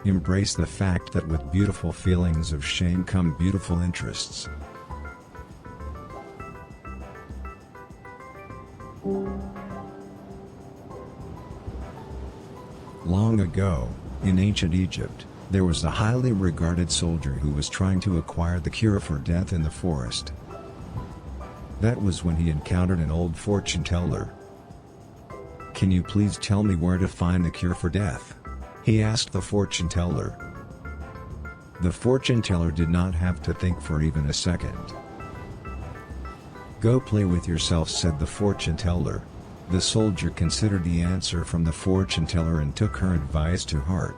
Embrace the fact that with beautiful feelings of shame come beautiful interests. Long ago, in ancient Egypt, there was a highly regarded soldier who was trying to acquire the cure for death in the forest. That was when he encountered an old fortune teller. "Can you please tell me where to find the cure for death?" he asked the fortune teller. The fortune teller did not have to think for even a second. "Go play with yourself," said the fortune teller. The soldier considered the answer from the fortune teller and took her advice to heart.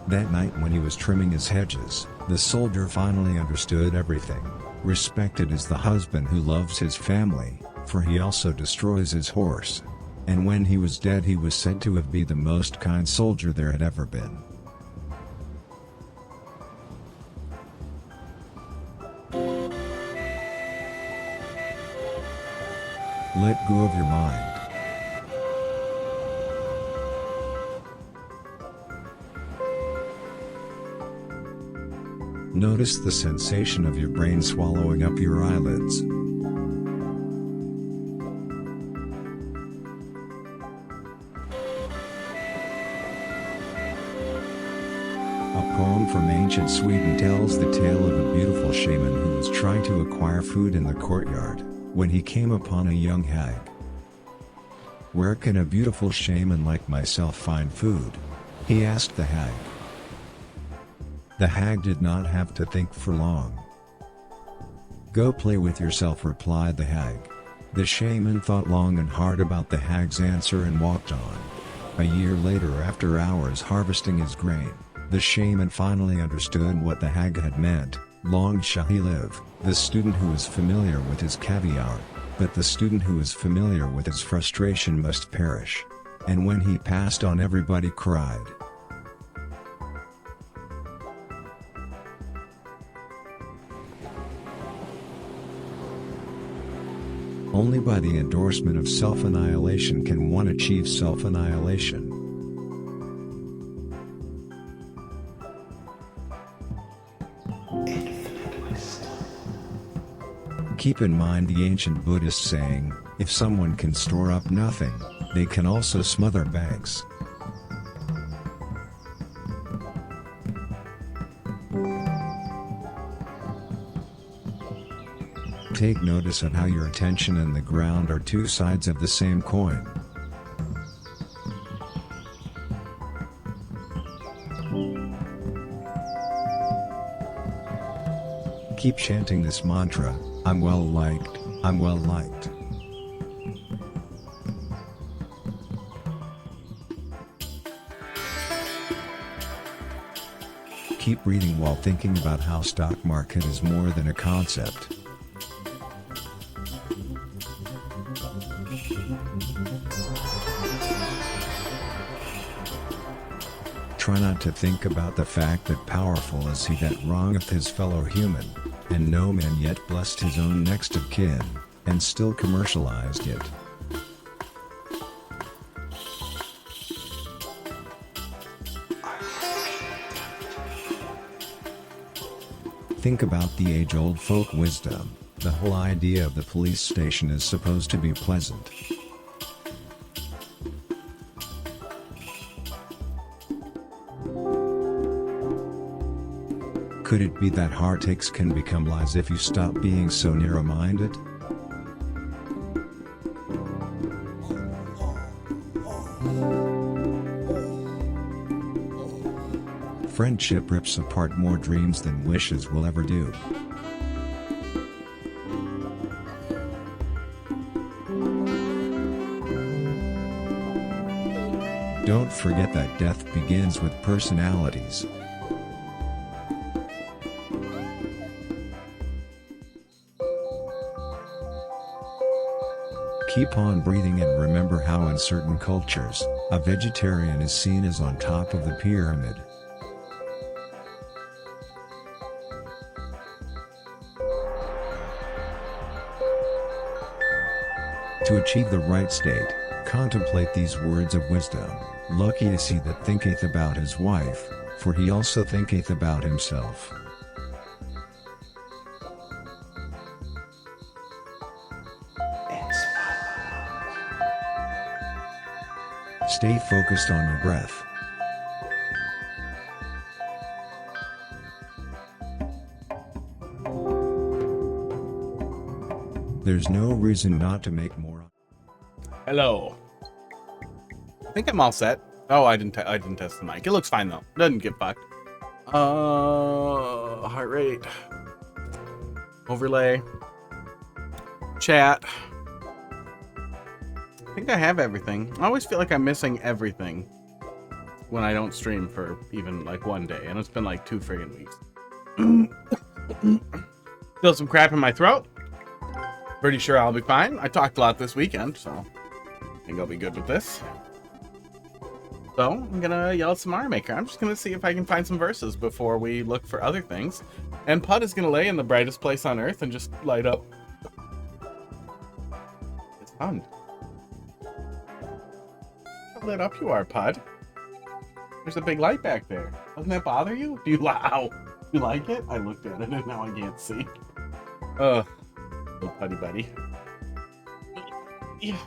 That night when he was trimming his hedges, the soldier finally understood everything. Respected is the husband who loves his family, for he also destroys his horse. And when he was dead he was said to have been the most kind soldier there had ever been. Let go of your mind. Notice the sensation of your brain swallowing up your eyelids. A poem from ancient Sweden tells the tale of a beautiful shaman who was trying to acquire food in the courtyard, when he came upon a young hag. "Where can a beautiful shaman like myself find food?" he asked the hag. The hag did not have to think for long. "Go play with yourself," replied the hag. The shaman thought long and hard about the hag's answer and walked on. A year later, after hours harvesting his grain, the shaman finally understood what the hag had meant. Long shall he live, the student who is familiar with his caviar, but the student who is familiar with his frustration must perish. And when he passed on, everybody cried. Only by the endorsement of self-annihilation can one achieve self-annihilation. Keep in mind the ancient Buddhist saying, if someone can store up nothing, they can also smother banks. Take notice of how your attention and the ground are two sides of the same coin. Keep chanting this mantra, I'm well liked, I'm well liked. Keep reading while thinking about how stock market is more than a concept. Try not to think about the fact that powerful is he that wrongeth his fellow human, and no man yet blessed his own next of kin, and still commercialized it. Think about the age-old folk wisdom, the whole idea of the police station is supposed to be pleasant. Could it be that heartaches can become lies if you stop being so narrow-minded? Friendship rips apart more dreams than wishes will ever do. Don't forget that death begins with personalities. Keep on breathing and remember how in certain cultures, a vegetarian is seen as on top of the pyramid. To achieve the right state, contemplate these words of wisdom. Lucky is he that thinketh about his wife, for he also thinketh about himself. Stay focused on your breath. There's no reason not to make more. Hello. I think I'm all set. Oh, I didn't test the mic. It looks fine though. Doesn't get fucked. Heart rate. Overlay. Chat. I think I have everything. I always feel like I'm missing everything when I don't stream for even like one day, and it's been like 2 friggin' weeks. Still some crap in my throat. Pretty sure I'll be fine. I talked a lot this weekend, so I think I'll be good with this. So I'm gonna yell at some Mario Maker. I'm just gonna see if I can find some verses before we look for other things. And Pud is gonna lay in the brightest place on earth and just light up. It's fun. How lit up you are, Pud. There's a big light back there. Doesn't that bother you? Do you you like it? I looked at it and now I can't see. Little Puddy buddy. Yeah.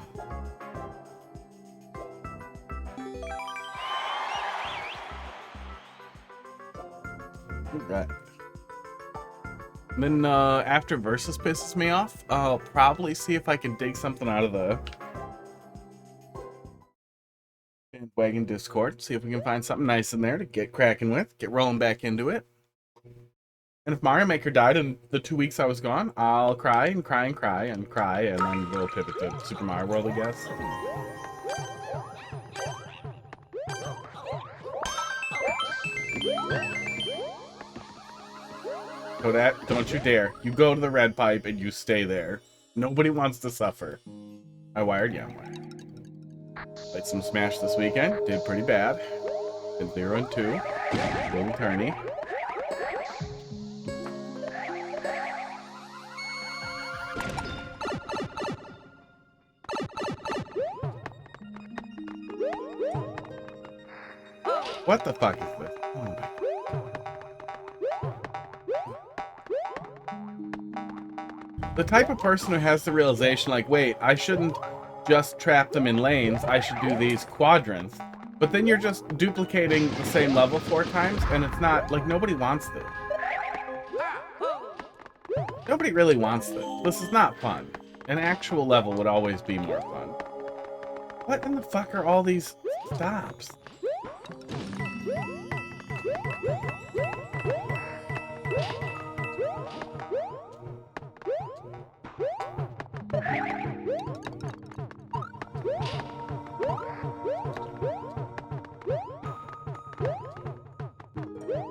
Right. Then after Versus pisses me off, I'll probably see if I can dig something out of the bandwagon Discord. See if we can find something nice in there to get cracking with, get rolling back into it. And if Mario Maker died in the 2 weeks I was gone, I'll cry and cry and cry and cry, and then we'll pivot to Super Mario World, I guess. So that, don't you dare. You go to the red pipe and you stay there. Nobody wants to suffer. I wired? Yeah, I'm wired. Played some Smash this weekend. Did pretty bad. Did 0 and 2. Little turny. What the fuck is this? Oh my God. The type of person who has the realization like, wait, I shouldn't just trap them in lanes, I should do these quadrants. But then you're just duplicating the same level 4 times, and it's not, like, nobody wants this. Nobody really wants this. This is not fun. An actual level would always be more fun. What in the fuck are all these stops?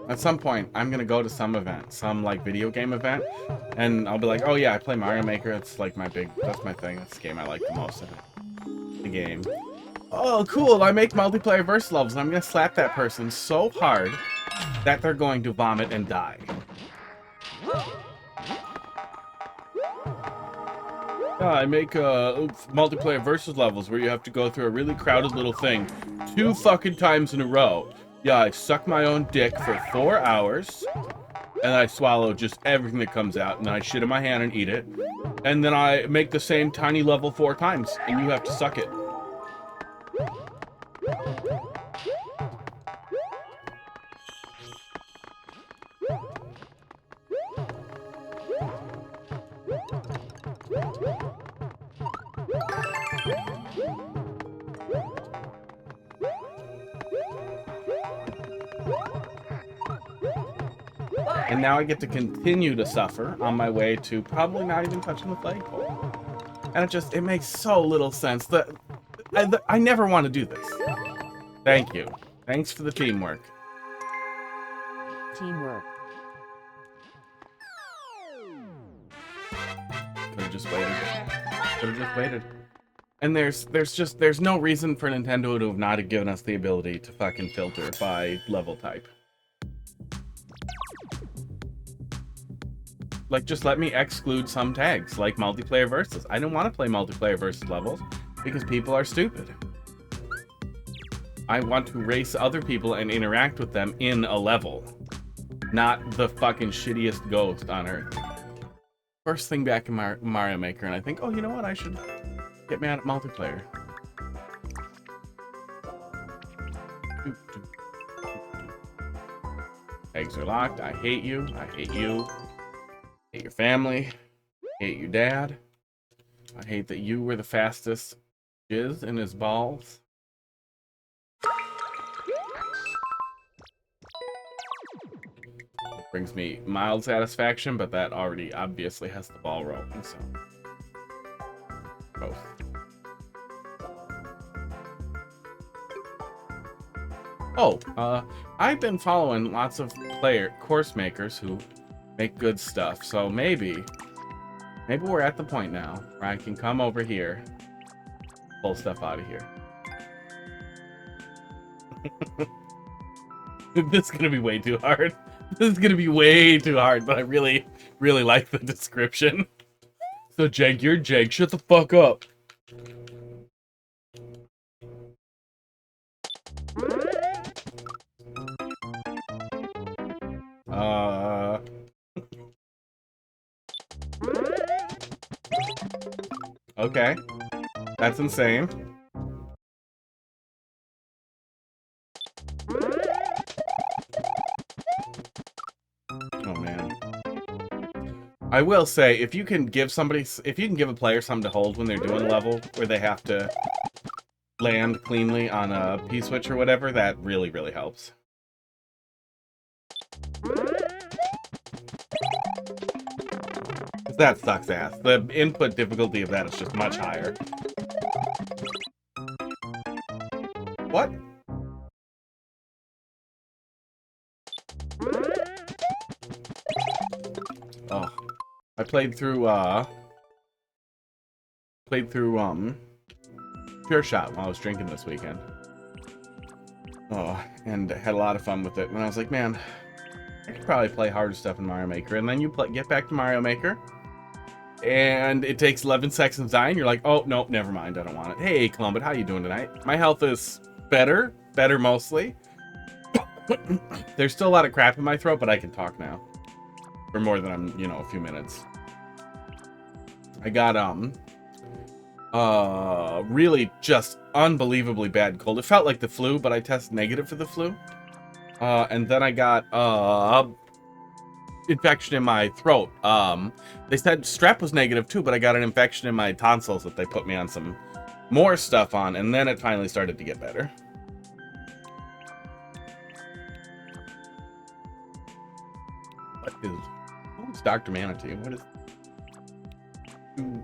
At some point, I'm gonna go to some event, some like video game event, and I'll be like, oh yeah, I play Mario Maker, it's like that's my thing, that's the game I like the most in the game. Oh cool, I make multiplayer verse levels, I'm gonna slap that person so hard that they're going to vomit and die. I make multiplayer versus levels where you have to go through a really crowded little thing 2 fucking times in a row. Yeah, I suck my own dick for 4 hours, and I swallow just everything that comes out, and I shit in my hand and eat it. And then I make the same tiny level 4 times, and you have to suck it. And now I get to continue to suffer on my way to probably not even touching the flagpole. And it makes so little sense that I never want to do this. Thank you. Thanks for the teamwork. Teamwork. Could have just waited. Could have just waited. And there's no reason for Nintendo to have not given us the ability to fucking filter by level type. Like, just let me exclude some tags, like multiplayer versus. I don't want to play multiplayer versus levels because people are stupid. I want to race other people and interact with them in a level. Not the fucking shittiest ghost on Earth. First thing back in Mario Maker, and I think, oh, you know what? I should get mad at multiplayer. Eggs are locked. I hate you. I hate you. I hate your family. I hate your dad. I hate that you were the fastest jizz in his balls. Brings me mild satisfaction, but that already obviously has the ball rolling, so. Both. Oh, I've been following lots of course makers who make good stuff, so maybe we're at the point now where I can come over here, pull stuff out of here. This is gonna be way too hard. This is gonna be way too hard, but I really, really like the description. So, Jank, you're Jank. Shut the fuck up. Okay. That's insane. Oh, man. I will say, if you can give a player something to hold when they're doing a level where they have to land cleanly on a P-switch or whatever, that really, really helps. That sucks ass. The input difficulty of that is just much higher. What? Oh. I played through Pure Shot while I was drinking this weekend. Oh, and had a lot of fun with it. And I was like, man, I could probably play harder stuff in Mario Maker. And then you get back to Mario Maker, and it takes 11 seconds to die, and you're like, oh, nope, never mind, I don't want it. Hey, Columbus, how you doing tonight? My health is better mostly. There's still a lot of crap in my throat, but I can talk now. For more than, a few minutes. I got, really just unbelievably bad cold. It felt like the flu, but I tested negative for the flu. And then I got, infection in my throat. They said strep was negative too, but I got an infection in my tonsils that they put me on some more stuff on, and then it finally started to get better. Who's Dr. Manatee? What is... Ooh.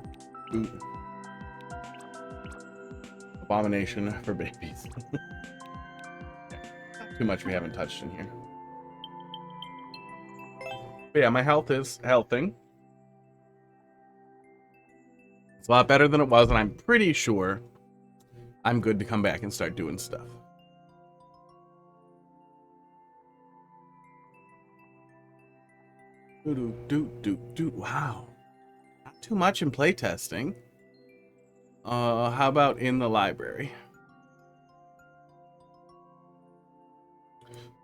Abomination for babies. Not too much we haven't touched in here. But yeah, my health is healthing. It's a lot better than it was, and I'm pretty sure I'm good to come back and start doing stuff. Wow. Not too much in playtesting. How about in the library?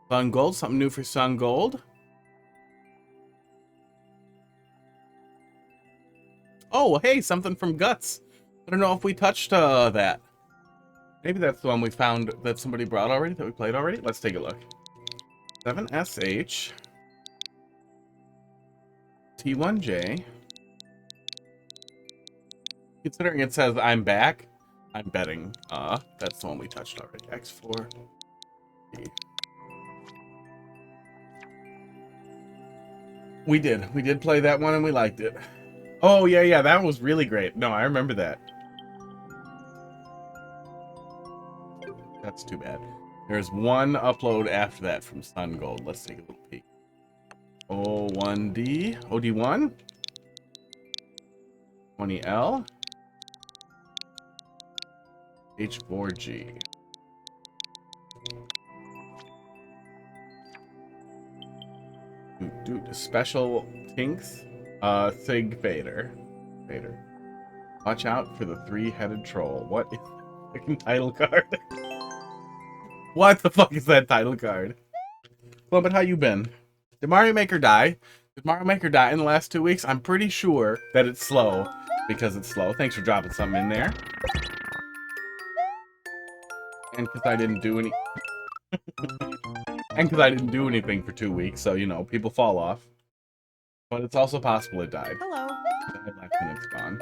Sungold, something new for Sungold. Oh, hey, something from Guts. I don't know if we touched that. Maybe that's the one we found that somebody brought already, that we played already. Let's take a look. 7SH. T1J. Considering it says I'm back, I'm betting that's the one we touched already. X4. We did play that one and we liked it. Oh yeah, that was really great. No, I remember that. That's too bad. There's one upload after that from Sungold. Let's take a little peek. O1D, OD1, 20L, H4G. Special Tinks, Sig Vader. Watch out for the three-headed troll. What is the fucking title card? What the fuck is that title card? Well, but how you been? Did Mario Maker die? Did Mario Maker die in the last 2 weeks? I'm pretty sure that it's slow because it's slow. Thanks for dropping something in there. And because I didn't do any... and because I didn't do anything for 2 weeks, so, you know, people fall off. But it's also possible it died. Hello. It died last minute, it's gone.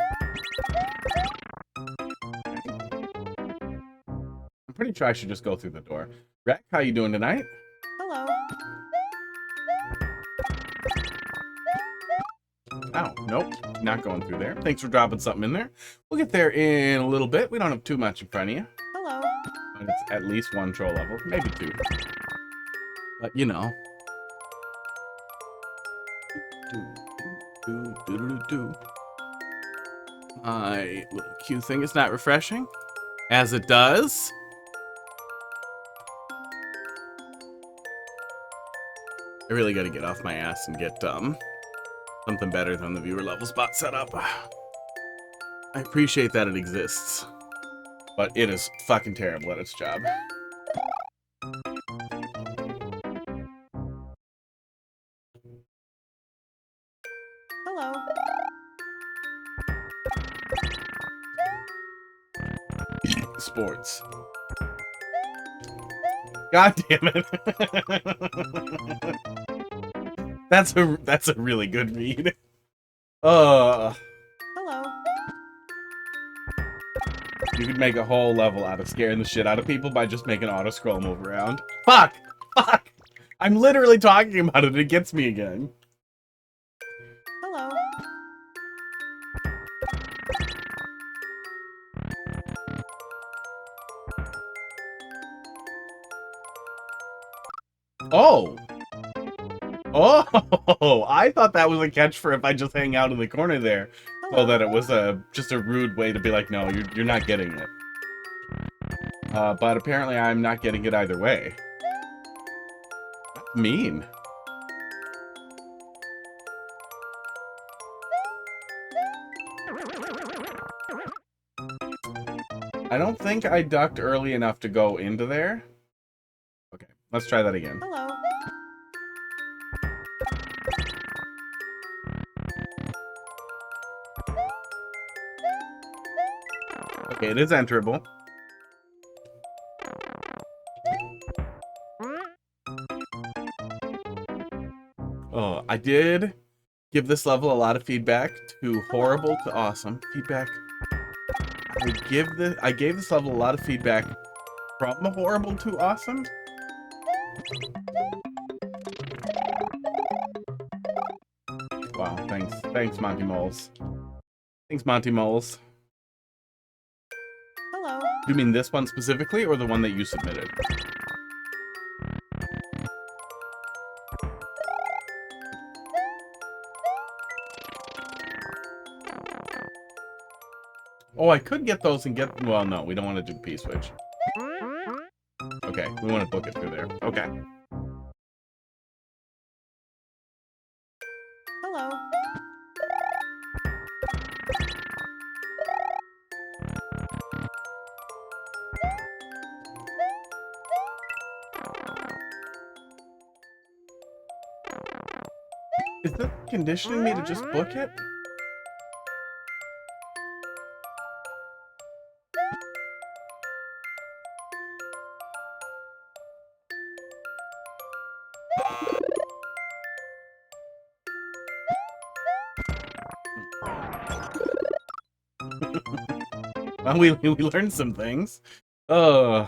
I'm pretty sure I should just go through the door. Rek, how you doing tonight? Hello. Oh, nope. Not going through there. Thanks for dropping something in there. We'll get there in a little bit. We don't have too much in front of you. Hello. But it's at least 1 troll level. Maybe 2. But, you know. My little Q thing is not refreshing. As it does. I really gotta get off my ass and get, something better than the viewer level spot set up. I appreciate that it exists, but it is fucking terrible at its job. Hello. Sports. God damn it. That's a really good read. Hello. You could make a whole level out of scaring the shit out of people by just making auto scroll move around. Fuck! Fuck! I'm literally talking about it, it gets me again. Hello. Oh! Oh! I thought that was a catch for if I just hang out in the corner there. So that it was just a rude way to be like, no, you're not getting it. But apparently I'm not getting it either way. That's mean. I don't think I ducked early enough to go into there. Okay, let's try that again. Hello. Okay, it is enterable. Oh, I did give this level a lot of feedback, to horrible to awesome. Feedback. I gave this level a lot of feedback from horrible to awesome. Wow, thanks. Thanks, Monty Moles. Thanks, Monty Moles. Hello. You mean this one specifically, or the one that you submitted? Oh, I could get those and get... Well, no, we don't want to do P-switch. Okay, we want to book it through there. Okay. Hello. Is it conditioning me to just book it? Well, we learned some things. Hello.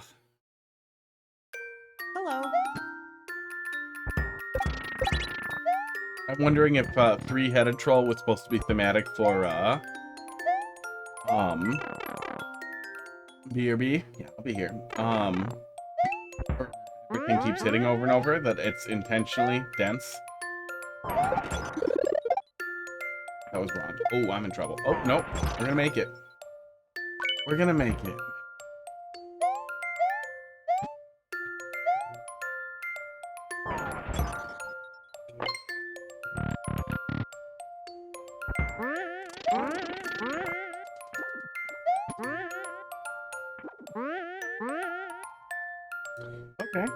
I'm wondering if three-headed troll was supposed to be thematic for BRB. Yeah, I'll be here. Everything keeps hitting over and over, that it's intentionally dense. That was wrong. Oh, I'm in trouble. Oh, nope. We're gonna make it. We're gonna make it.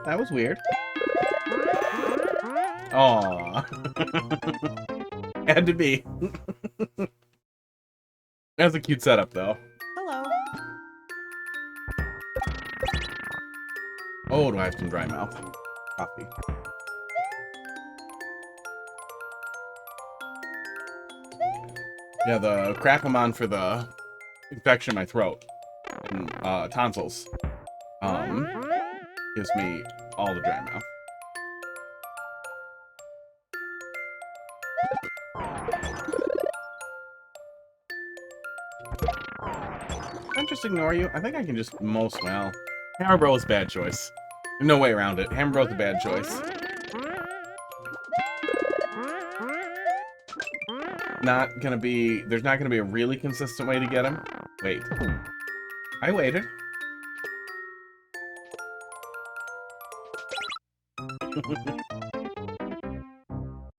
that was weird. Aw. Had to be. That's a cute setup, though. Hello. Oh, do I have some dry mouth? Coffee. Yeah, the crap I'm on for the infection in my throat and tonsils gives me all the dry mouth. Can I just ignore you? I think I can just most well. Hammer Bro is a bad choice. There's no way around it. Hammer Bro's a bad choice. There's not gonna be a really consistent way to get him. Wait. I waited.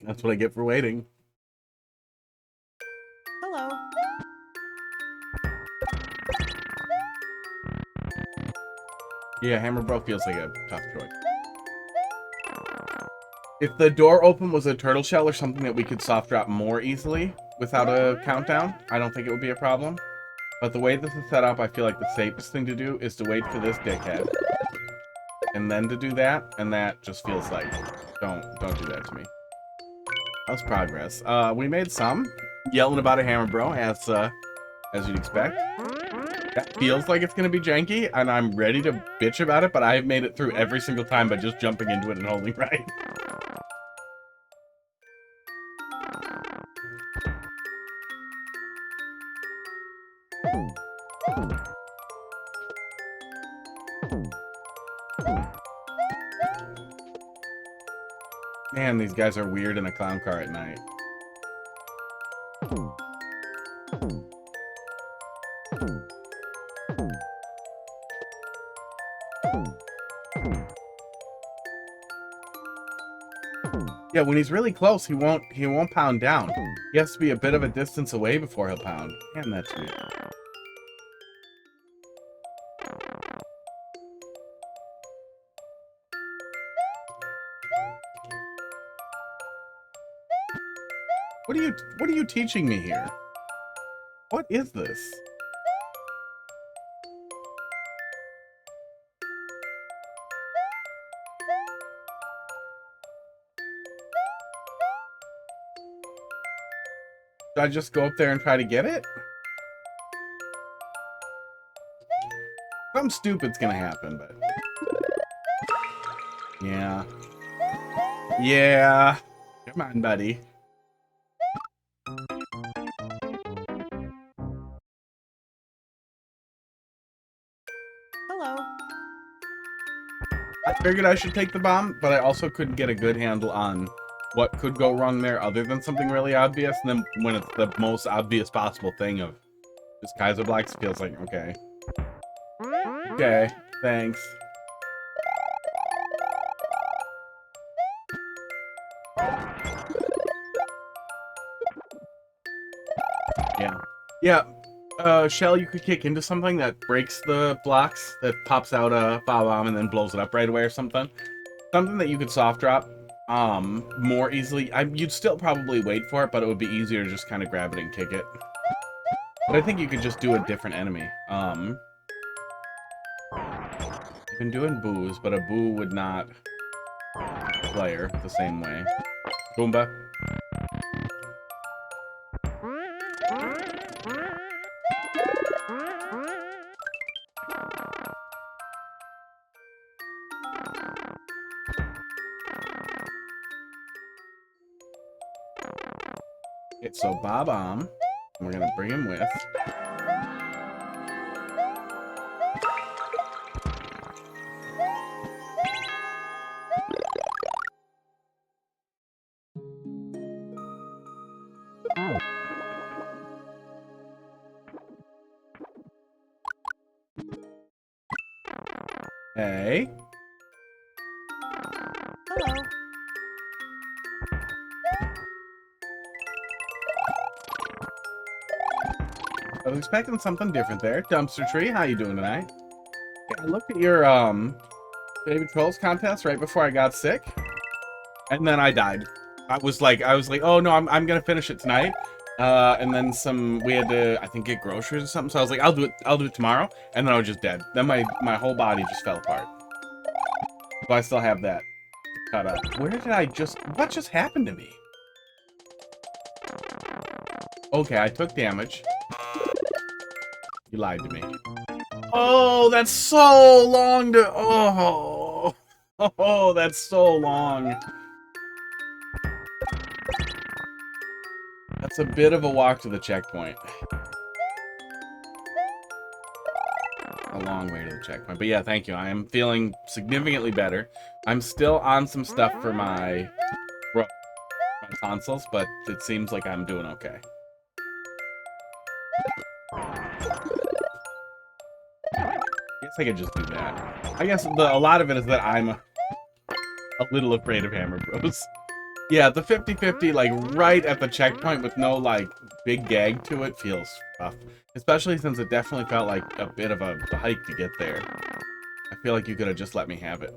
That's what I get for waiting. Hello. Yeah, Hammer Bro feels like a tough choice. If the door open was a turtle shell or something that we could soft drop more easily without a countdown, I don't think it would be a problem. But the way this is set up, I feel like the safest thing to do is to wait for this dickhead. And then to do that, and that just feels like, don't do that to me. How's progress? We made some. Yelling about a Hammer Bro, as you'd expect. That feels like it's gonna be janky, and I'm ready to bitch about it, but I've made it through every single time by just jumping into it and holding right. Man, these guys are weird in a clown car at night. Yeah, when he's really close, he won't pound down. He has to be a bit of a distance away before he'll pound. Man, that's weird. What are you teaching me here? What is this? Should I just go up there and try to get it? Something stupid's gonna happen, but... Yeah. Yeah. Come on, buddy. Hello. I figured I should take the bomb, but I also couldn't get a good handle on what could go wrong there other than something really obvious. And then when it's the most obvious possible thing of just Kaiser Blacks, it feels like, okay. Okay, thanks. Yeah. Yeah. Shell, you could kick into something that breaks the blocks, that pops out a bomb and then blows it up right away or something. Something that you could soft drop more easily. You'd still probably wait for it, but it would be easier to just kind of grab it and kick it. But I think you could just do a different enemy. You can do in boos, but a boo would not player the same way. Goomba. Okay, so Bob-omb, we're gonna bring him with. Hey. Hello. I was expecting something different there. Dumpster Tree, how you doing tonight? Yeah, I looked at your Baby Trolls contest right before I got sick. And then I died. I was like, oh no, I'm gonna finish it tonight. And then we had to, I think, get groceries or something. So I was like, I'll do it tomorrow. And then I was just dead. Then my whole body just fell apart. But I still have that cut up. What just happened to me? Okay, I took damage. You lied to me. Oh, that's so long to, oh, that's so long. That's a bit of a walk to the checkpoint. A long way to the checkpoint. But yeah, thank you. I am feeling significantly better. I'm still on some stuff for my tonsils, but it seems like I'm doing okay. I guess I could just do that. I guess a lot of it is that I'm a little afraid of Hammer Bros. Yeah, the 50-50, like, right at the checkpoint with no, like, big gag to it feels rough. Especially since it definitely felt like a bit of a hike to get there. I feel like you could have just let me have it.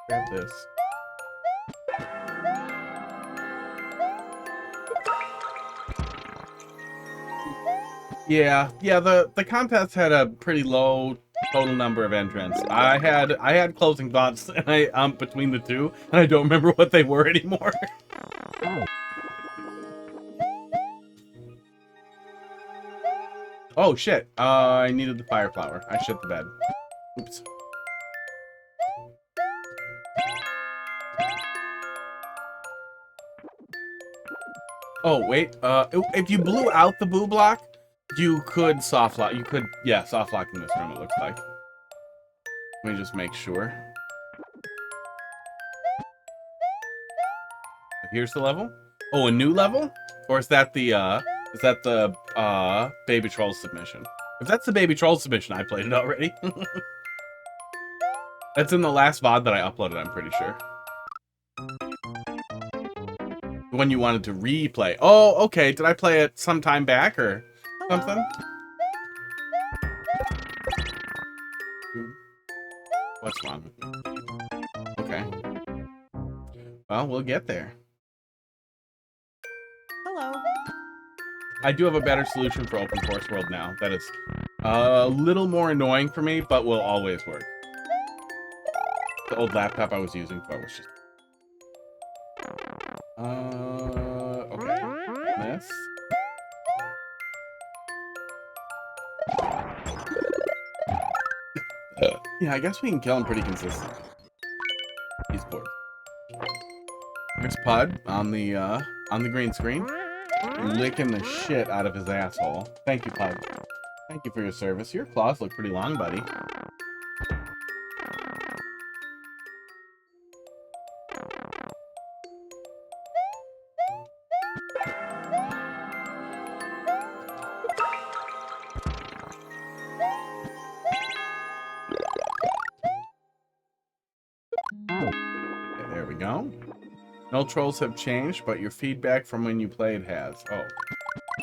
Grab this. Yeah, the contest had a pretty low total number of entrants. I had closing thoughts and I between the two, and I don't remember what they were anymore. Oh shit. I needed the fire flower. I shit the bed. Oops. Oh wait, if you blew out the boo block, you could soft lock. Soft lock in this room, it looks like. Let me just make sure. Here's the level. Oh, a new level? Or is that the Baby Troll submission? If that's the Baby Troll submission, I played it already. That's in the last VOD that I uploaded, I'm pretty sure. When you wanted to replay. Oh, okay. Did I play it sometime back or something? What's wrong with me? Okay. Well, we'll get there. Hello. I do have a better solution for Open Force World now. That is a little more annoying for me, but will always work. The old laptop I was using for was just... okay. This. Yeah, I guess we can kill him pretty consistently. He's bored. There's Pud on the green screen, licking the shit out of his asshole. Thank you, Pud. Thank you for your service. Your claws look pretty long, buddy. Okay, there we go. No trolls have changed, but your feedback from when you played has. Oh.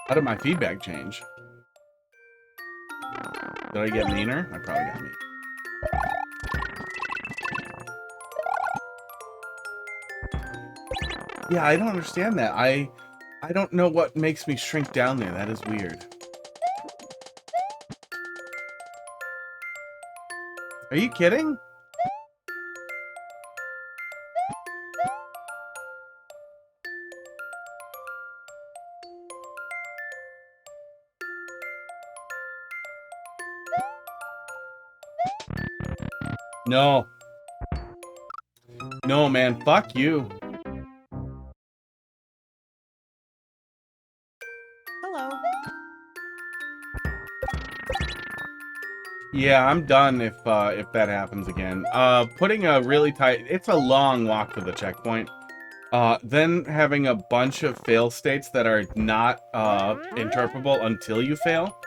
How did my feedback change? Did I get meaner? I probably got mean. Yeah, I don't understand that. I don't know what makes me shrink down there. That is weird. Are you kidding? No. No, man. Fuck you. Hello. Yeah, I'm done if that happens again. Putting a really tight... It's a long walk to the checkpoint. Then having a bunch of fail states that are not interpretable until you fail.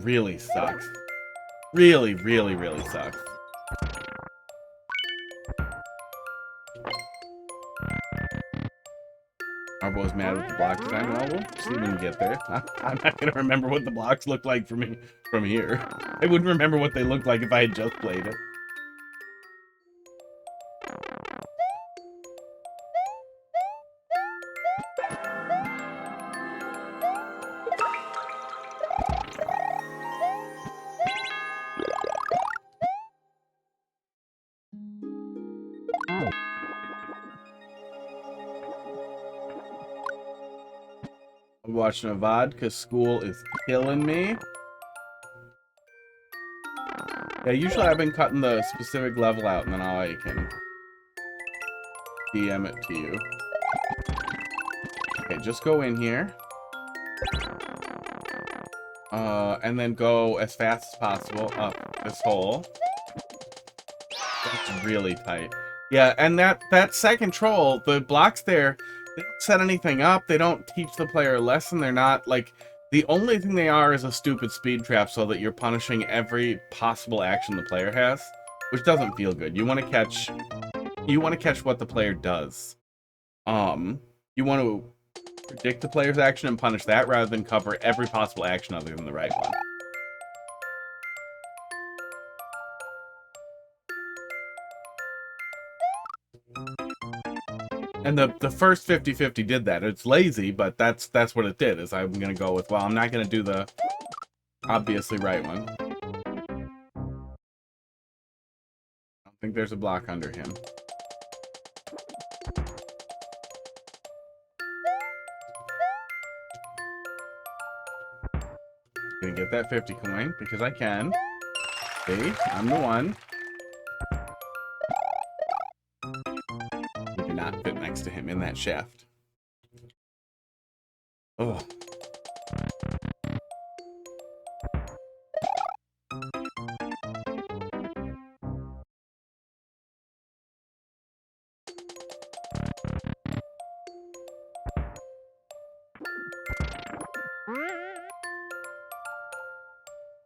Really sucks. Really, really, really sucks. Marble is mad with the block design. Well, we'll see when we get there. I'm not gonna remember what the blocks look like from here. I wouldn't remember what they looked like if I had just played it. I'm watching a VOD because school is killing me. Yeah, usually I've been cutting the specific level out and then I can DM it to you. Okay, just go in here. And then go as fast as possible up this hole. That's really tight. Yeah, and that second troll, the blocks there, they don't set anything up. They don't teach the player a lesson. They're not, like, the only thing they are is a stupid speed trap so that you're punishing every possible action the player has, which doesn't feel good. You want to catch what the player does. You want to predict the player's action and punish that rather than cover every possible action other than the right one. And the first 50-50 did that. It's lazy, but that's what it did, is I'm going to go with, well, I'm not going to do the obviously right one. I don't think there's a block under him. Gonna get that 50 coin, because I can. See? I'm the one. We do not fit next to him in that shaft. Oh.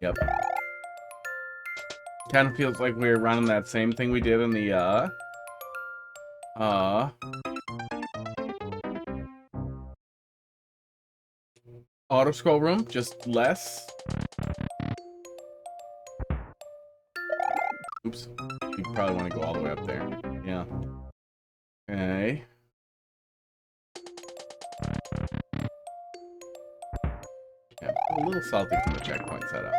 Yep. Kind of feels like we're running that same thing we did in the, auto scroll room, just less. Oops. You probably want to go all the way up there. Yeah. Okay. Yeah, a little salty from the checkpoint setup.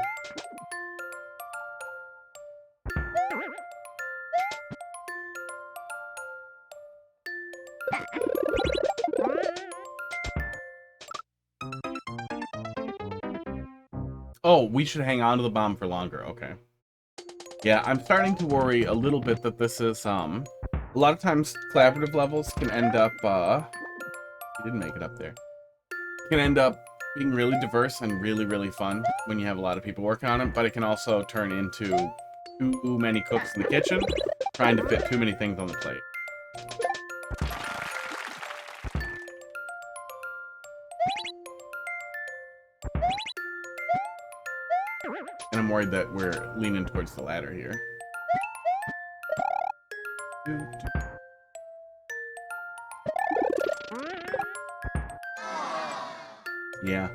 Oh, we should hang on to the bomb for longer. Okay. Yeah, I'm starting to worry a little bit that this is, a lot of times collaborative levels can end up, you didn't make it up there. Can end up being really diverse and really, really fun when you have a lot of people working on it, but it can also turn into too many cooks in the kitchen, trying to fit too many things on the plate. And I'm worried that we're leaning towards the ladder here. Yeah.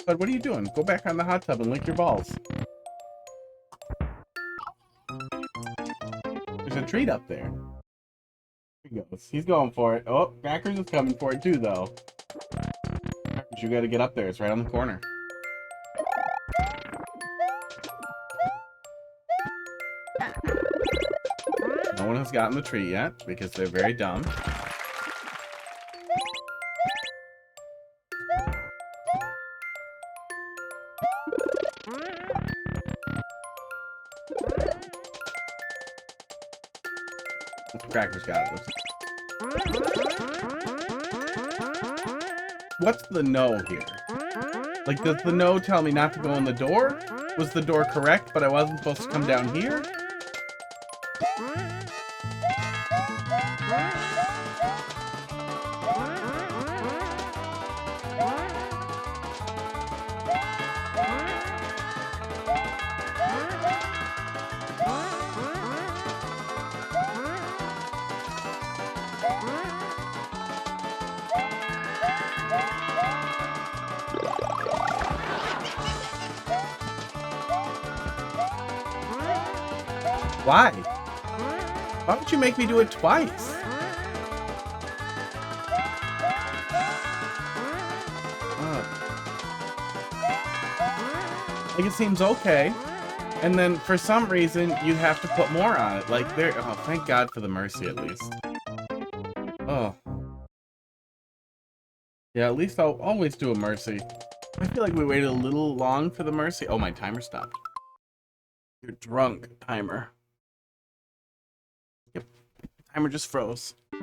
But what are you doing? Go back on the hot tub and lick your balls. There's a treat up there. He goes. He's going for it. Oh, Backers is coming for it too, though. Backers, you gotta get up there. It's right on the corner. No one has gotten the treat yet, because they're very dumb. Crackers got it. What's the no here? Like, does the no tell me not to go in the door? Was the door correct, but I wasn't supposed to come down here? Why? Why would you make me do it twice? Like, it seems okay. And then, for some reason, you have to put more on it. Like, there... Oh, thank God for the mercy, at least. Oh. Yeah, at least I'll always do a mercy. I feel like we waited a little long for the mercy. Oh, my timer stopped. You're drunk, timer. Yep. Timer just froze. I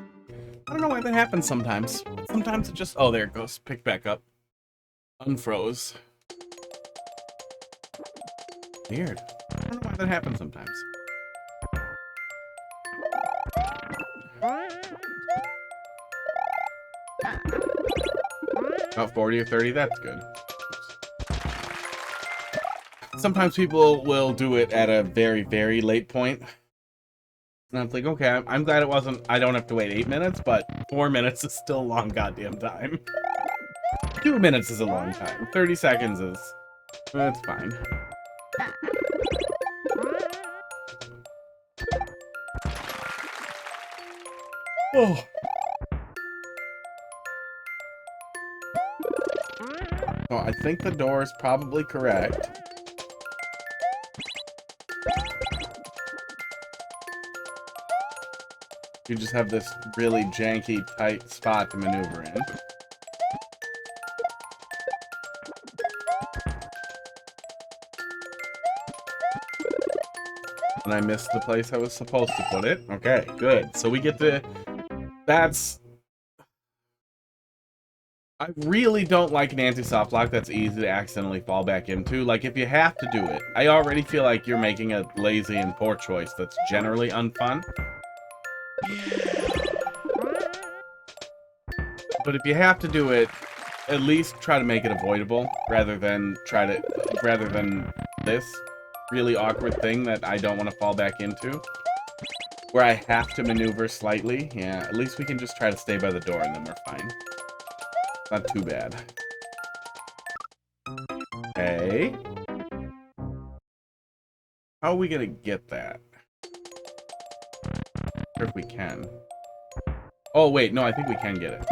don't know why that happens sometimes. Sometimes it just... Oh, there it goes. Picked back up. Unfroze. Weird. I don't know why that happens sometimes. About 40 or 30, that's good. Sometimes people will do it at a very, very late point. And I'm like, okay, I'm glad it wasn't, I don't have to wait 8 minutes, but 4 minutes is still a long goddamn time. 2 minutes is a long time. 30 seconds is, that's fine. Oh. So I think the door is probably correct. You just have this really janky, tight spot to maneuver in. And I missed the place I was supposed to put it. Okay, good. So we get to... That's... I really don't like an anti-soft lock that's easy to accidentally fall back into. Like, if you have to do it, I already feel like you're making a lazy and poor choice that's generally unfun. But if you have to do it, at least try to make it avoidable rather than this really awkward thing that I don't want to fall back into, where I have to maneuver slightly. Yeah, at least we can just try to stay by the door and then we're fine. Not too bad. Okay. How are we gonna get that? Or if we can. Oh wait, no, I think we can get it.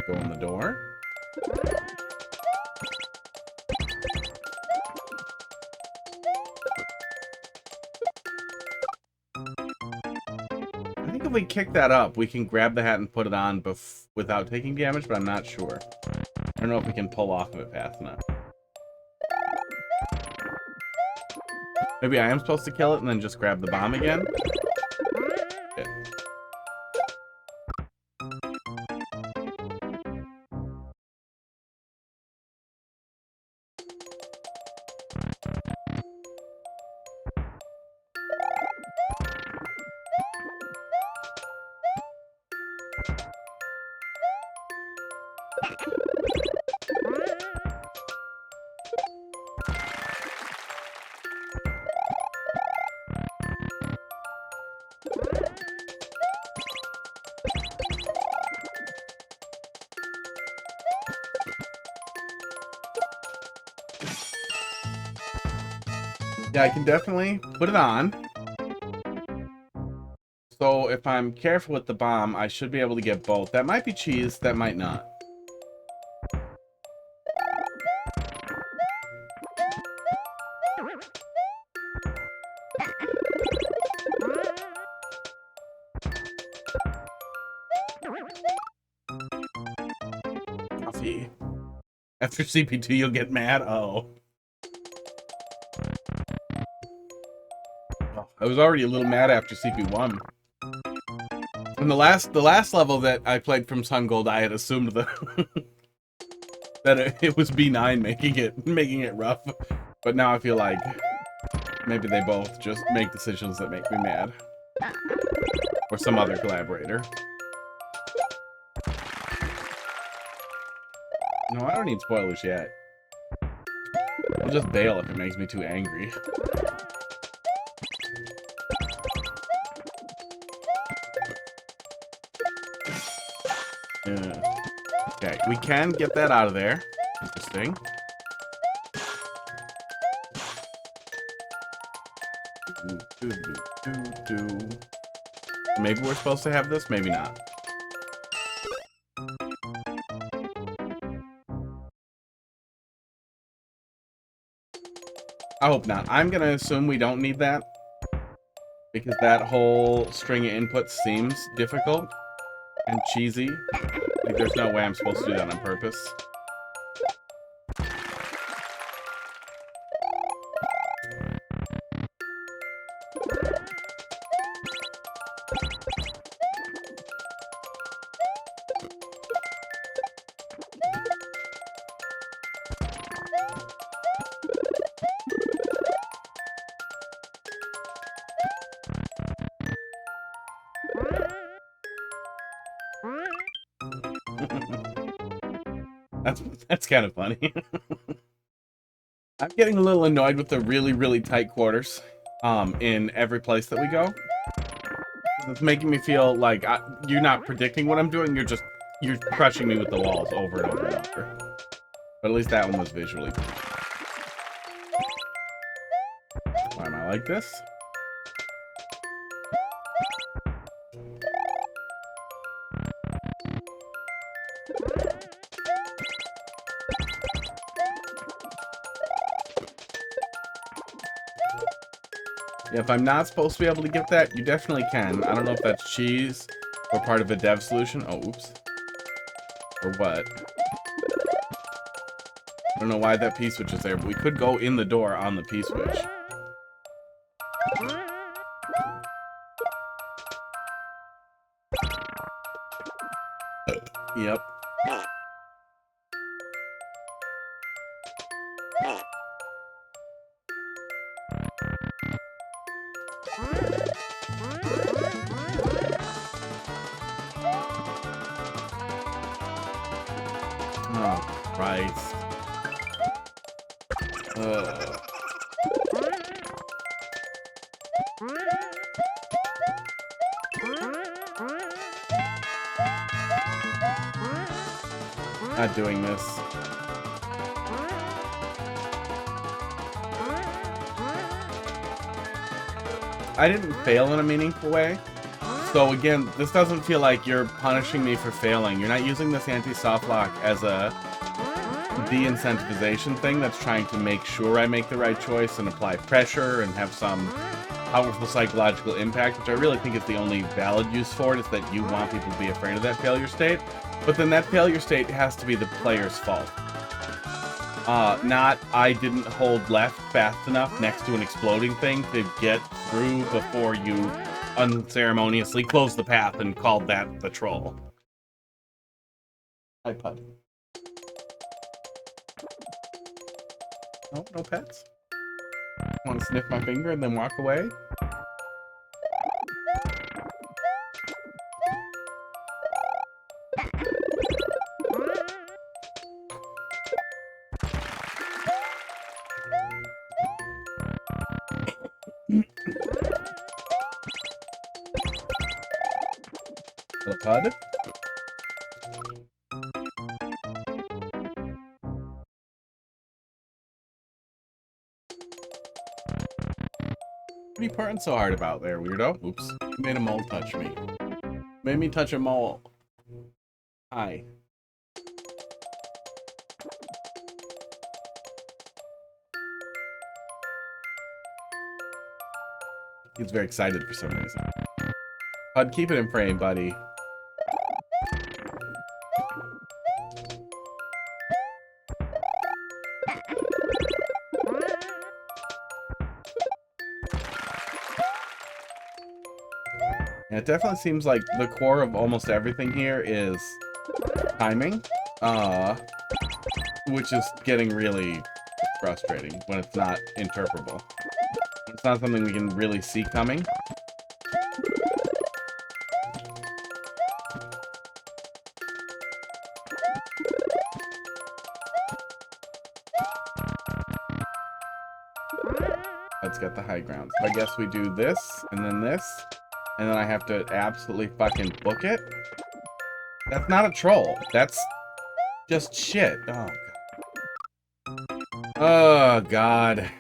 Go in the door. I think if we kick that up, we can grab the hat and put it on without taking damage, but I'm not sure. I don't know if we can pull off of it fast enough. Maybe I am supposed to kill it and then just grab the bomb again? Okay. Yeah, I can definitely put it on. So if I'm careful with the bomb, I should be able to get both. That might be cheese, that might not. Coffee. After CP2, you'll get mad? Oh. I was already a little mad after CP1. In the last level that I played from Sungold, I had assumed that it was B9 making it rough. But now I feel like maybe they both just make decisions that make me mad. Or some other collaborator. No, I don't need spoilers yet. I'll just bail if it makes me too angry. Okay, we can get that out of there. Interesting. Maybe we're supposed to have this, maybe not. I hope not. I'm gonna assume we don't need that, because that whole string of inputs seems difficult and cheesy. Like, there's no way I'm supposed to do that on purpose. That's kind of funny. I'm getting a little annoyed with the really, really tight quarters in every place that we go. It's making me feel like you're not predicting what I'm doing, you're crushing me with the walls over and over and over. But at least that one was visually good. Why am I like this? Yeah, if I'm not supposed to be able to get that, you definitely can. I don't know if that's cheese or part of a dev solution. Oh, oops. Or what. I don't know why that P-switch is there, but we could go in the door on the P-switch. Yep. Oh, Christ. Not doing this. I didn't fail in a meaningful way. So again, this doesn't feel like you're punishing me for failing. You're not using this anti-soft lock as a de-incentivization thing that's trying to make sure I make the right choice and apply pressure and have some powerful psychological impact, which I really think is the only valid use for it, is that you want people to be afraid of that failure state. But then that failure state has to be the player's fault. Not I didn't hold left fast enough next to an exploding thing to get through before you unceremoniously closed the path and called that the troll. Hi, Pud. Oh, no pets? Want to sniff my finger and then walk away? Hello, Pud. What are you parting so hard about there, weirdo? Oops. You made a mole touch me. Made me touch a mole. Hi. He's very excited for some reason. Pud, keep it in frame, buddy. Yeah, it definitely seems like the core of almost everything here is timing, which is getting really frustrating when it's not interpretable. It's not something we can really see coming. Let's get the high ground. So I guess we do this, and then this, and then I have to absolutely fucking book it? That's not a troll. That's Just shit. Oh, God. Oh, God.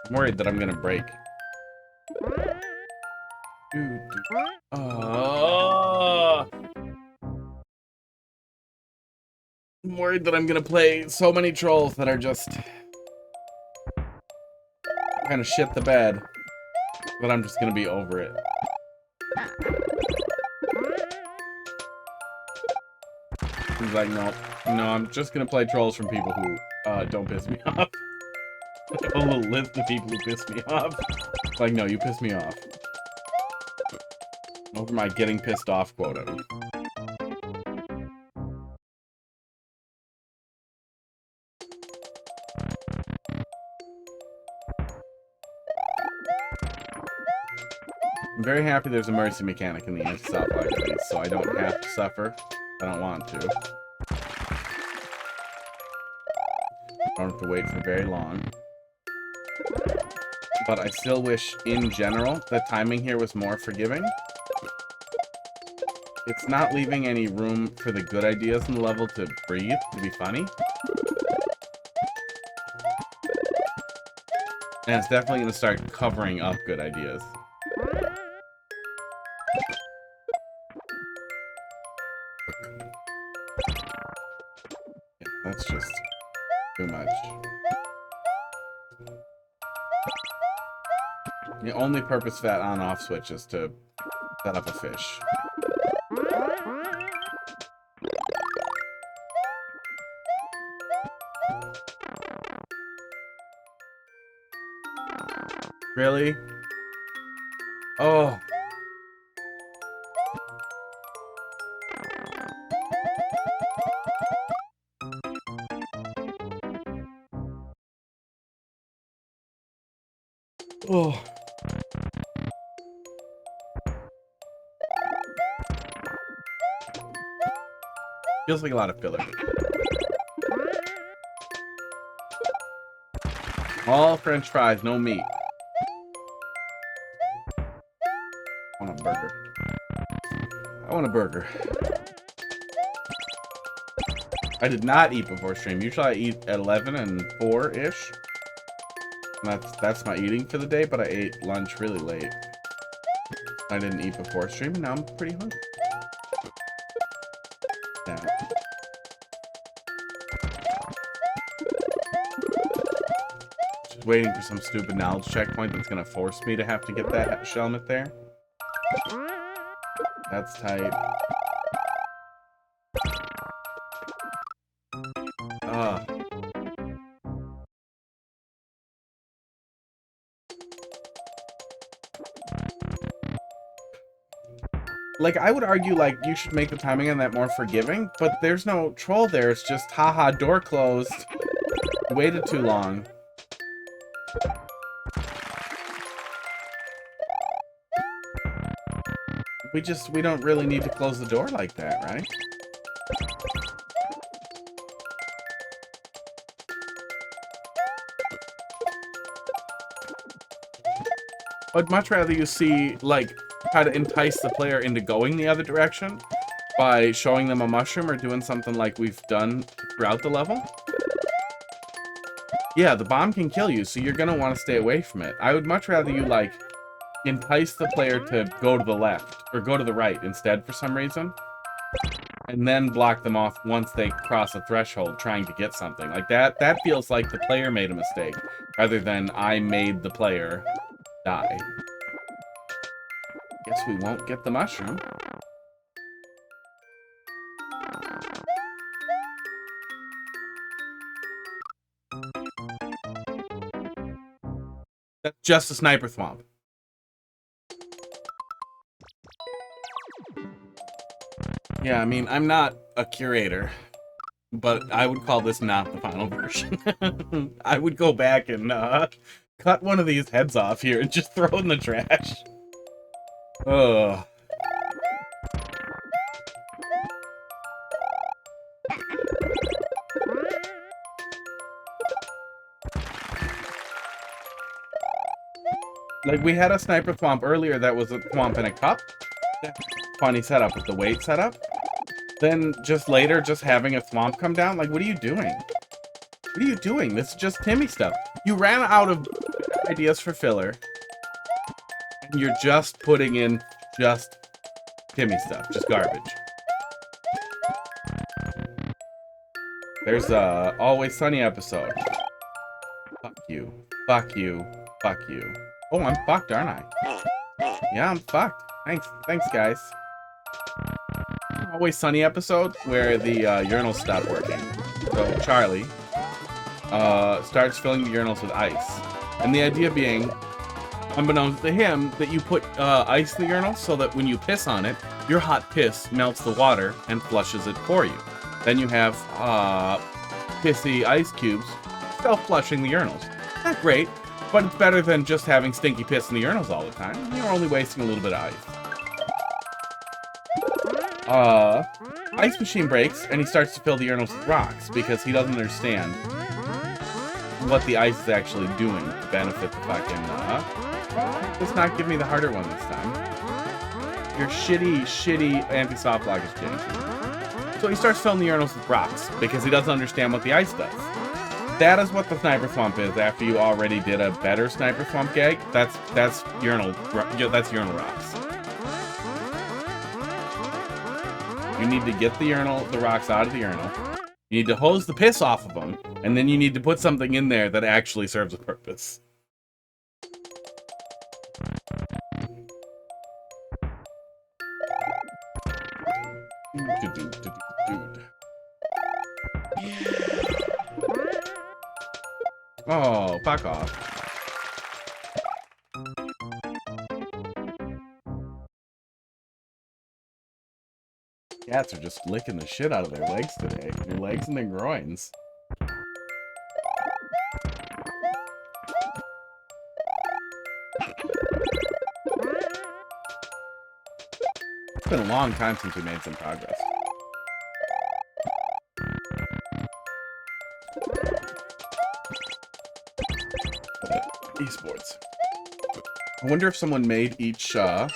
I'm worried that I'm gonna break. Oh. I'm worried that I'm gonna play so many trolls that are just kind of shit the bed, but I'm just gonna be over it. He's like, no, I'm just gonna play trolls from people who don't piss me off. A little list of people who piss me off. Like, no, you piss me off. Over my getting pissed off quota. I'm very happy there's a mercy mechanic in the anti-self-lag release, so I don't have to suffer. I don't want to. I don't have to wait for very long. But I still wish, in general, the timing here was more forgiving. It's not leaving any room for the good ideas in the level to breathe, to be funny. And it's definitely going to start covering up good ideas. Yeah, that's just too much. The only purpose for that on-off switch is to set up a fish. Really? Oh. Oh. Feels like a lot of filler. All French fries, no meat. I want a burger. I want a burger. I did not eat before stream. Usually I eat at 11 and 4-ish. That's my eating for the day, but I ate lunch really late. I didn't eat before stream, and now I'm pretty hungry. Yeah. Just waiting for some stupid knowledge checkpoint that's gonna force me to have to get that shelmet there. That's tight. Like, I would argue, like, you should make the timing on that more forgiving, but there's no troll there. It's just, haha, door closed. Waited too long. We don't really need to close the door like that, right? I'd much rather you see, like, try to entice the player into going the other direction by showing them a mushroom or doing something like we've done throughout the level. Yeah, the bomb can kill you, so you're gonna want to stay away from it. I would much rather you, like, entice the player to go to the left or go to the right instead for some reason, and then block them off once they cross a threshold trying to get something. Like, that feels like the player made a mistake rather than I made the player die. Guess we won't get the mushroom. That's just a sniper thwomp. Yeah, I mean, I'm not a curator, but I would call this not the final version. I would go back and cut one of these heads off here and just throw it in the trash. Ugh. Like, we had a sniper thwomp earlier that was a thwomp in a cup. Funny setup with the weight setup. Then just later, just having a thwomp come down. Like, what are you doing? What are you doing? This is just Timmy stuff. You ran out of ideas for filler. And you're just putting in just Timmy stuff. Just garbage. There's a Always Sunny episode. Fuck you. Fuck you. Fuck you. Oh, I'm fucked, aren't I? Yeah, I'm fucked. Thanks, guys. Always Sunny episode where the urinals stop working. So Charlie starts filling the urinals with ice, and the idea being, unbeknownst to him, that you put ice in the urinal so that when you piss on it, your hot piss melts the water and flushes it for you. Then you have pissy ice cubes self-flushing the urinals. Not great. But it's better than just having stinky piss in the urinals all the time. You're only wasting a little bit of ice. Ice machine breaks, and he starts to fill the urinals with rocks because he doesn't understand what the ice is actually doing to benefit the fucking, let's not give me the harder one this time. Your shitty anti-soft lock is changing. So he starts filling the urinals with rocks because he doesn't understand what the ice does. That is what the sniper thwomp is after you already did a better sniper thwomp gag. That's urinal rocks. You need to get the rocks out of the urinal. You need to hose the piss off of them, and then you need to put something in there that actually serves a purpose. Oh, fuck off. Cats are just licking the shit out of their legs today. Their legs and their groins. It's been a long time since we made some progress. Esports. I wonder if someone made each chunk.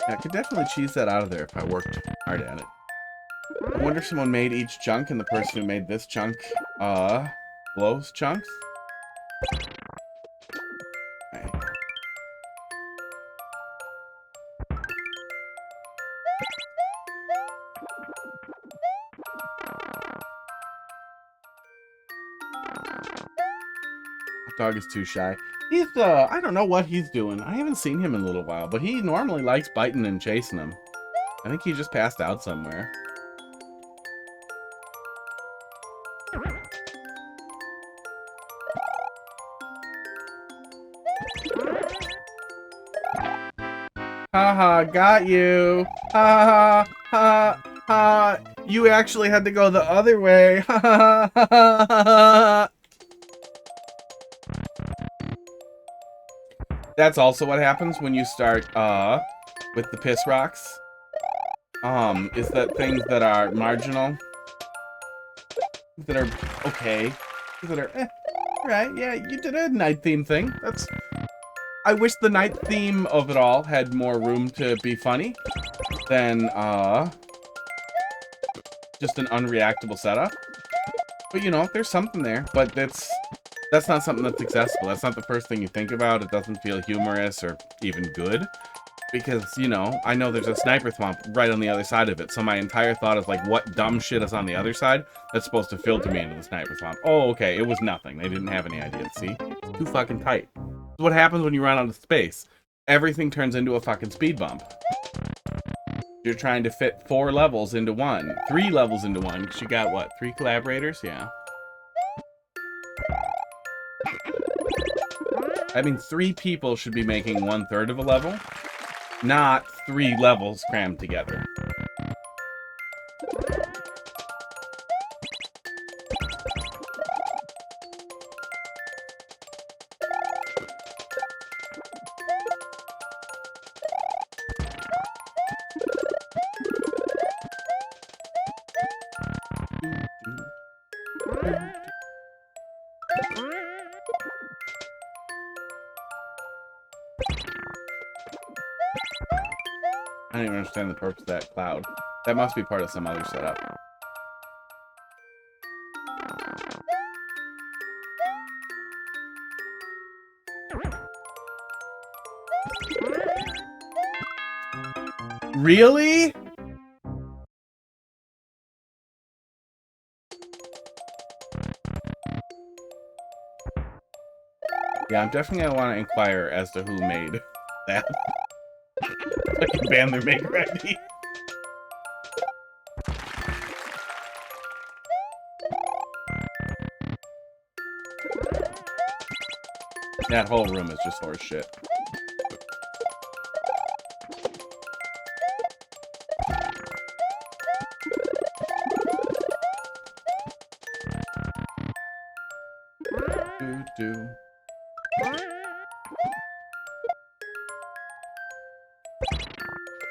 I could definitely cheese that out of there if I worked hard at it. I wonder if someone made each chunk and the person who made this chunk blows chunks. Okay. Dog is too shy. He's, I don't know what he's doing. I haven't seen him in a little while, but he normally likes biting and chasing them. I think he just passed out somewhere. Haha, got you. Ha ha ha ha. You actually had to go the other way. Ha ha ha ha ha. That's also what happens when you start with the piss rocks. Is that things that are marginal, that are okay, that are right, yeah, you did a night theme thing. I wish the night theme of it all had more room to be funny than just an unreactable setup. But you know, there's something there, but that's not something that's accessible. That's not the first thing you think about. It doesn't feel humorous or even good. Because, you know, I know there's a sniper thwomp right on the other side of it. So my entire thought is like, what dumb shit is on the other side that's supposed to filter me into the sniper thwomp? Oh, okay, it was nothing. They didn't have any idea. See? It's too fucking tight. It's what happens when you run out of space. Everything turns into a fucking speed bump. You're trying to fit 4 levels into 1. 3 levels into 1. Because you got, what, 3 collaborators? Yeah. I mean, 3 people should be making 1/3 of a level, not 3 levels crammed together. I don't even understand the purpose of that cloud. That must be part of some other setup. Really? Yeah, I'm definitely gonna want to inquire as to who made that. I can ban their maker ID. That whole room is just horse shit. Do.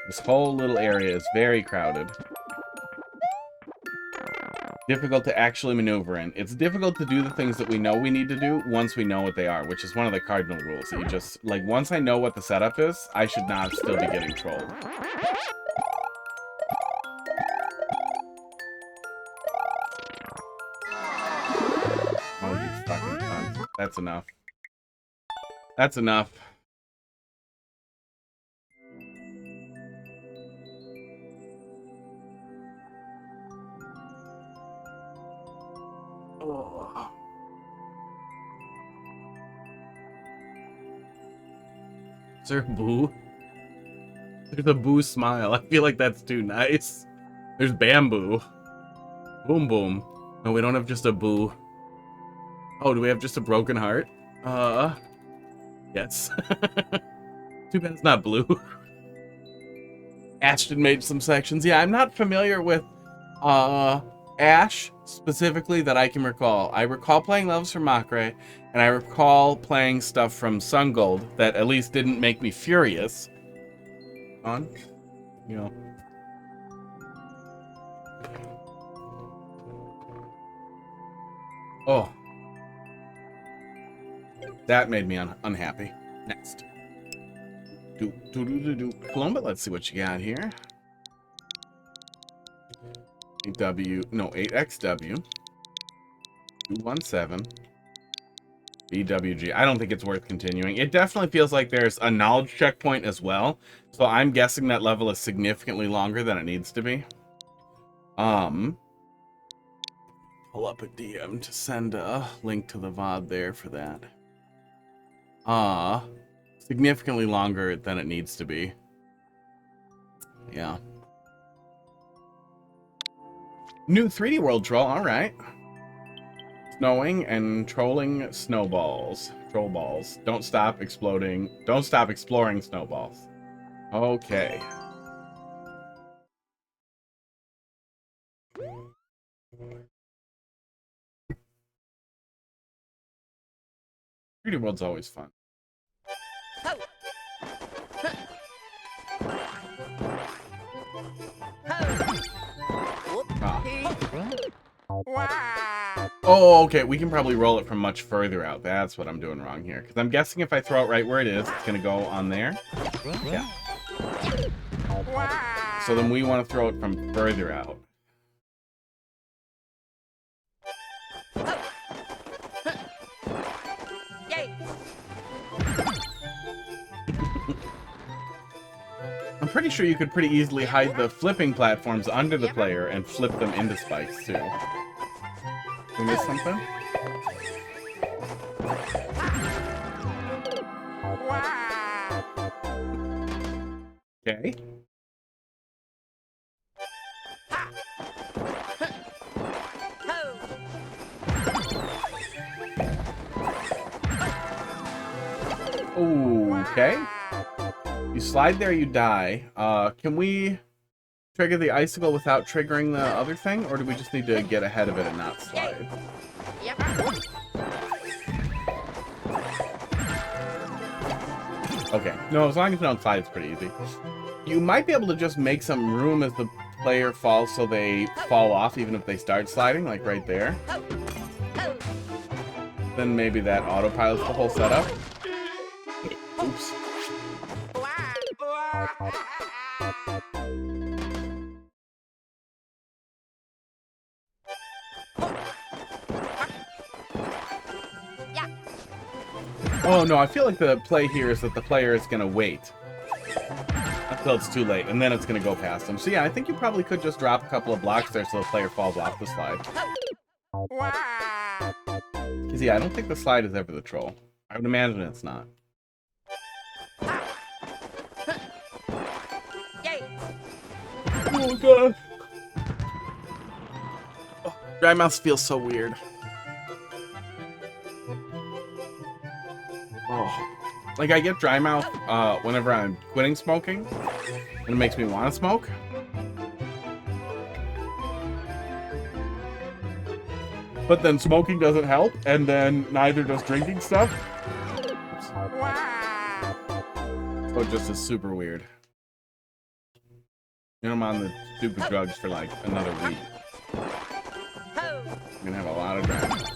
This whole little area is very crowded. Difficult to actually maneuver in. It's difficult to do the things that we know we need to do once we know what they are, which is one of the cardinal rules. That you just, like, once I know what the setup is, I should not still be getting trolled. Oh, you fucking cunt. That's enough. That's enough. Oh. Is there a boo? There's a boo smile. I feel like that's too nice. There's bamboo. Boom boom. No, we don't have just a boo. Oh, do we have just a broken heart? Yes. Too bad it's not blue. Ashton made some sections. Yeah, I'm not familiar with Ash specifically that I can recall. I recall playing levels from Makre, and I recall playing stuff from Sungold that at least didn't make me furious. On, you know. Oh. That made me unhappy. Next. Columba, let's see what you got here. 8W, no, 8XW. 217. BWG. I don't think it's worth continuing. It definitely feels like there's a knowledge checkpoint as well. So I'm guessing that level is significantly longer than it needs to be. Pull up a DM to send a link to the VOD there for that. Significantly longer than it needs to be. Yeah. New 3D World Troll, alright. Snowing and trolling snowballs. Troll balls. Don't stop exploding. Don't stop exploring snowballs. Okay. Pretty World's always fun. Oh, okay. We can probably roll it from much further out. That's what I'm doing wrong here. Because I'm guessing if I throw it right where it is, it's going to go on there. Yeah. So then we want to throw it from further out. I'm pretty sure you could pretty easily hide the flipping platforms under the player and flip them into spikes, too. We missed something? Okay. Okay. You slide there, you die. Can we trigger the icicle without triggering the other thing? Or do we just need to get ahead of it and not slide? Yep. Okay. No, as long as we don't slide, it's pretty easy. You might be able to just make some room as the player falls so they fall off even if they start sliding, like right there. Then maybe that autopilots the whole setup. Oops. Oh no, I feel like the play here is that the player is going to wait until it's too late, and then it's going to go past them. So yeah, I think you probably could just drop a couple of blocks there so the player falls off the slide. Because yeah, I don't think the slide is ever the troll. I would imagine it's not. Oh god. Oh, dry mouth feels so weird. Oh. Like, I get dry mouth whenever I'm quitting smoking, and it makes me want to smoke. But then smoking doesn't help, and then neither does drinking stuff. So it just is super weird. And I'm on the stupid drugs for like another week. I'm gonna have a lot of dry mouth.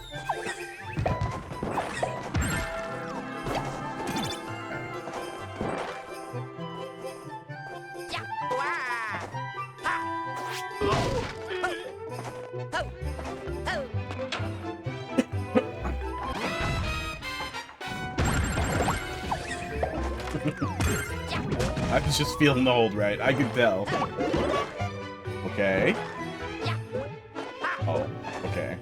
I was just feeling old, right? I could tell. Okay. Oh, okay.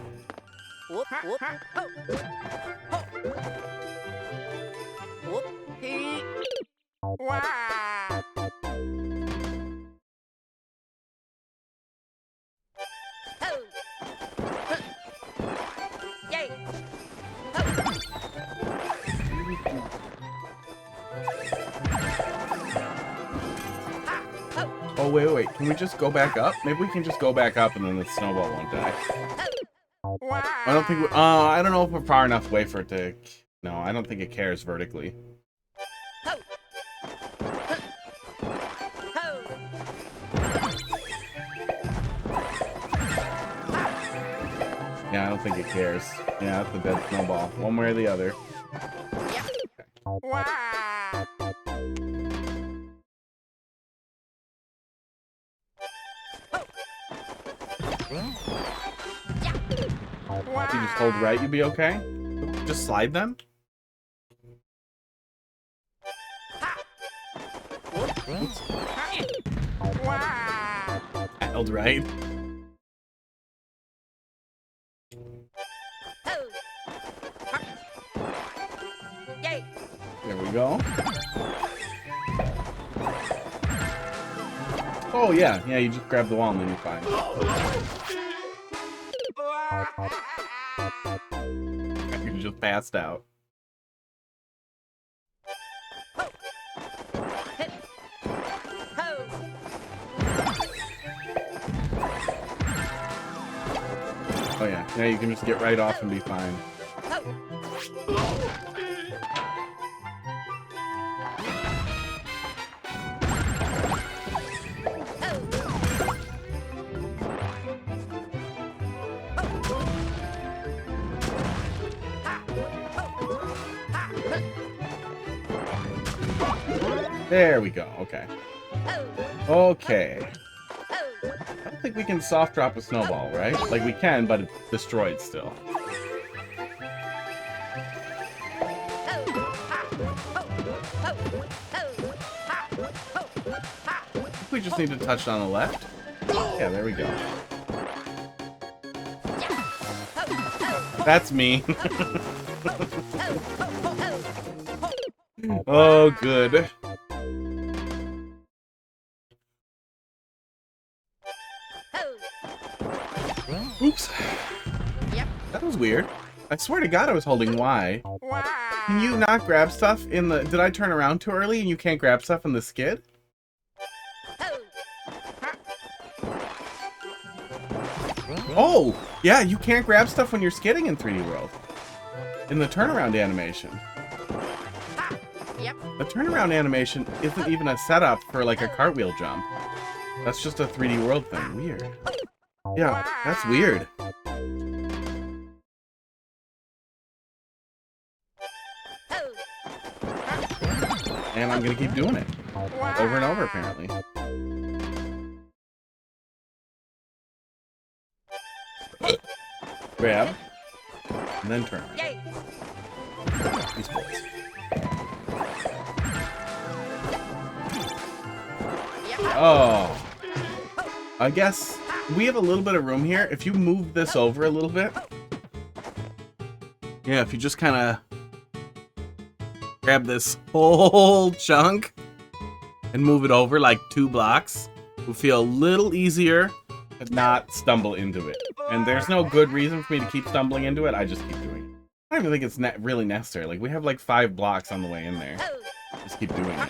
Oh, wait. Can we just go back up? Maybe we can just go back up and then the snowball won't die. I don't think I don't know if we're far enough away for it to... No, I don't think it cares vertically. Yeah, I don't think it cares. Yeah, that's a dead snowball. One way or the other. If you just hold right, you'll be okay? Just slide them? Oops. I held right. There we go. Oh yeah, you just grab the wall and then you're fine. You just passed out. Oh yeah, now you can just get right off and be fine. There we go, okay. Okay. I don't think we can soft drop a snowball, right? Like we can, but it's destroyed still. We just need to touch on the left. Yeah, there we go. That's me. Oh, good. Oops. That was weird. I swear to God I was holding Y. Can you not grab stuff in the... Did I turn around too early and you can't grab stuff in the skid? Oh! Yeah, you can't grab stuff when you're skidding in 3D World. In the turnaround animation. The turnaround animation isn't even a setup for like a cartwheel jump. That's just a 3D World thing. Weird. Yeah, that's weird. And I'm gonna keep doing it. Over and over, apparently. Grab. And then turn. These boys. Oh. I guess we have a little bit of room here. If you move this over a little bit. Yeah, if you just kind of grab this whole chunk and move it over like 2 blocks, it will feel a little easier to not stumble into it. And there's no good reason for me to keep stumbling into it. I just keep doing it. I don't even think it's really necessary. Like, we have like 5 blocks on the way in there. Just keep doing it.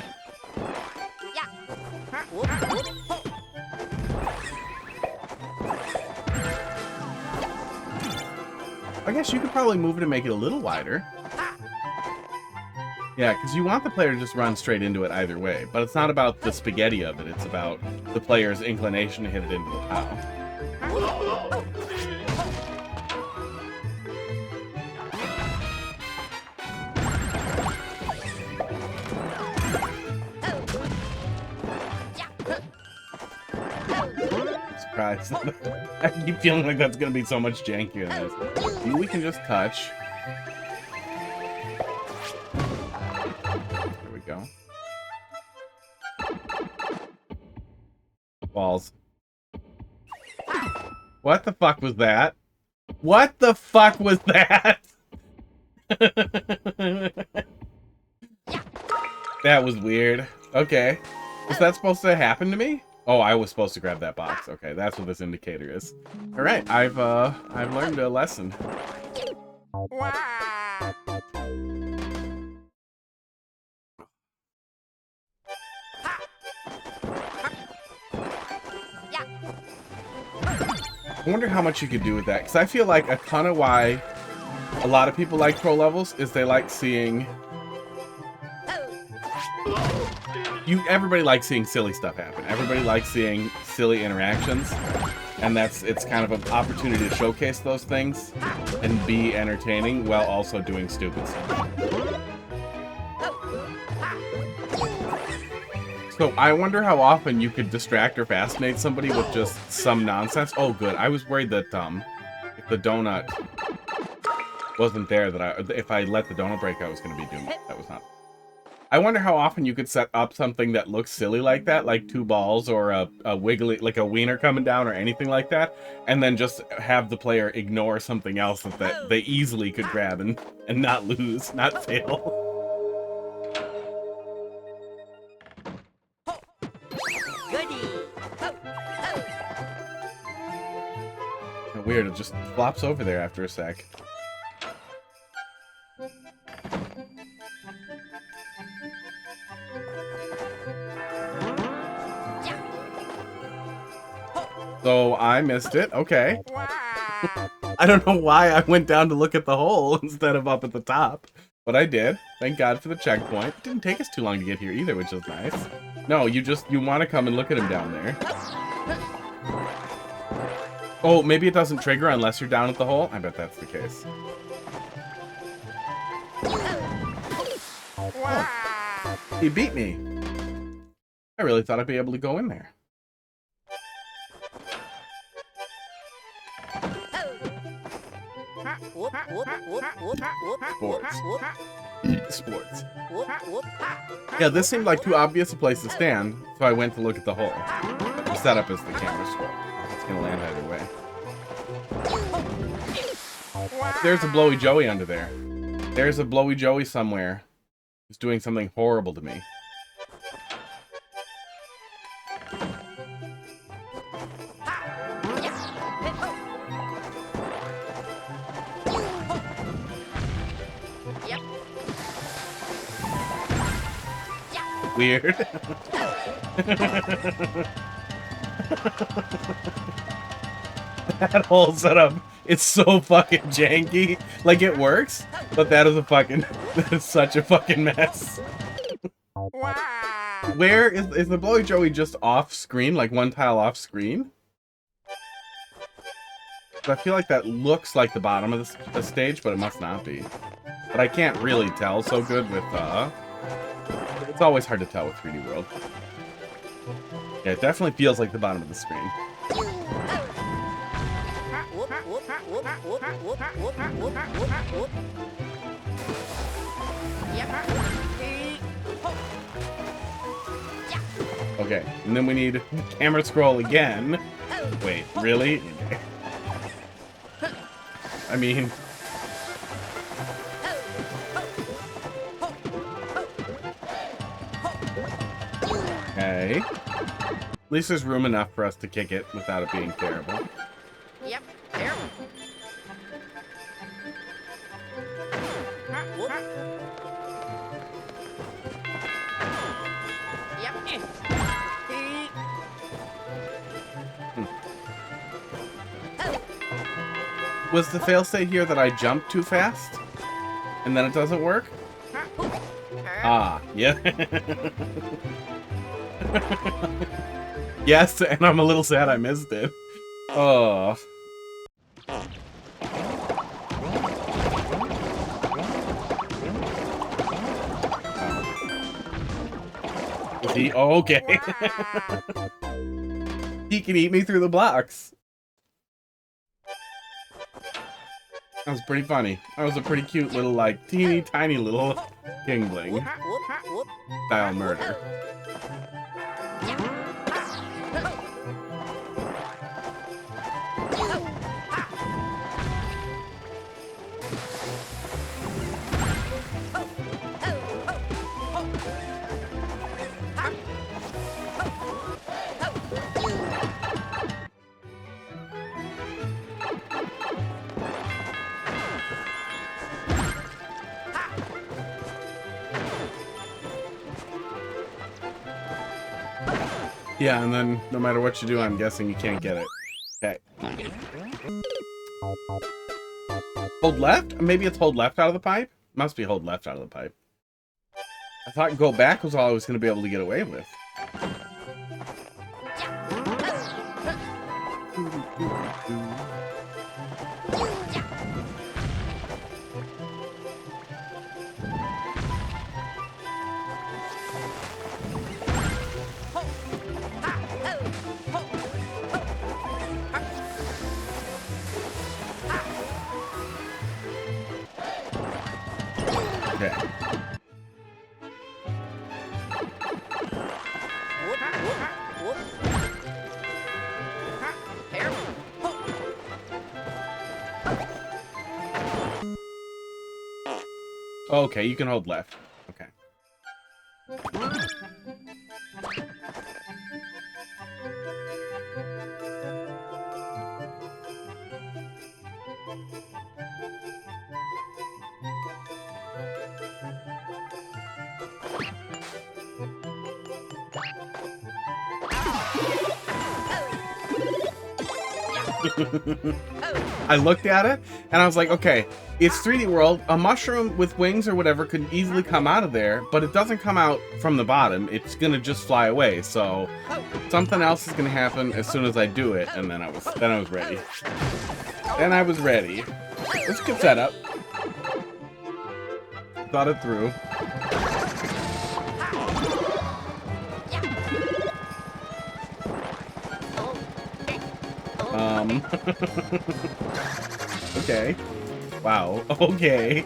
I guess you could probably move it and make it a little wider. Yeah, because you want the player to just run straight into it either way. But it's not about the spaghetti of it. It's about the player's inclination to hit it into the pile. Surprised. I keep feeling like that's going to be so much jankier than this. We can just touch. There we go. Balls. What the fuck was that? What the fuck was that? That was weird. Okay. Was that supposed to happen to me? Oh, I was supposed to grab that box. Okay, that's what this indicator is. All right, I've learned a lesson. I wonder how much you could do with that, because I feel like a ton of why a lot of people like pro levels is they like seeing... Everybody likes seeing silly stuff happen. Everybody likes seeing silly interactions, and it's kind of an opportunity to showcase those things and be entertaining while also doing stupid stuff. So I wonder how often you could distract or fascinate somebody with just some nonsense. Oh, good. I was worried that if the donut wasn't there, that if I let the donut break, I was going to be doomed. That was not. I wonder how often you could set up something that looks silly like that, like 2 balls or a wiggly, like a wiener coming down or anything like that, and then just have the player ignore something else that they easily could grab and not lose, not fail. Weird, it just flops over there after a sec. So I missed it. Okay. I don't know why I went down to look at the hole instead of up at the top, but I did. Thank God for the checkpoint. It didn't take us too long to get here either, which is nice. No, you want to come and look at him down there. Oh, maybe it doesn't trigger unless you're down at the hole? I bet that's the case. Oh. He beat me. I really thought I'd be able to go in there. Sports. Yeah, this seemed like too obvious a place to stand, so I went to look at the hole. The setup is the camera scroll. It's gonna land either way. There's a blowy Joey under there. There's a blowy Joey somewhere who's doing something horrible to me. weird. That whole setup, it's so fucking janky. Like, it works, but that is such a fucking mess. Where is the Blowy Joey just off screen, like one tile off screen? I feel like that looks like the bottom of the stage, but it must not be. But I can't really tell so good with, it's always hard to tell with 3D World. Yeah, it definitely feels like the bottom of the screen. Okay, and then we need camera scroll again. Wait, really? I mean... Okay. At least there's room enough for us to kick it without it being terrible. Yep, terrible. Was the failsafe here that I jump too fast? And then it doesn't work? Ah, yeah. Yes, and I'm a little sad I missed it. Oh. Is he? Oh, okay. He can eat me through the blocks. That was pretty funny. That was a pretty cute little, like, teeny tiny little king bling style murder. Yeah, and then no matter what you do, I'm guessing you can't get it. Okay. Hold left? Maybe it's hold left out of the pipe? Must be hold left out of the pipe. I thought go back was all I was going to be able to get away with. Okay. Okay, you can hold left. Okay. I looked at it and I was like, okay, it's 3D World. A mushroom with wings or whatever could easily come out of there, but it doesn't come out from the bottom. It's gonna just fly away. So something else is gonna happen as soon as I do it, and then I was ready. Then I was ready. Let's get set up. Thought it through. Okay. Wow. Okay.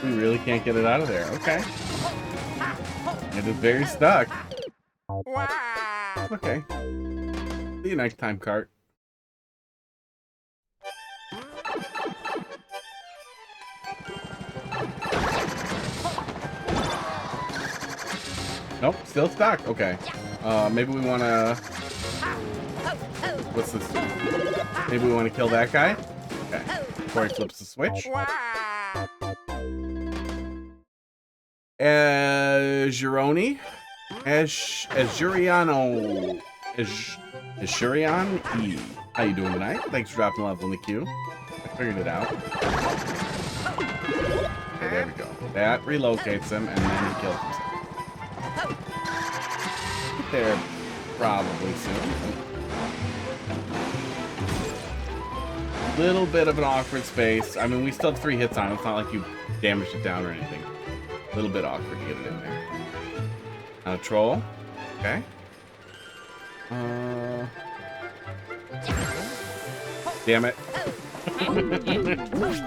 We really can't get it out of there. Okay. It is very stuck. Okay. See you next time, cart. Nope, still stuck. Okay. Maybe we want to... What's this? Maybe we want to kill that guy? Okay. Before he flips the switch. Azuroni. Azuriano. Azurion E. How you doing tonight? Thanks for dropping a level in the queue. I figured it out. Okay, there we go. That relocates him, and then he kills himself. Get there probably soon. Little bit of an awkward space. I mean, we still have 3 hits on it. It's not like you damaged it down or anything. A little bit awkward to get it in there. Not a troll. Okay. Damn it.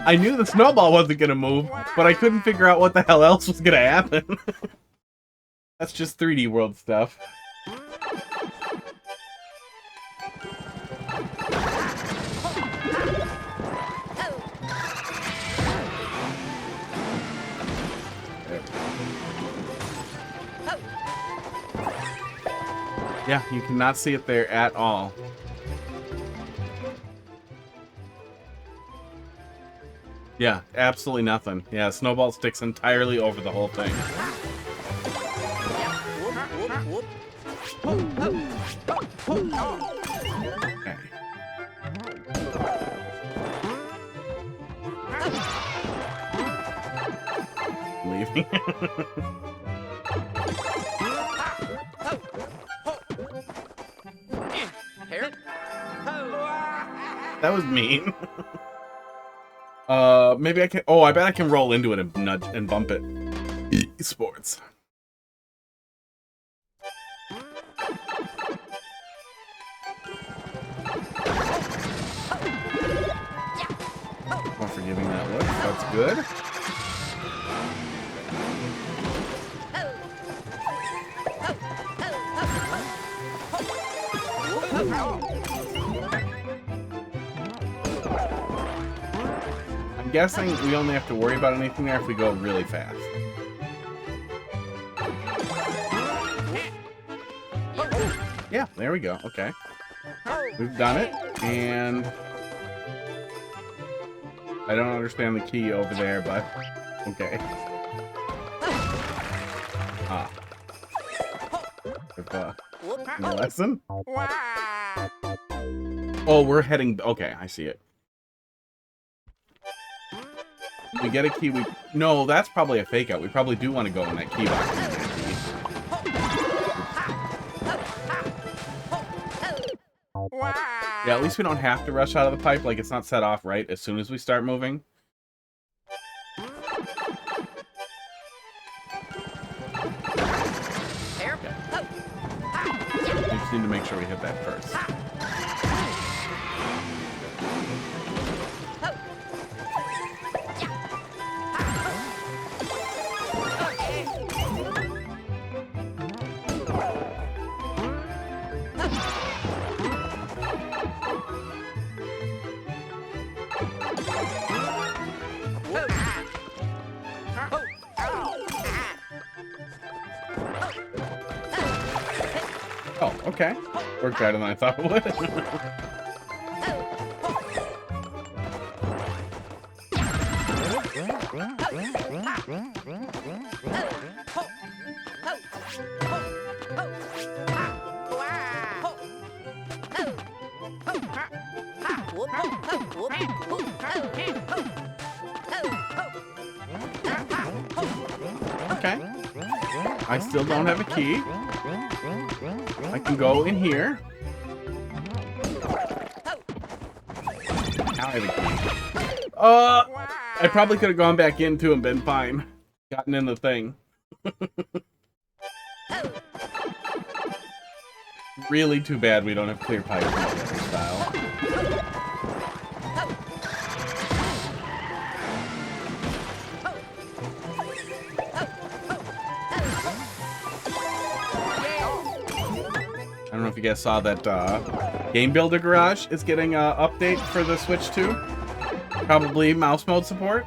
I knew the snowball wasn't gonna move, but I couldn't figure out what the hell else was gonna happen. That's just 3D world stuff. Yeah, you cannot see it there at all. Yeah, absolutely nothing. Yeah, snowball sticks entirely over the whole thing. Okay. Leaving. That was mean. Maybe I can. Oh, I bet I can roll into it and nudge and bump it. Sports. More forgiving that look. That's good. I'm guessing we only have to worry about anything there if we go really fast. Yeah, there we go. Okay. We've done it, and I don't understand the key over there, but okay. Ah. Any lesson? Oh, we're heading... Okay, I see it. We get a key, we... No, that's probably a fake out. We probably do want to go in that key box and get a key. Yeah, at least we don't have to rush out of the pipe. Like, it's not set off right as soon as we start moving. We just need to make sure we hit that first. Oh, okay. Worked better than I thought it would. Okay. I still don't have a key. I can go in here. Now I have a key. I probably could have gone back into and been fine. Gotten in the thing. Really too bad we don't have clear pipe style. I don't know if you guys saw that Game Builder Garage is getting an update for the Switch 2. Probably mouse mode support.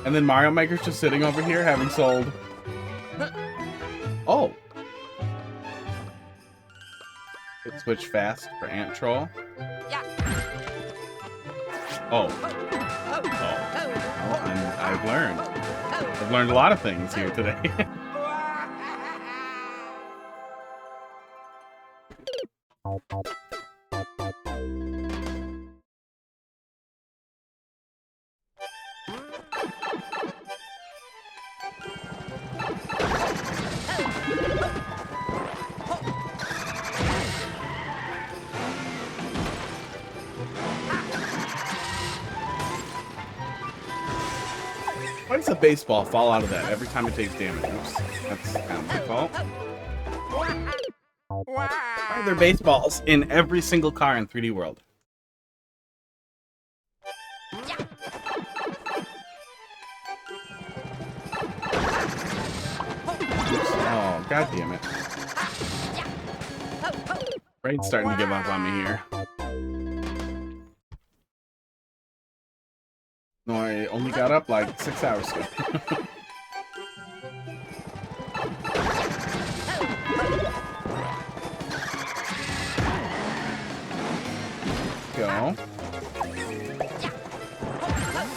And then Mario Maker's just sitting over here having sold... Oh. Switch fast for ant troll. Yeah. Oh. Oh. Well, I've learned. I've learned a lot of things here today. Why does a baseball fall out of that every time it takes damage? Oops, that's kind of my fault. Why are there baseballs in every single car in 3D World? Oops. Oh, god damn it. Brain's starting to give up on me here. No, I only got up like 6 hours ago. Go.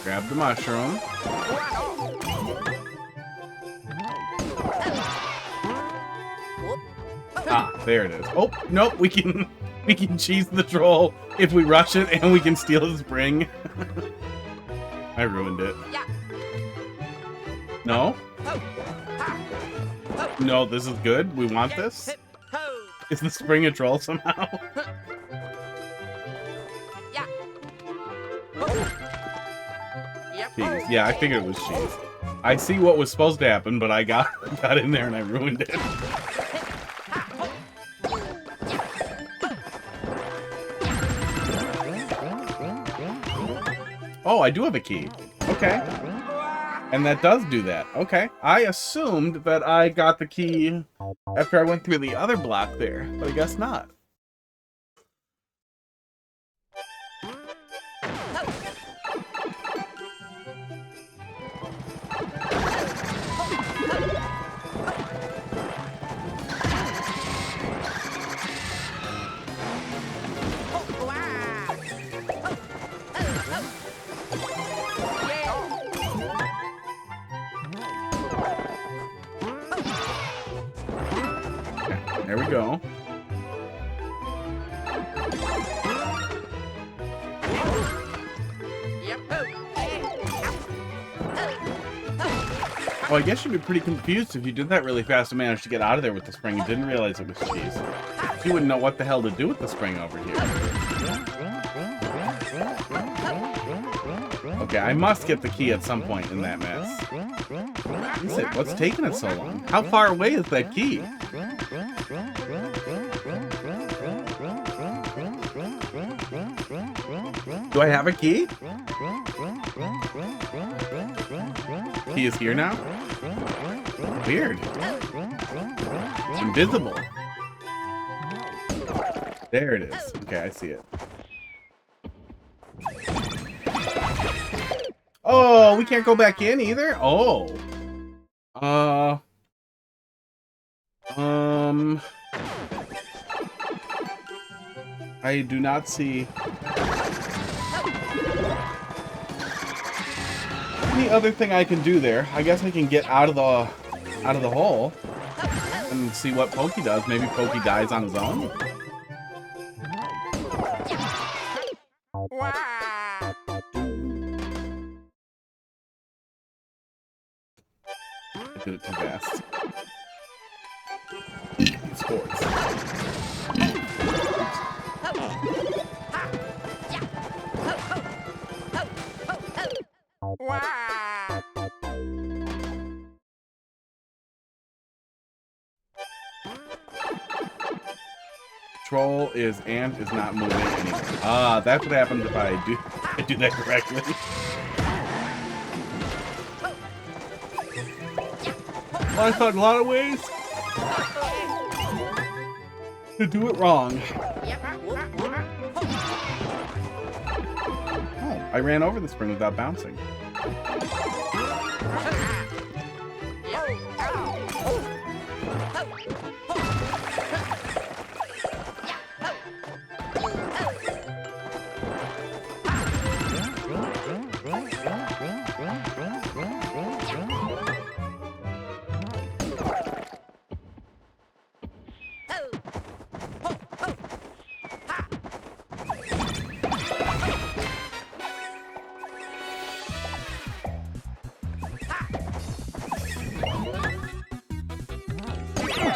Grab the mushroom. Ah, there it is. Oh, nope, we can cheese the troll if we rush it, and we can steal his spring. I ruined it. No? No, this is good. We want this. Is the spring a troll somehow? Cheese. Yeah, I figured it was cheese. I see what was supposed to happen, but I got in there and I ruined it. Oh, I do have a key. Okay. And that does do that. Okay. I assumed that I got the key after I went through the other block there, but I guess not. There we go. Oh, I guess you'd be pretty confused if you did that really fast and managed to get out of there with the spring and didn't realize it was cheese. You wouldn't know what the hell to do with the spring over here. Okay, I must get the key at some point in that mess. What's taking it so long? How far away is that key? Do I have a key? Key is here now? Weird. It's invisible. There it is. Okay, I see it. Oh, we can't go back in either? Oh. I do not see any other thing I can do there. I guess I can get out of the hole and see what Pokey does. Maybe Pokey dies on his own. I did it too fast. Sports. Troll is and is not moving anymore. Ah, that's what happens if I do that correctly. Well, I found a lot of ways to do it wrong. Oh, I ran over the spring without bouncing.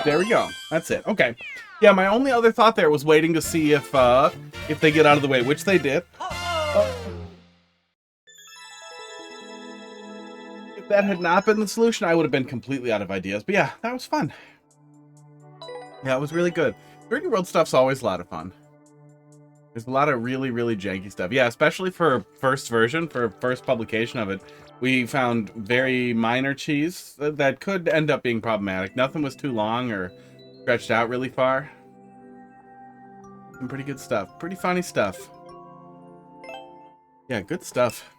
There we go. That's it. Okay. Yeah, my only other thought there was waiting to see if they get out of the way, which they did. If that had not been the solution, I would have been completely out of ideas. But yeah, that was fun. Yeah, it was really good. 3D World stuff's always a lot of fun. There's a lot of really, really janky stuff. Yeah, especially for first version, for first publication of it, we found very minor cheese that could end up being problematic. Nothing was too long or stretched out really far. Some pretty good stuff. Pretty funny stuff. Yeah, good stuff.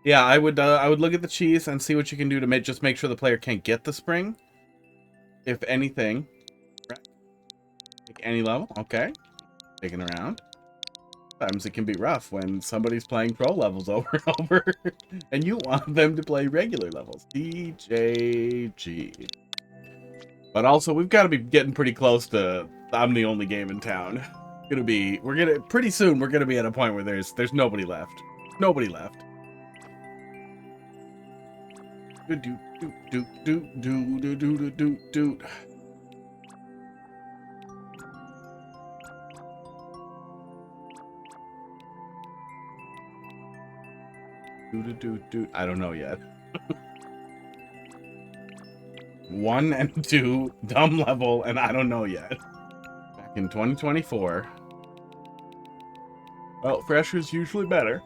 Yeah, I would look at the cheese and see what you can do to just make sure the player can't get the spring. If anything. Pick any level. Okay. Digging around. Sometimes it can be rough when somebody's playing pro levels over and over and you want them to play regular levels. DJG. But also, we've got to be getting pretty close to I'm the only game in town. Pretty soon we're gonna be at a point where there's nobody left. Nobody left. Do do do do do do do do do. I don't know yet. 1 and 2 dumb level, and I don't know yet. Back in 2024. Well, fresh is usually better.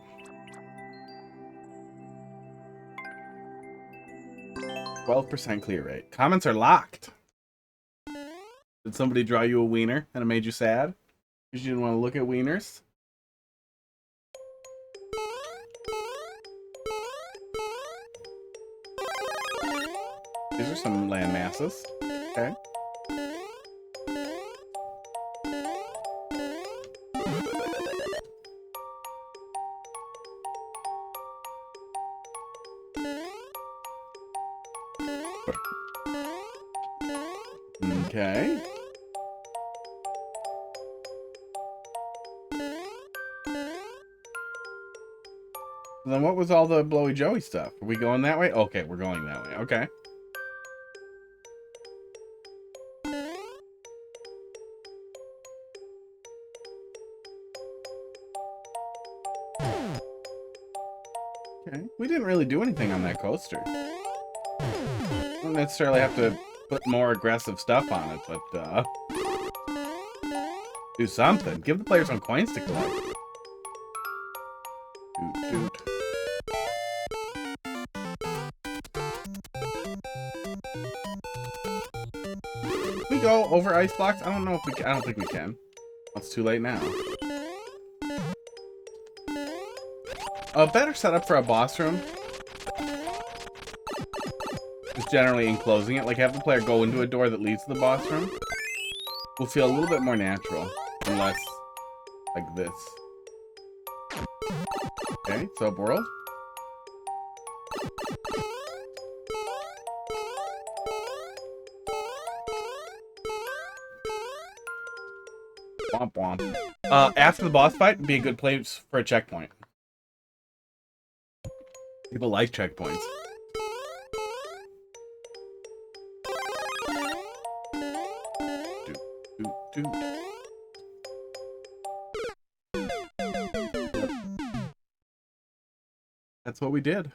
12% clear rate. Comments are locked. Did somebody draw you a wiener and it made you sad? Because you didn't want to look at wieners? These are some land masses. Okay. Okay. Then what was all the blowy joey stuff? Are we going that way? Okay, we're going that way. Okay. Okay. We didn't really do anything on that coaster. Don't necessarily have to put more aggressive stuff on it, but do something. Give the players some coins to collect. Doot, doot. Can we go over ice blocks? I don't know if we can. I don't think we can. It's too late now. A better setup for a boss room is generally enclosing it. Like, have the player go into a door that leads to the boss room. Will feel a little bit more natural, unless like this. Okay, sub-world. Womp womp. After the boss fight, would be a good place for a checkpoint. People like checkpoints. Doot, doot, doot. That's what we did.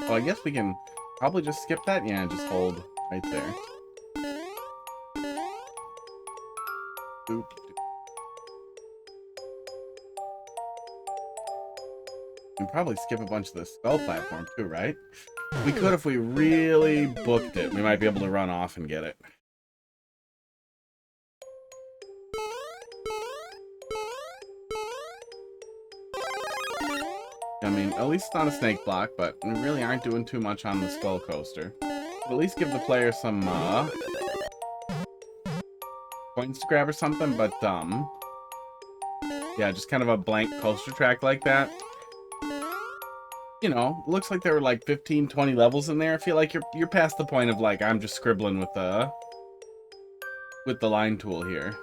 Well, I guess we can probably just skip that. Yeah, just hold right there. Oop. We can probably skip a bunch of the skull platform too, right? We could if we really booked it. We might be able to run off and get it. I mean, at least it's not a snake block, but we really aren't doing too much on the skull coaster. But at least give the player some points to grab or something, but yeah, just kind of a blank coaster track like that. You know, it looks like there were like 15, 20 levels in there. I feel like you're past the point of like I'm just scribbling with with the line tool here.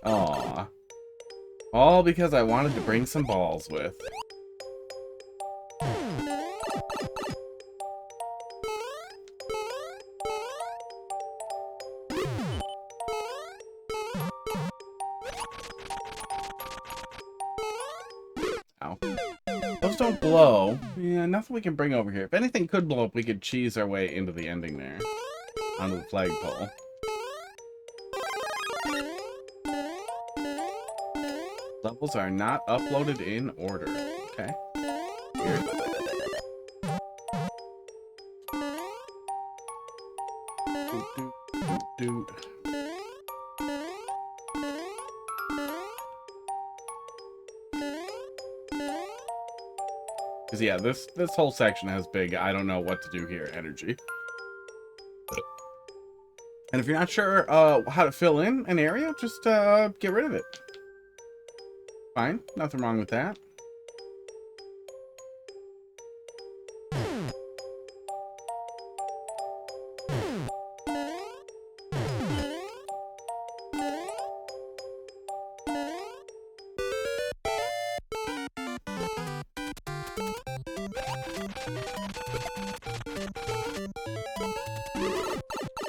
Aw. All because I wanted to bring some balls with. Ow. Those don't blow. Yeah, nothing we can bring over here. If anything could blow up, we could cheese our way into the ending there. Onto the flagpole. Levels are not uploaded in order. Okay. Weird. Doot. Because yeah, this whole section has big I don't know what to do here energy. And if you're not sure how to fill in an area, just get rid of it. Fine, nothing wrong with that.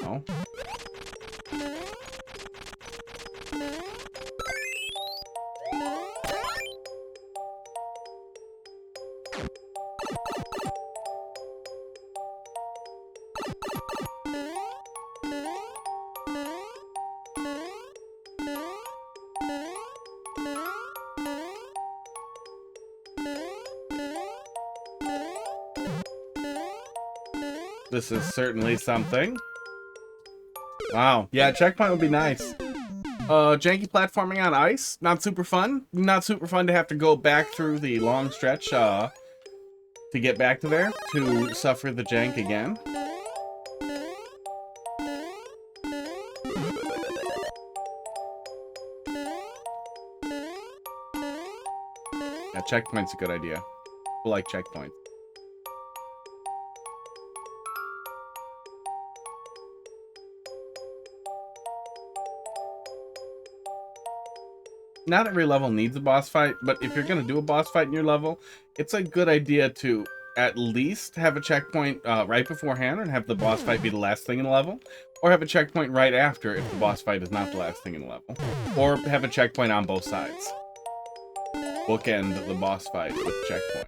Oh. This is certainly something. Wow. Yeah, checkpoint would be nice. Janky platforming on ice. Not super fun. Not super fun to have to go back through the long stretch to get back to there to suffer the jank again. Yeah, checkpoint's a good idea. People like checkpoints. Not every level needs a boss fight, but if you're going to do a boss fight in your level, it's a good idea to at least have a checkpoint right beforehand and have the boss fight be the last thing in the level, or have a checkpoint right after if the boss fight is not the last thing in the level, or have a checkpoint on both sides. Bookend the boss fight with checkpoint.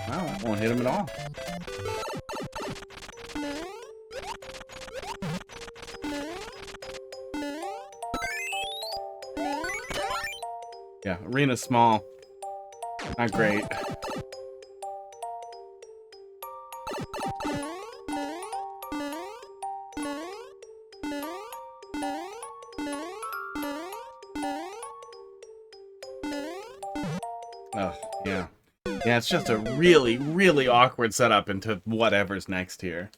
Wow, that won't hit him at all. Yeah, arena's small. Not great. Oh, yeah. Yeah, it's just a really, really awkward setup into whatever's next here.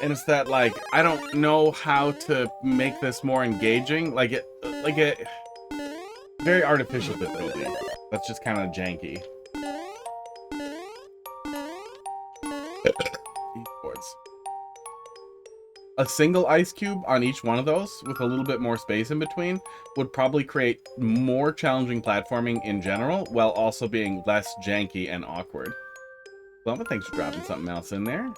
And it's that, like, I don't know how to make this more engaging. Like it very artificial difficulty. That's just kind of janky. Boards. A single ice cube on each one of those, with a little bit more space in between, would probably create more challenging platforming in general, while also being less janky and awkward. Well, thanks for dropping something else in there.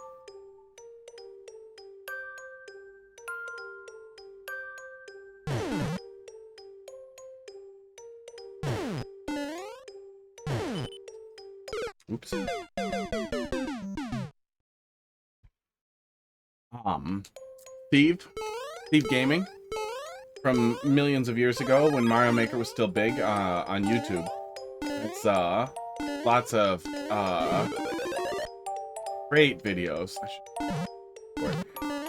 Oops. Steve Gaming from millions of years ago when Mario Maker was still big on YouTube. It's lots of great videos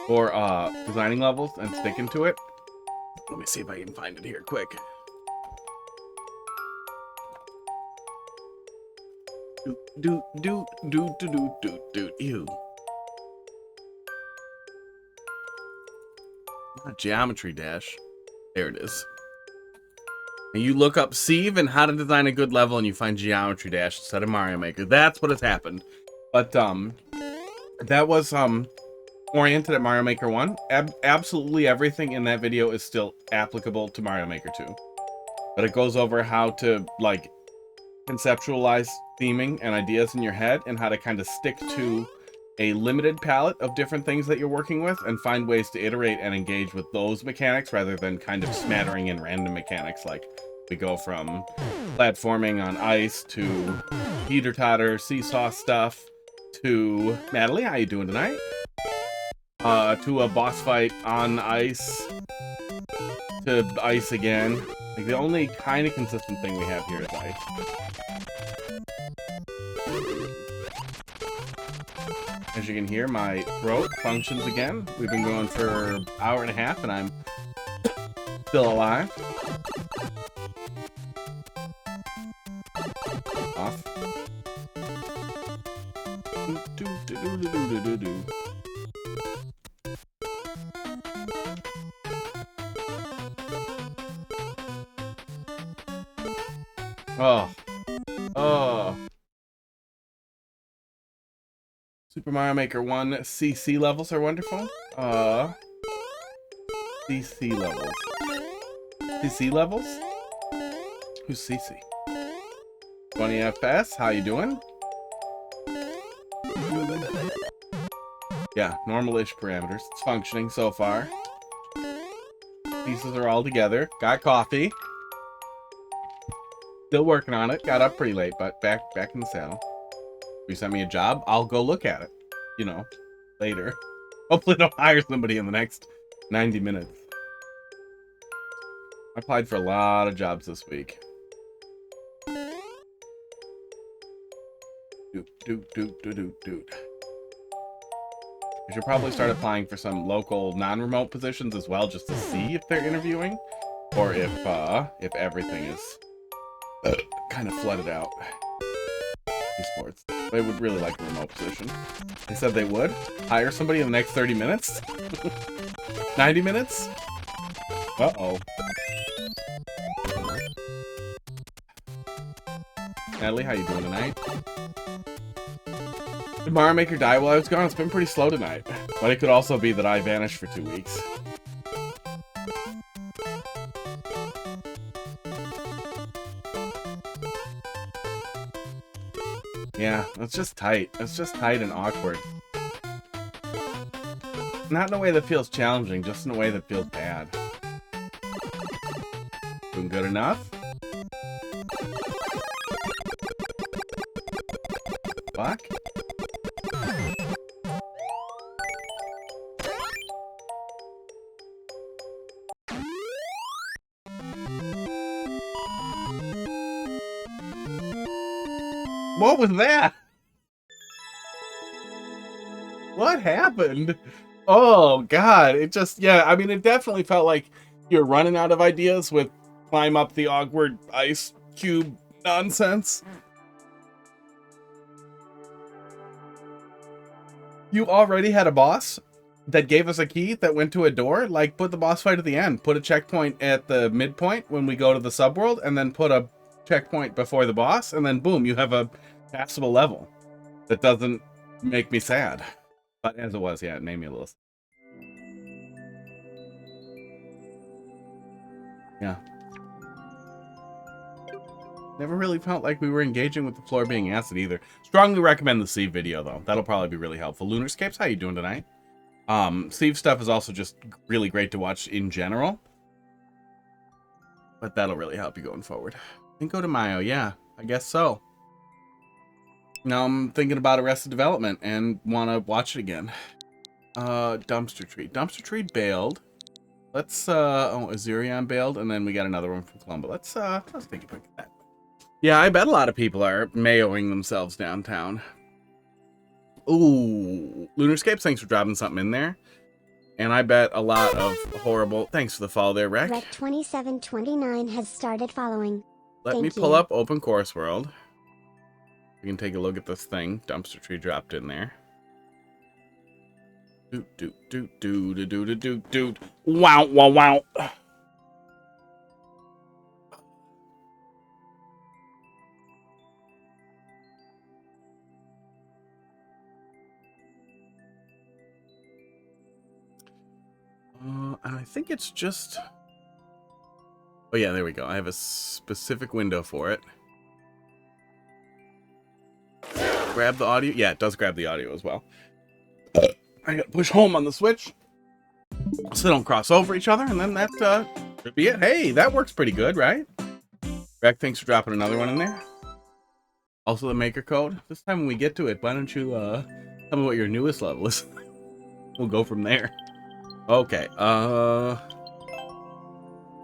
for designing levels and sticking to it. Let me see if I can find it here quick. Ew. Not Geometry Dash. There it is. And you look up Sieve and how to design a good level, and you find Geometry Dash instead of Mario Maker. That's what has happened. But that was oriented at Mario Maker 1. Absolutely everything in that video is still applicable to Mario Maker 2. But it goes over how to like conceptualize theming and ideas in your head, and how to kind of stick to a limited palette of different things that you're working with, and find ways to iterate and engage with those mechanics rather than kind of smattering in random mechanics. Like we go from platforming on ice to teeter-totter seesaw stuff to Natalie, how you doing tonight? To a boss fight on ice to ice again. Like the only kind of consistent thing we have here is ice. As you can hear, my throat functions again. We've been going for an hour and a half, and I'm still alive. Off. Oh. Oh. Super Mario Maker 1 CC levels are wonderful. CC levels. CC levels? Who's CC? 20 FPS, how you doing? Yeah, normal-ish parameters. It's functioning so far. Pieces are all together. Got coffee. Still working on it. Got up pretty late, but back in the saddle. If you sent me a job, I'll go look at it. You know, later. Hopefully don't hire somebody in the next 90 minutes. I applied for a lot of jobs this week. Doot. I should probably start applying for some local non-remote positions as well, just to see if they're interviewing, or if everything is kind of flooded out. Esports. They would really like a remote position. They said they would hire somebody in the next 30 minutes. 90 minutes? Uh-oh. Natalie, how you doing tonight? Did Mario Maker die while I was gone? It's been pretty slow tonight. But it could also be that I vanished for 2 weeks. Yeah, it's just tight. It's just tight and awkward. Not in a way that feels challenging, just in a way that feels bad. Doing good enough? Fuck? What was that? What happened? Oh, God. It just, yeah, I mean, it definitely felt like you're running out of ideas with climb up the awkward ice cube nonsense. You already had a boss that gave us a key that went to a door. Like, put the boss fight at the end. Put a checkpoint at the midpoint when we go to the subworld, and then put a checkpoint before the boss, and then boom, you have a passable level that doesn't make me sad. But as it was, yeah, it made me a little. Yeah. Never really felt like we were engaging with the floor being acid either. Strongly recommend the Steve video though. That'll probably be really helpful. Lunarscapes, how you doing tonight? Steve stuff is also just really great to watch in general. But that'll really help you going forward. Cinco de Mayo, yeah, I guess so. Now I'm thinking about Arrested Development and want to watch it again. Dumpster Tree. Dumpster Tree bailed. Let's, oh, Azurion bailed, and then we got another one from Columba. Let's take a look at that. Yeah, I bet a lot of people are mayoing themselves downtown. Ooh, Lunarscapes, thanks for dropping something in there. And I bet a lot of horrible... Thanks for the follow there, Rec. Rec2729 has started following. Let me pull up Open Course World. We can take a look at this thing. Dumpster Tree dropped in there. Doot, doot, doot, doot, doot, doot, doot, doot. Wow, wow, wow. And I think it's just... Oh yeah, there we go. I have a specific window for it. Grab the audio. Yeah, it does grab the audio as well. I gotta push home on the Switch so they don't cross over each other, and then that should be it. Hey, that works pretty good, right? Rec, thanks for dropping another one in there. Also the maker code. This time when we get to it, why don't you tell me what your newest level is? We'll go from there. Okay,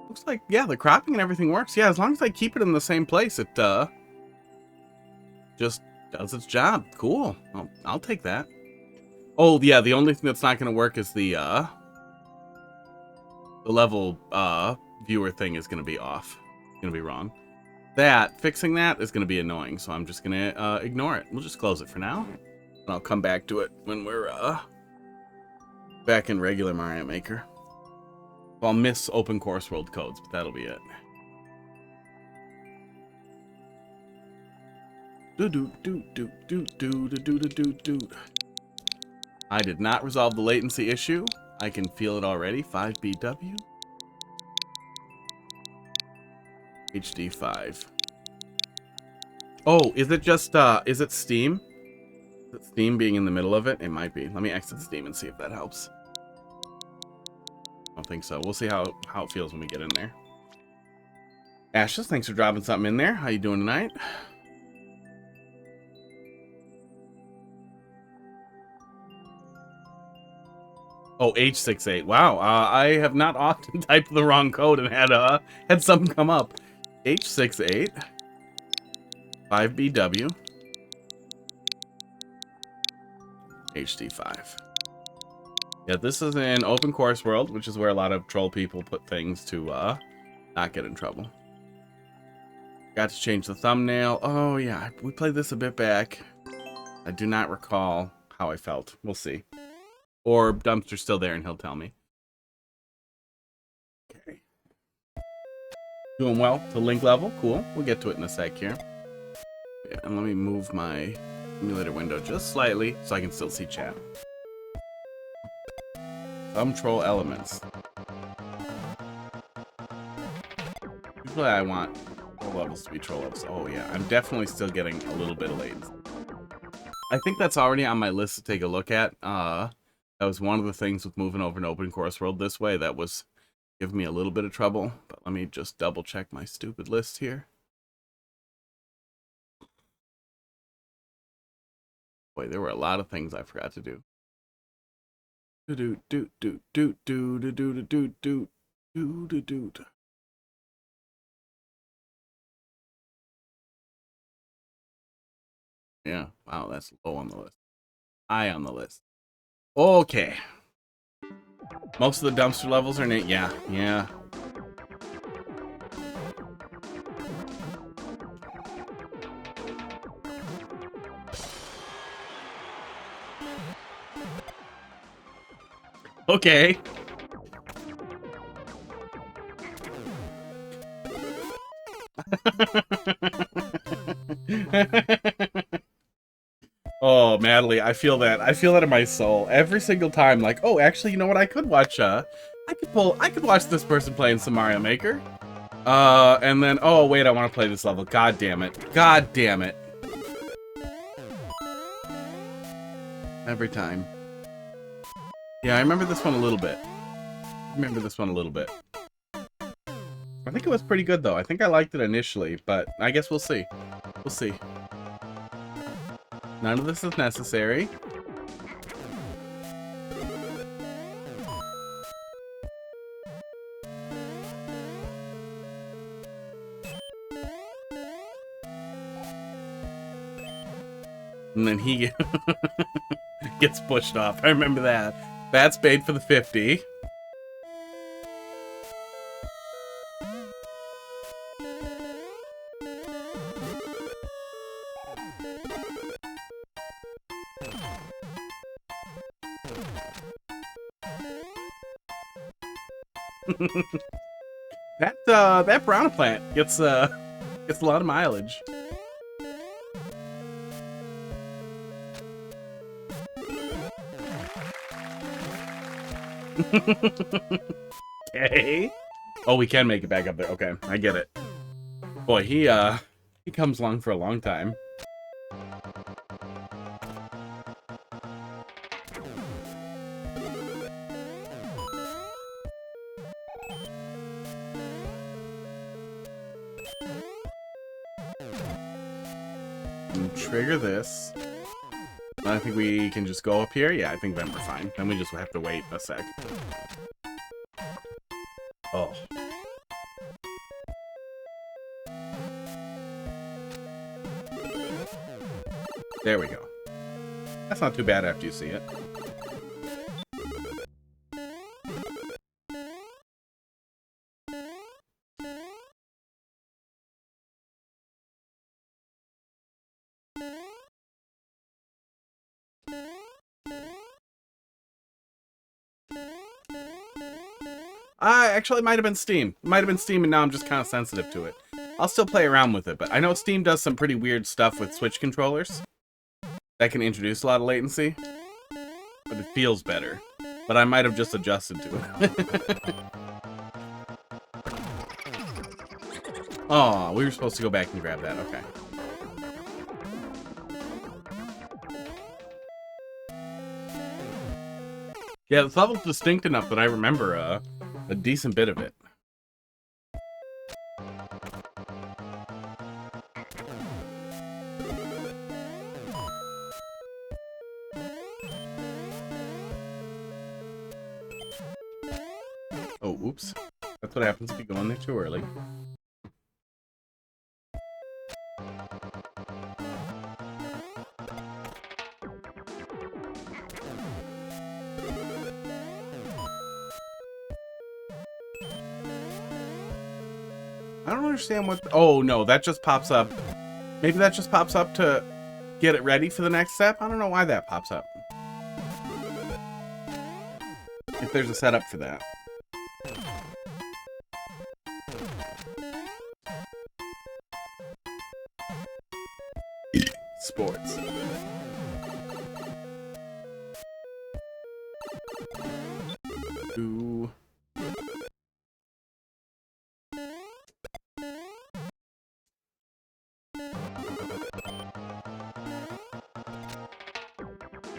looks like, yeah, the cropping and everything works. Yeah, as long as I keep it in the same place, it just does its job. Cool. I'll take that. Oh, yeah, the only thing that's not going to work is the level viewer thing is going to be off. It's going to be wrong. Fixing that is going to be annoying, so I'm just going to ignore it. We'll just close it for now, and I'll come back to it when we're back in regular Mario Maker. I'll miss Open Course World codes, but that'll be it. I did not resolve the latency issue. I can feel it already. 5BW. HD5. Oh, is it just, is it Steam? Is it Steam being in the middle of it? It might be. Let me exit Steam and see if that helps. I don't think so. We'll see how it feels when we get in there. Ashes, thanks for dropping something in there. How you doing tonight? Oh, H68. Wow. I have not often typed the wrong code and had something come up. H68. 5BW. HD5. Yeah, this is in Open Course World, which is where a lot of troll people put things to not get in trouble. Got to change the thumbnail. Oh, yeah. We played this a bit back. I do not recall how I felt. We'll see. Or Dumpster's still there and he'll tell me. Okay. Doing well to link level. Cool. We'll get to it in a sec here. Yeah, and let me move my simulator window just slightly so I can still see chat. Some troll elements. Usually I want troll levels to be troll levels. Oh yeah, I'm definitely still getting a little bit of latency. I think that's already on my list to take a look at. That was one of the things with moving over to Open Course World this way that was giving me a little bit of trouble. But let me just double check my stupid list here. Boy, there were a lot of things I forgot to do. Yeah, wow, that's low on the list. High on the list. Okay. Most of the dumpster levels are neat. Yeah, yeah. Okay. Oh, Madeline, I feel that. I feel that in my soul every single time. Like, oh, actually, you know what? I could watch. I could watch this person playing some Mario Maker. And then, oh, wait, I want to play this level. God damn it. God damn it. Every time. Yeah, I remember this one a little bit. I think it was pretty good, though. I think I liked it initially, but I guess we'll see. We'll see. None of this is necessary. And then he gets pushed off. I remember that. That's paid for the 50. That piranha plant gets a lot of mileage. Okay. Oh, we can make it back up there. Okay, I get it. Boy, he comes along for a long time. Trigger this. I think we can just go up here. Yeah, I think then we're fine. Then we just have to wait a sec. Oh. There we go. That's not too bad after you see it. Actually, it might have been Steam. It might have been Steam, and now I'm just kind of sensitive to it. I'll still play around with it, but I know Steam does some pretty weird stuff with Switch controllers that can introduce a lot of latency, but it feels better. But I might have just adjusted to it. Oh, we were supposed to go back and grab that. Okay. Yeah, this level's distinct enough that I remember a decent bit of it. Oh, oops. That's what happens if you go in there too early. I don't understand what... Oh, no, that just pops up. Maybe that just pops up to get it ready for the next step? I don't know why that pops up. If there's a setup for that. Sports. Ooh.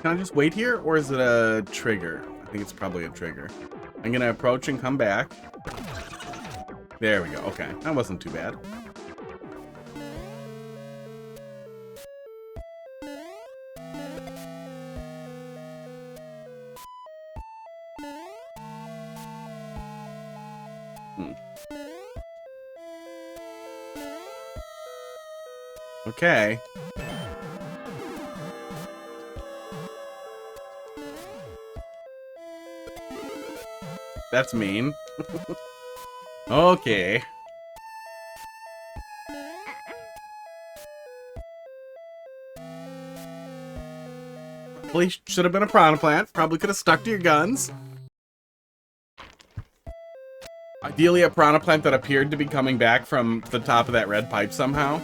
Can I just wait here, or is it a trigger? I think it's probably a trigger. I'm gonna approach and come back. There we go. Okay, that wasn't too bad. Okay. That's mean. Okay. Probably should have been a piranha plant. Probably could have stuck to your guns. Ideally, a piranha plant that appeared to be coming back from the top of that red pipe somehow.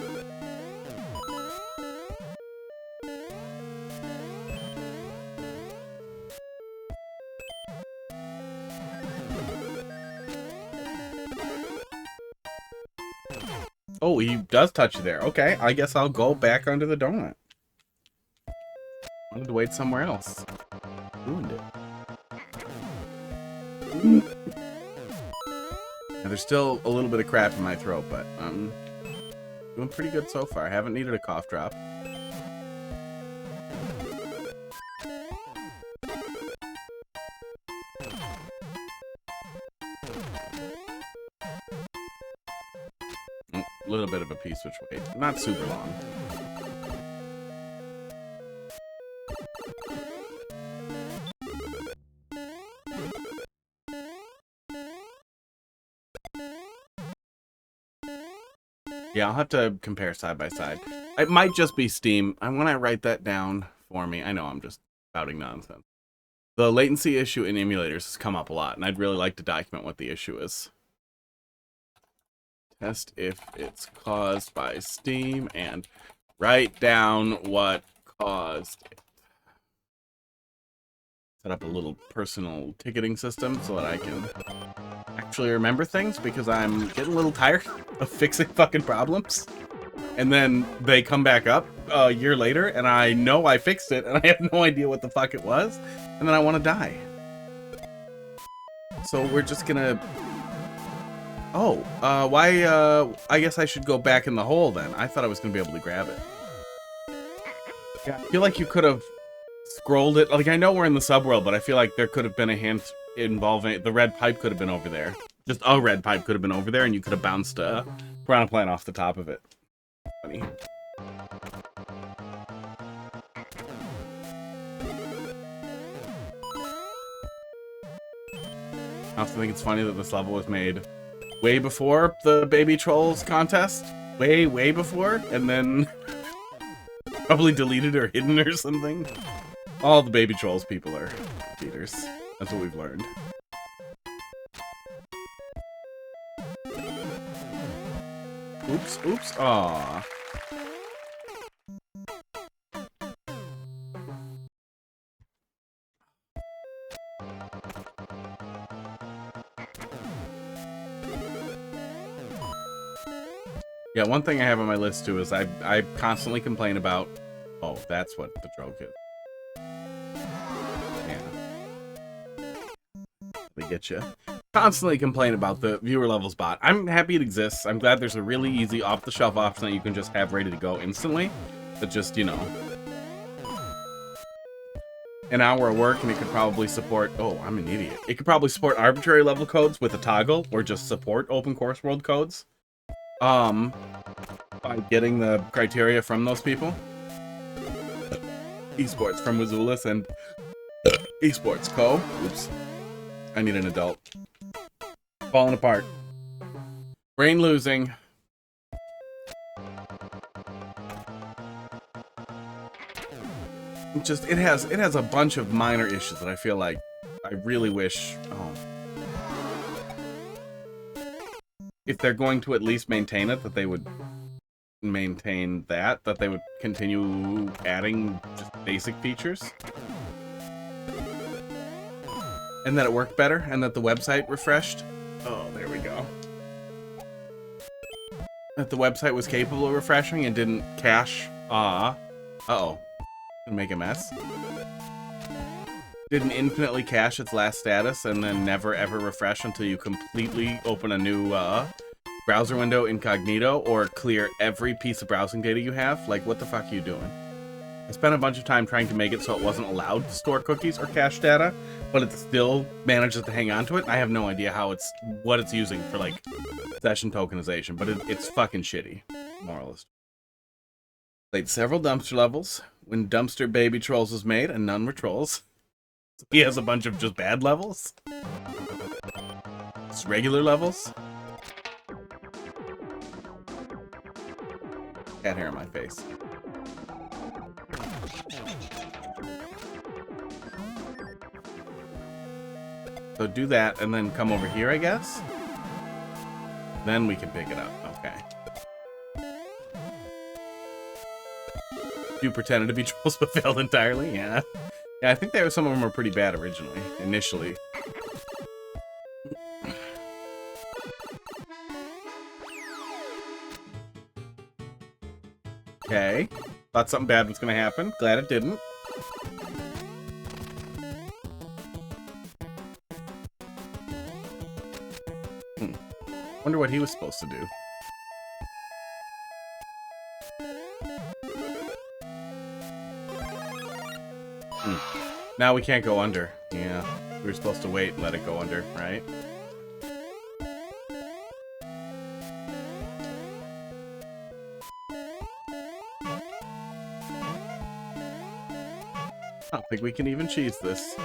Oh, he does touch you there. Okay, I guess I'll go back under the donut. Wanted to wait somewhere else. Ruined it. Now, there's still a little bit of crap in my throat, but I'm doing pretty good so far. I haven't needed a cough drop. A little bit of a piece which way. Not super long. Yeah, I'll have to compare side by side. It might just be Steam. I want to write that down for me. I know I'm just spouting nonsense. The latency issue in emulators has come up a lot, and I'd really like to document what the issue is. Test if it's caused by Steam and write down what caused it. Set up a little personal ticketing system so that I can actually remember things, because I'm getting a little tired of fixing fucking problems. And then they come back up a year later and I know I fixed it and I have no idea what the fuck it was. And then I want to die. So we're just gonna... Oh, I guess I should go back in the hole then. I thought I was gonna be able to grab it. Yeah, I feel like you could have scrolled it. Like, I know we're in the subworld, but I feel like there could have been a hint involving... The red pipe could have been over there. Just a red pipe could have been over there, and you could have bounced a piranha plant off the top of it. Funny. I also think it's funny that this level was made way before the Baby Trolls contest. Way before, and then probably deleted or hidden or something. All the Baby Trolls people are cheaters. That's what we've learned. Oops, oops, aww. Yeah, one thing I have on my list too is I constantly complain about... Oh, that's what the joke is. Yeah. They get you. Constantly complain about the viewer levels bot. I'm happy it exists. I'm glad there's a really easy off-the-shelf option that you can just have ready to go instantly. But just, you know... An hour of work and it could probably support... Oh, I'm an idiot. It could probably support arbitrary level codes with a toggle, or just support open course world codes. By getting the criteria from those people. Esports from Wazoolis and Esports Co. Oops. I need an adult. Falling apart. Brain losing. It has a bunch of minor issues that I feel like I really wish... Oh. If they're going to at least maintain it, that they would maintain that they would continue adding just basic features. And that it worked better, and that the website refreshed. Oh, there we go. That the website was capable of refreshing and didn't cache. Uh-oh. Gonna make a mess. Didn't infinitely cache its last status and then never ever refresh until you completely open a new browser window incognito or clear every piece of browsing data you have. Like, what the fuck are you doing? I spent a bunch of time trying to make it so it wasn't allowed to store cookies or cache data, but it still manages to hang on to it. I have no idea what it's using for, like, session tokenization, but it's fucking shitty. Moralist. Played several dumpster levels when Dumpster Baby Trolls was made, and none were trolls. So he has a bunch of just bad levels. Just regular levels. Cat hair on my face. So do that, and then come over here, I guess? Then we can pick it up. Okay. You pretended to be trolls but failed entirely? Yeah. Yeah, I think some of them were pretty bad originally, initially. Okay. Thought something bad was gonna happen. Glad it didn't. Wonder what he was supposed to do. Now we can't go under. Yeah. We were supposed to wait and let it go under, right? I don't think we can even cheese this.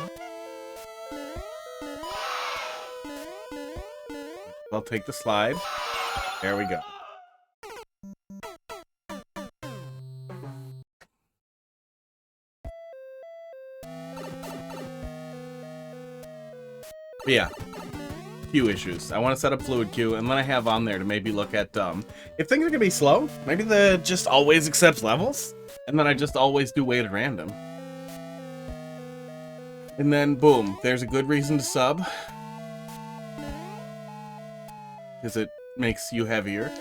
I'll take the slide. There we go. But yeah, queue issues. I want to set up fluid queue, and then I have on there to maybe look at if things are gonna be slow, maybe the just always accepts levels, and then I just always do weighted random. And then boom, there's a good reason to sub. Because it makes you heavier.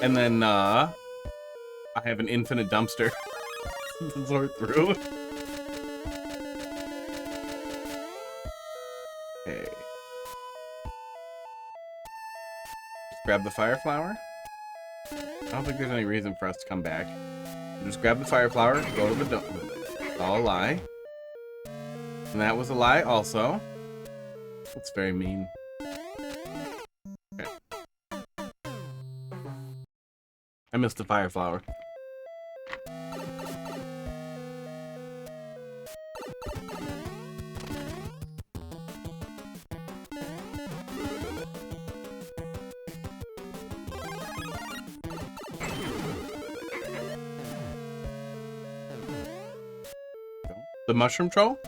And then I have an infinite dumpster to sort through. Okay. Just grab the fire flower. I don't think there's any reason for us to come back. Just grab the fire flower, go to the dump. It's all a lie. And that was a lie also. That's very mean. Okay. I missed the fire flower. The mushroom troll?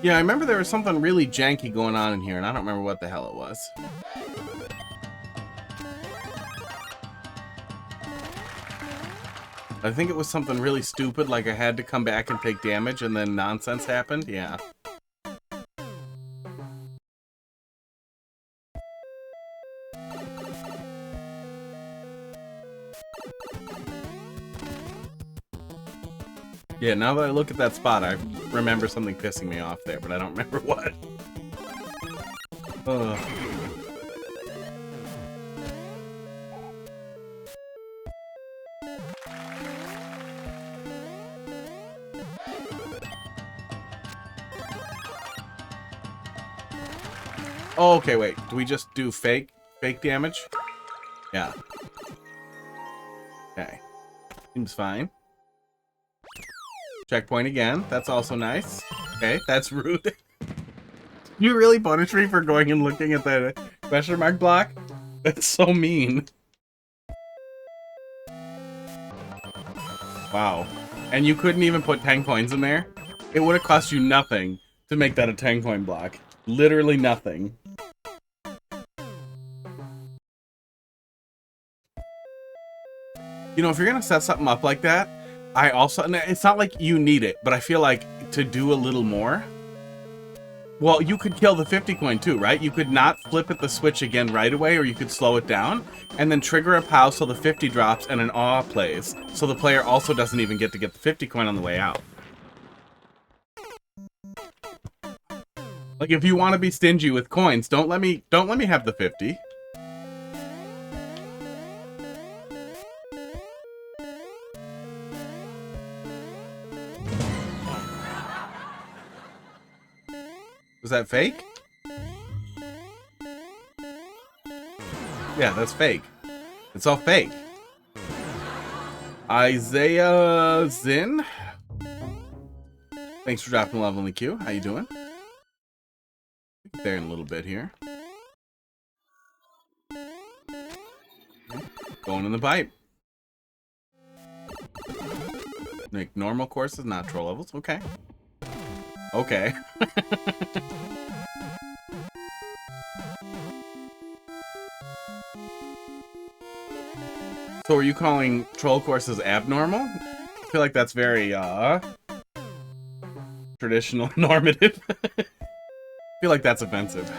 Yeah, I remember there was something really janky going on in here, and I don't remember what the hell it was. I think it was something really stupid, like I had to come back and take damage, and then nonsense happened. Yeah. Yeah, now that I look at that spot, I remember something pissing me off there, but I don't remember what. Ugh. Oh, okay, wait. Do we just do fake damage? Yeah. Okay. Seems fine. Checkpoint again. That's also nice. Okay, that's rude. You really punish me for going and looking at the question mark block? That's so mean. Wow. And you couldn't even put 10 coins in there? It would have cost you nothing to make that a 10 coin block. Literally nothing. You know, if you're gonna set something up like that, I also, and it's not like you need it, but I feel like to do a little more. Well, you could kill the 50 coin too, right? You could not flip at the switch again right away, or you could slow it down, and then trigger a POW so the 50 drops and an awe plays, so the player also doesn't even get to get the 50 coin on the way out. Like, if you want to be stingy with coins, don't let me have the 50. Was that fake? Yeah, that's fake. It's all fake. lsaiahzyn. Thanks for dropping love on the queue. How you doing? There in a little bit here. Going in the pipe. Make normal courses, not troll levels. Okay. Okay. So are you calling troll courses abnormal? I feel like that's very, traditional normative. I feel like that's offensive.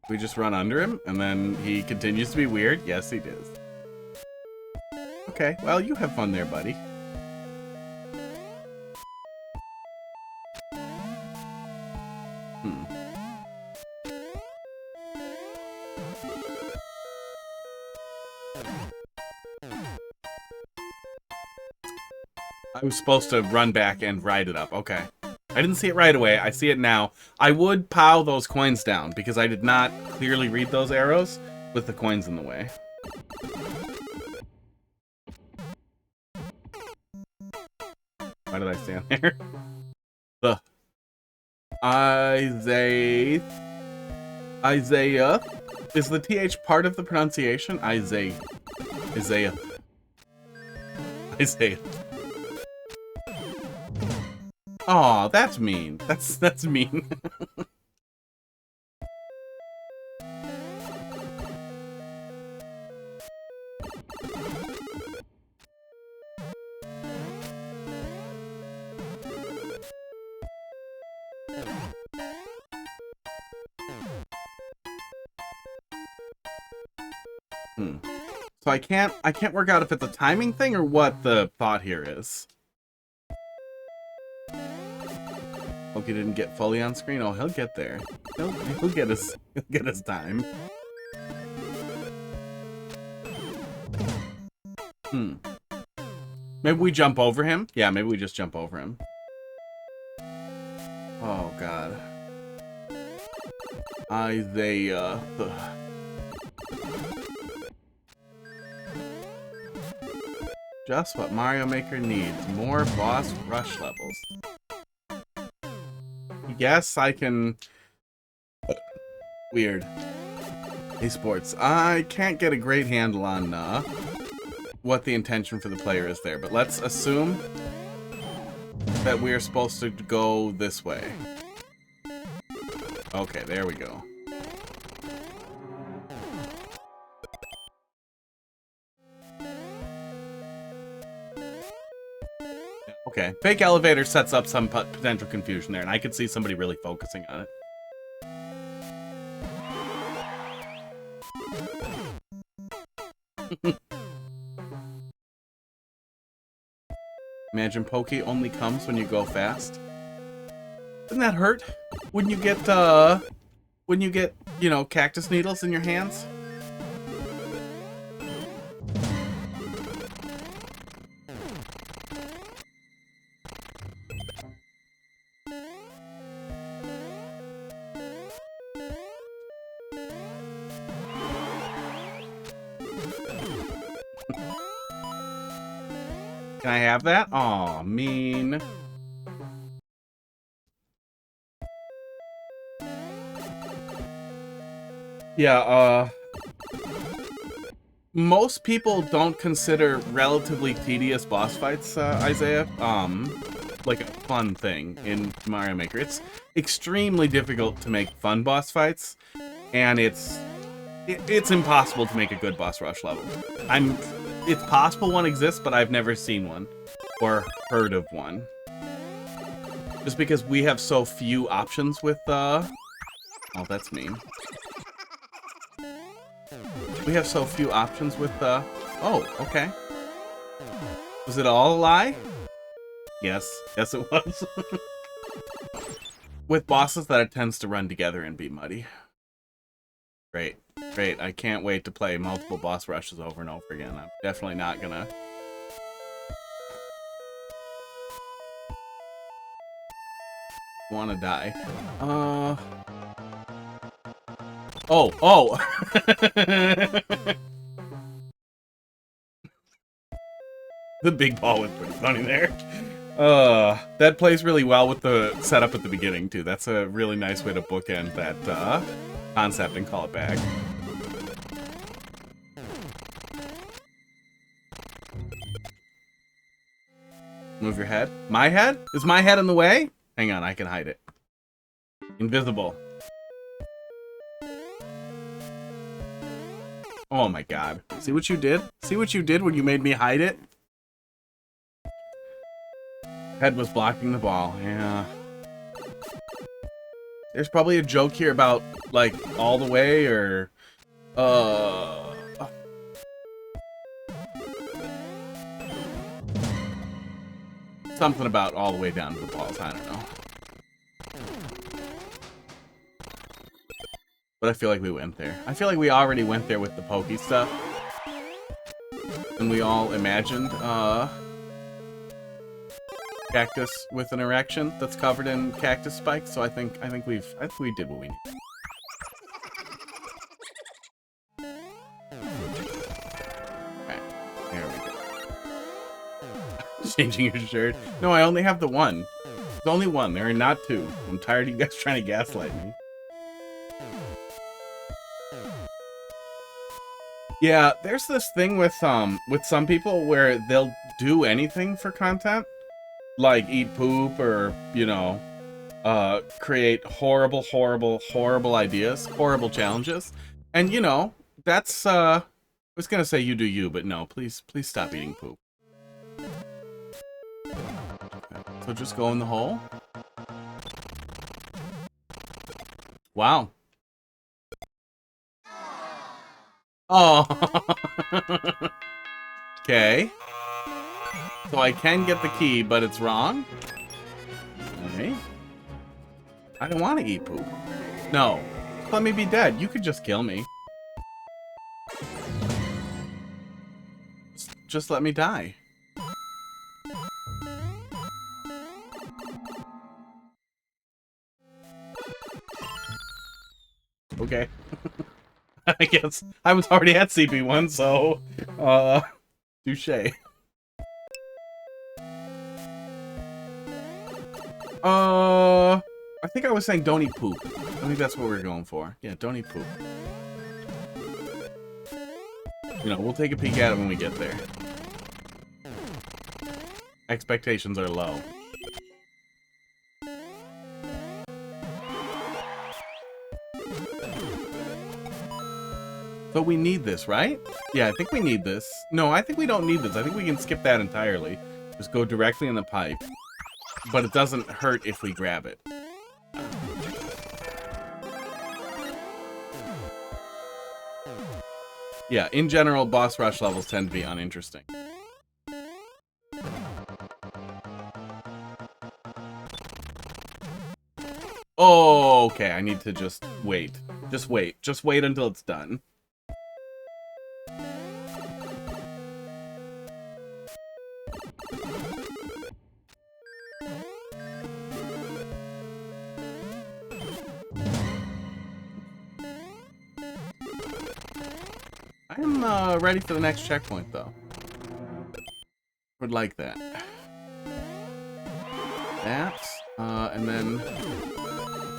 We just run under him, and then he continues to be weird? Yes, he does. Okay, well, you have fun there, buddy. I was supposed to run back and ride it up. Okay. I didn't see it right away. I see it now. I would pow those coins down because I did not clearly read those arrows with the coins in the way. Why did I stand there? The Isaiah. Is the TH part of the pronunciation? Isaiah. Aw, that's mean. That's mean. So I can't work out if it's a timing thing or what the thought here is. Hope you didn't get fully on screen. Oh, he'll get there. He'll get his time. Maybe we jump over him? Yeah, maybe we just jump over him. Oh god. Isaiah. Just what Mario Maker needs. More boss rush levels. Yes, I can... Weird. Hey, Sports. I can't get a great handle on what the intention for the player is there, but let's assume that we are supposed to go this way. Okay, there we go. Okay, fake elevator sets up some potential confusion there, and I could see somebody really focusing on it. Imagine Pokey only comes when you go fast. Doesn't that hurt? When you get, you know, cactus needles in your hands? Can I have that? Aw, mean. Yeah, most people don't consider relatively tedious boss fights, Isaiah, like a fun thing in Mario Maker. It's extremely difficult to make fun boss fights, and it's impossible to make a good boss rush level. It's possible one exists, but I've never seen one or heard of one. Just because we have so few options with, oh, that's mean. We have so few options with, oh, okay. Was it all a lie? Yes. Yes, it was. With bosses that it tends to run together and be muddy. Great. Great. I can't wait to play multiple boss rushes over and over again. I'm definitely not gonna... wanna die. Oh! The big ball was pretty funny there. That plays really well with the setup at the beginning, too. That's a really nice way to bookend that, concept and call it back. Move your head. My head? Is my head in the way? Hang on, I can hide it. Invisible. Oh my god. See what you did? See what you did when you made me hide it? Head was blocking the ball. Yeah. There's probably a joke here about, like, all the way, or... something about all the way down to the balls, I don't know. But I feel like we went there. I feel like we already went there with the pokey stuff. And we all imagined, cactus with an erection that's covered in cactus spikes, so I think we did what we need. Okay, there we go. Changing your shirt. No, I only have the one. There's only one. There are not two. I'm tired of you guys trying to gaslight me. Yeah, there's this thing with some people where they'll do anything for content, like eat poop or, you know, create horrible ideas, horrible challenges. And, you know, that's, I was gonna say you do you, but no, please stop eating poop. Okay, so just go in the hole. Wow. Oh. Okay. So I can get the key, but it's wrong? Alright. I don't want to eat poop. No. Let me be dead. You could just kill me. Just let me die. Okay. I guess I was already at CP1, so, touche. I think I was saying don't eat poop. I think that's what we're going for. Yeah, don't eat poop. You know, we'll take a peek at it when we get there. Expectations are low. So we need this, right? Yeah, I think we need this. No, I think we don't need this. I think we can skip that entirely. Just go directly in the pipe. But it doesn't hurt if we grab it. Yeah, in general, boss rush levels tend to be uninteresting. Oh, okay, I need to just wait. Just wait. Just wait until it's done. I'm ready for the next checkpoint, though. Would like that. That, and then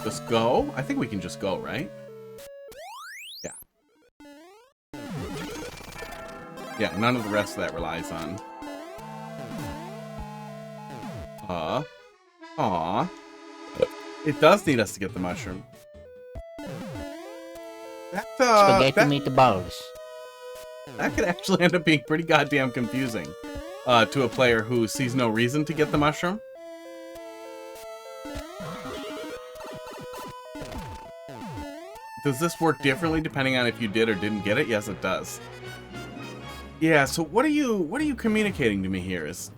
just go. I think we can just go, right? Yeah. Yeah, none of the rest of that relies on. Aw. It does need us to get the mushroom. Spaghetti meatballs. That could actually end up being pretty goddamn confusing to a player who sees no reason to get the mushroom. Does this work differently depending on if you did or didn't get it? Yes, it does. Yeah, so what are you communicating to me here? Is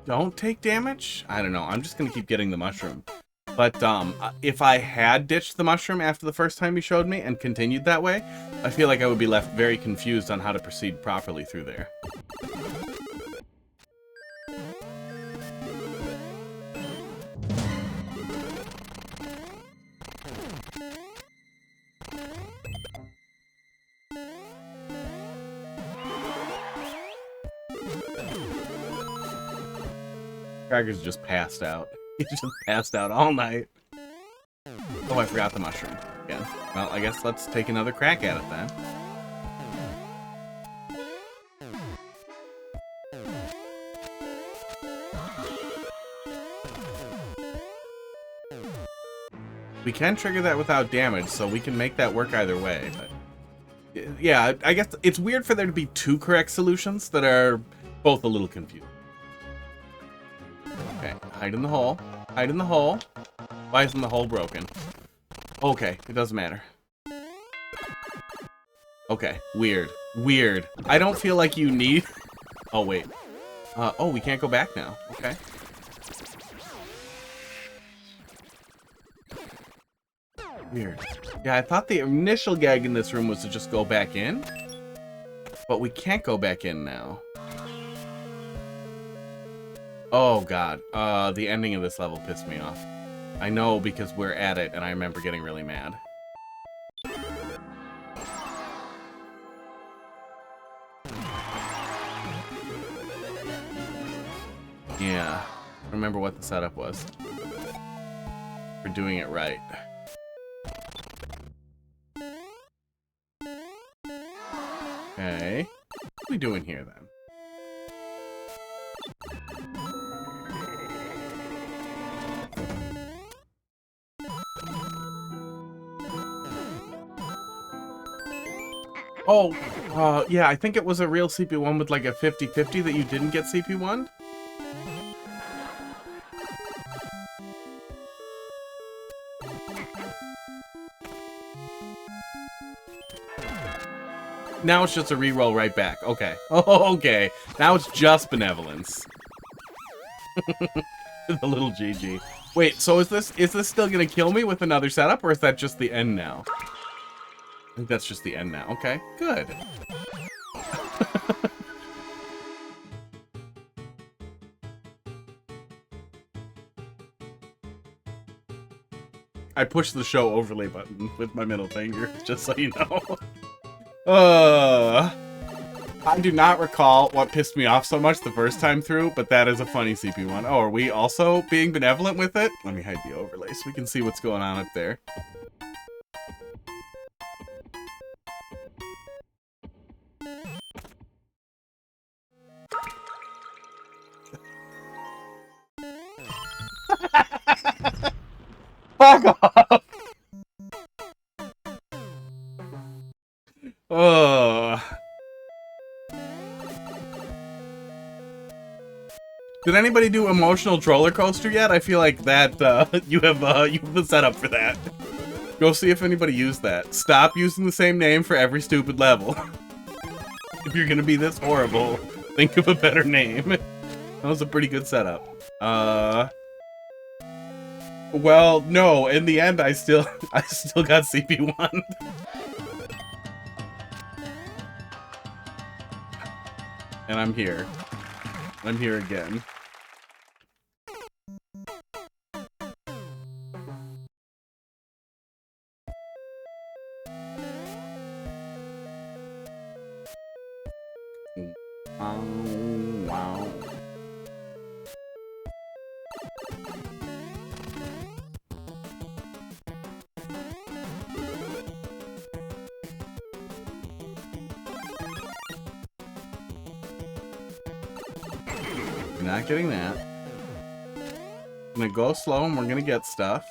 don't take damage? I don't know. I'm just gonna keep getting the mushroom. But if I had ditched the mushroom after the first time you showed me and continued that way, I feel like I would be left very confused on how to proceed properly through there. Cracker's just passed out. He just passed out all night. Oh, I forgot the mushroom again. Well, I guess let's take another crack at it then. We can trigger that without damage, so we can make that work either way. But yeah, I guess it's weird for there to be two correct solutions that are both a little confusing. Okay, hide in the hole. Hide in the hole. Why isn't the hole broken? Okay, it doesn't matter. Okay, weird. Weird. I don't feel like you need... Oh, wait. Oh, we can't go back now. Okay. Weird. Yeah, I thought the initial gag in this room was to just go back in. But we can't go back in now. Oh, God. The ending of this level pissed me off. I know because we're at it, and I remember getting really mad. Yeah. Remember what the setup was. We're doing it right. Okay. What are we doing here, then? Oh, yeah, I think it was a real CP1 with like a 50-50 that you didn't get CP1'd. Now it's just a reroll right back. Okay. Oh, okay. Now it's just benevolence. The little GG. Wait, so is this still gonna kill me with another setup, or is that just the end now? I think that's just the end now. Okay, good. I pushed the show overlay button with my middle finger, just so you know. I do not recall what pissed me off so much the first time through, but that is a funny CP1. Oh, are we also being benevolent with it? Let me hide the overlay so we can see what's going on up there. Fuck off! Did anybody do emotional roller coaster yet? I feel like that you have the setup for that. Go see if anybody used that. Stop using the same name for every stupid level. If you're gonna be this horrible, think of a better name. That was a pretty good setup. Well, no. In the end, I still got CP1. And I'm here. I'm here again. Wow. Not getting that. I'm gonna go slow and we're gonna get stuff.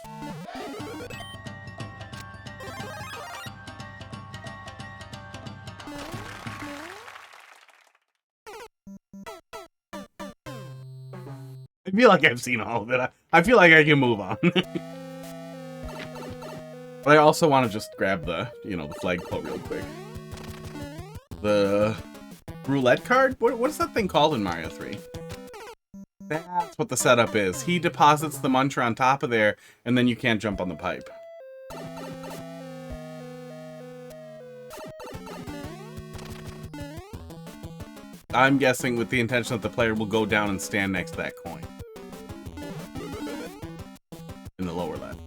I feel like I've seen all of it. I feel like I can move on. But I also want to just grab the, the flagpole real quick. The roulette card? What is that thing called in Mario 3? That's what the setup is. He deposits the muncher on top of there, and then you can't jump on the pipe. I'm guessing with the intention that the player will go down and stand next to that coin. In the lower left.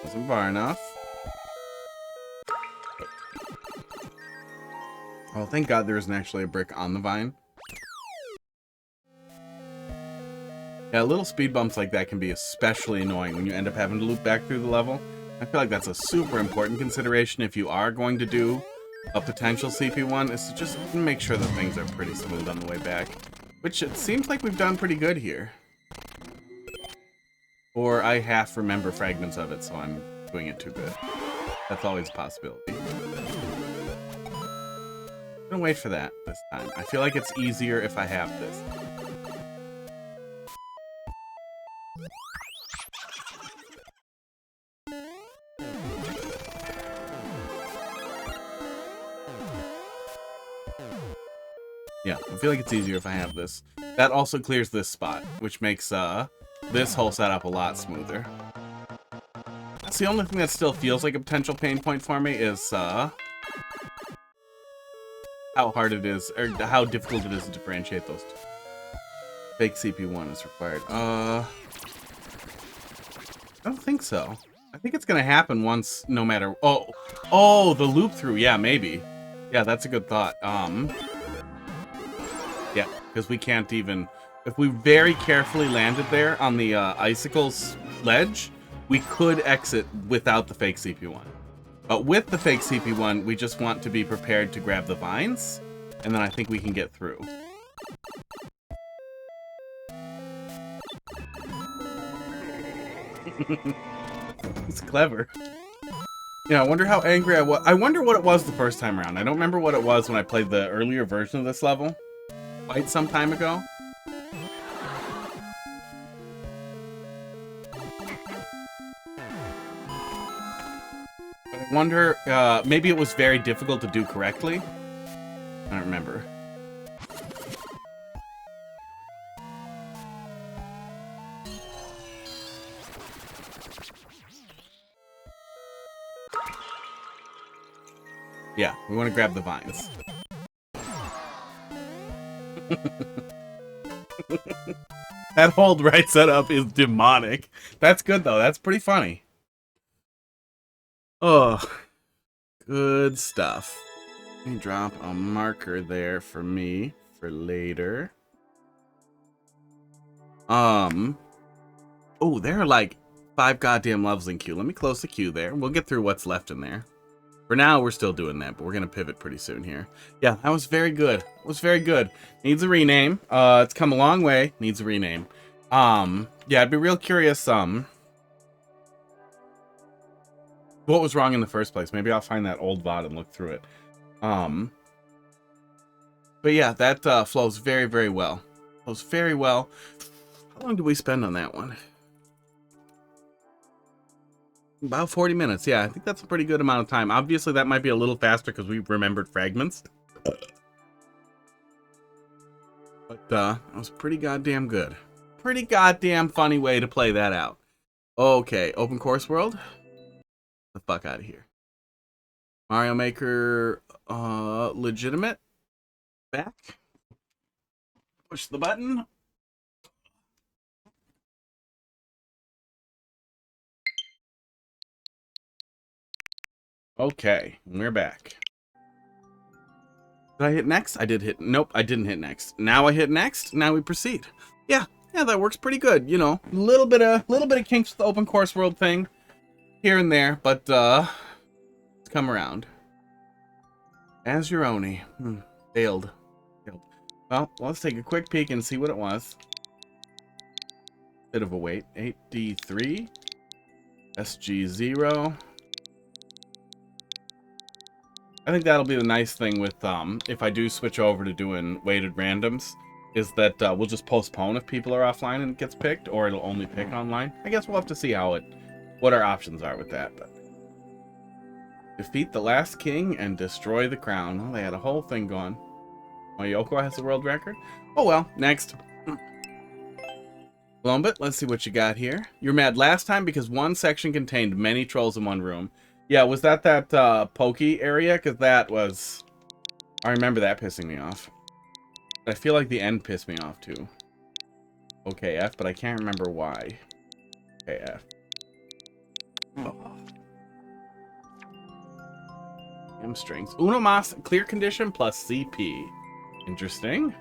Wasn't far enough. Oh, thank God there isn't actually a brick on the vine. Yeah, little speed bumps like that can be especially annoying when you end up having to loop back through the level. I feel like that's a super important consideration if you are going to do a potential CP1, is to just make sure that things are pretty smooth on the way back. Which it seems like we've done pretty good here. Or I half remember fragments of it, so I'm doing it too good. That's always a possibility. I'm gonna wait for that this time. I feel like it's easier if I have this. Yeah, I feel like it's easier if I have this. That also clears this spot, which makes this whole setup a lot smoother. That's the only thing that still feels like a potential pain point for me is how hard it is, or how difficult it is to differentiate those two. Fake CP1 is required. I don't think so. I think it's gonna happen once, no matter. Oh, the loop through. Yeah, maybe. Yeah, that's a good thought. Yeah, because we can't even... If we very carefully landed there on the icicles ledge, we could exit without the fake CP1. But with the fake CP1, we just want to be prepared to grab the vines, and then I think we can get through. It's clever. Yeah, I wonder how angry I was. I wonder what it was the first time around. I don't remember what it was when I played the earlier version of this level. Quite some time ago. But I wonder, maybe it was very difficult to do correctly. I don't remember. Yeah, we want to grab the vines. That hold right setup is demonic. That's good though. That's pretty funny. Oh, good stuff. Let me drop a marker there for me for later. Oh, there are like 5 goddamn levels in queue. Let me close the queue there. We'll get through what's left in there. For now, we're still doing that, but we're gonna pivot pretty soon here. Yeah, that was very good. It was very good. Needs a rename. It's come a long way. Needs a rename. Yeah, I'd be real curious. What was wrong in the first place? Maybe I'll find that old VOD and look through it. But yeah, that flows very, very well. Flows very well. How long did we spend on that one? About 40 minutes. Yeah, I think that's a pretty good amount of time. Obviously, that might be a little faster because we remembered fragments. But that was pretty goddamn good. Pretty goddamn funny way to play that out. Okay, open course world. Get the fuck out of here. Mario Maker legitimate. Back. Push the button. Okay, we're back. Did I hit next? I did hit... Nope, I didn't hit next. Now I hit next. Now we proceed. Yeah, that works pretty good. You know, a little bit of kinks with the open course world thing here and there, but let's come around. Azuroni. Failed. Well, let's take a quick peek and see what it was. Bit of a wait. 8D3. SG0. I think that'll be the nice thing with, if I do switch over to doing weighted randoms, is that we'll just postpone if people are offline and it gets picked, or it'll only pick online. I guess we'll have to see what our options are with that. But defeat the last king and destroy the crown. Well, they had a whole thing going. Oh, Yoko has the world record? Oh well, next. Glombit, let's see what you got here. You were mad last time because one section contained many trolls in one room. Yeah, was that pokey area? Because that was... I remember that pissing me off. I feel like the end pissed me off, too. OKF, but I can't remember why. OKF. Oh. Hamstrings. Uno mas, clear condition plus CP. Interesting.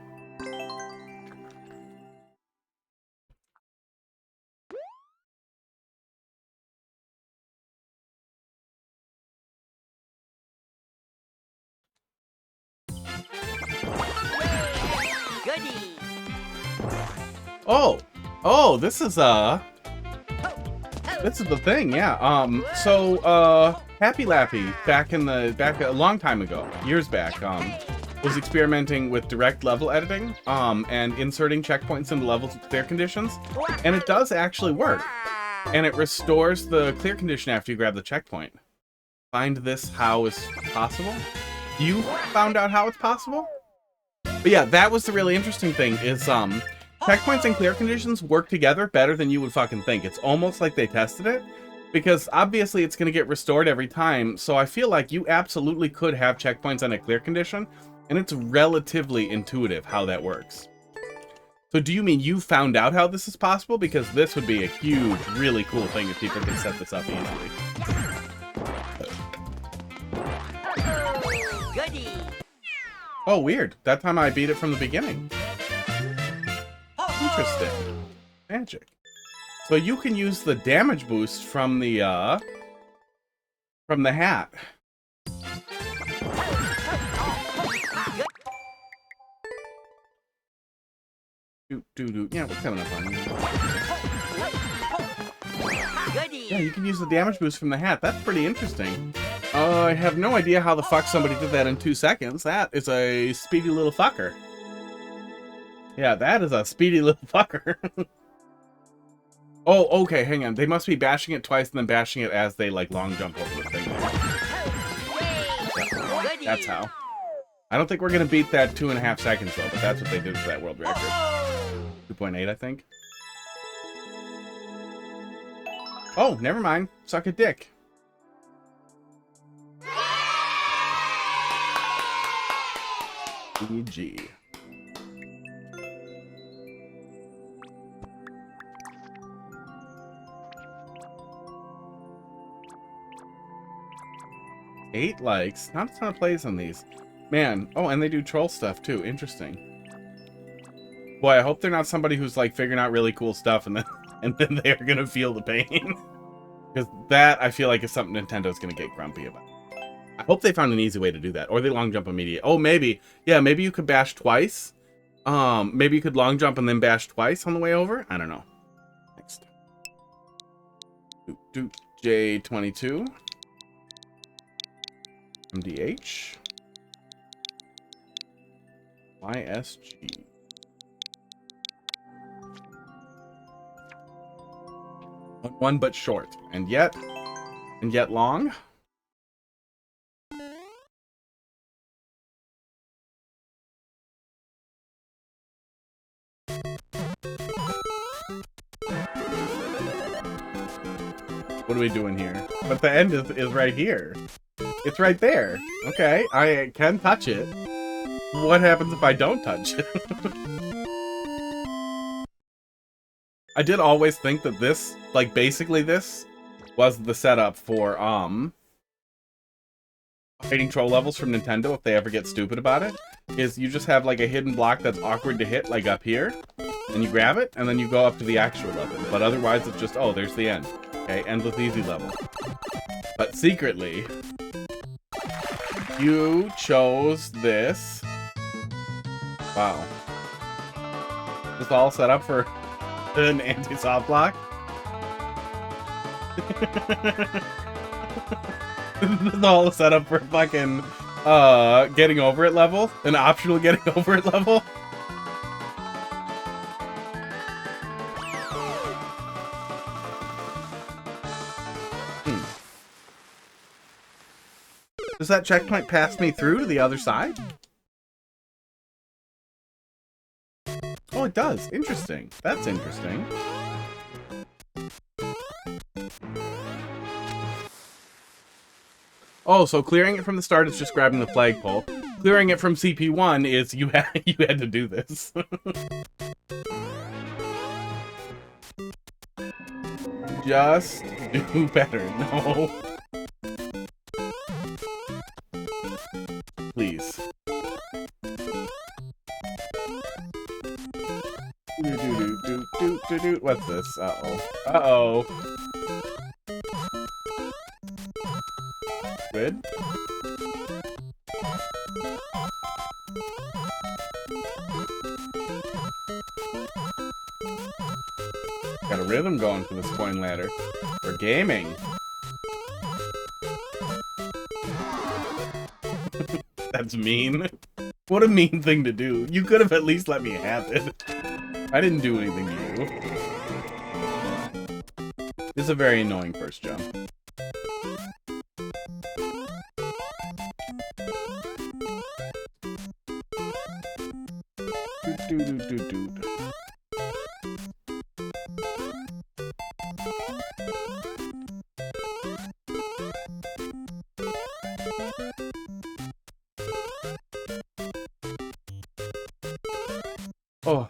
Oh, this is This is the thing, yeah. Happy Lappy, back a long time ago, years back, was experimenting with direct level editing, and inserting checkpoints into levels with clear conditions, and it does actually work. And it restores the clear condition after you grab the checkpoint. Find this how is possible? You found out how it's possible? But yeah, that was the really interesting thing, is checkpoints and clear conditions work together better than you would fucking think. It's almost like they tested it, because obviously it's going to get restored every time, so I feel like you absolutely could have checkpoints on a clear condition, and it's relatively intuitive how that works. So do you mean you found out how this is possible? Because this would be a huge, really cool thing if people can set this up easily. Goody. Oh, weird. That time I beat it from the beginning. Interesting. Magic. So you can use the damage boost from the hat. Yeah, what's coming up on you? Yeah, you can use the damage boost from the hat. That's pretty interesting. I have no idea how the fuck somebody did that in 2 seconds. That is a speedy little fucker. Yeah, that is a speedy little fucker. Oh, okay, hang on. They must be bashing it twice and then bashing it as they, like, long jump over the thing. Yeah, that's how. I don't think we're going to beat that 2.5 seconds, though, but that's what they did for that world record. 2.8, I think. Oh, never mind. Suck a dick. GG. Eight likes. Not a ton of plays on these. Man. Oh, and they do troll stuff too. Interesting. Boy, I hope they're not somebody who's like figuring out really cool stuff and then they are gonna feel the pain. Because that, I feel like, is something Nintendo's gonna get grumpy about. I hope they found an easy way to do that. Or they long jump immediately. Oh, maybe. Yeah, maybe you could bash twice. Maybe you could long jump and then bash twice on the way over. I don't know. Next. J22. MDH. YSG. One but short. And yet long. What are we doing here? But the end is right here. It's right there. Okay, I can touch it. What happens if I don't touch it? I did always think that this, like, basically this was the setup for, fighting troll levels from Nintendo if they ever get stupid about it. Is you just have, like, a hidden block that's awkward to hit, like, up here. And you grab it, and then you go up to the actual level. But otherwise, it's just, oh, there's the end. Okay, endless easy level. But secretly, you chose this. Wow. It's all set up for an anti-soft block. This is all set up for fucking getting over it level. An optional getting over it level. Does that checkpoint pass me through to the other side? Oh, it does. Interesting. That's interesting. Oh, so clearing it from the start is just grabbing the flagpole. Clearing it from CP1 is you had to do this. Just do better. No. Please. What's this? Uh-oh. Uh-oh. Good? Got a rhythm going for this coin ladder. Or gaming. That's mean. What a mean thing to do. You could have at least let me have it. I didn't do anything to you. This is a very annoying first jump. Oh,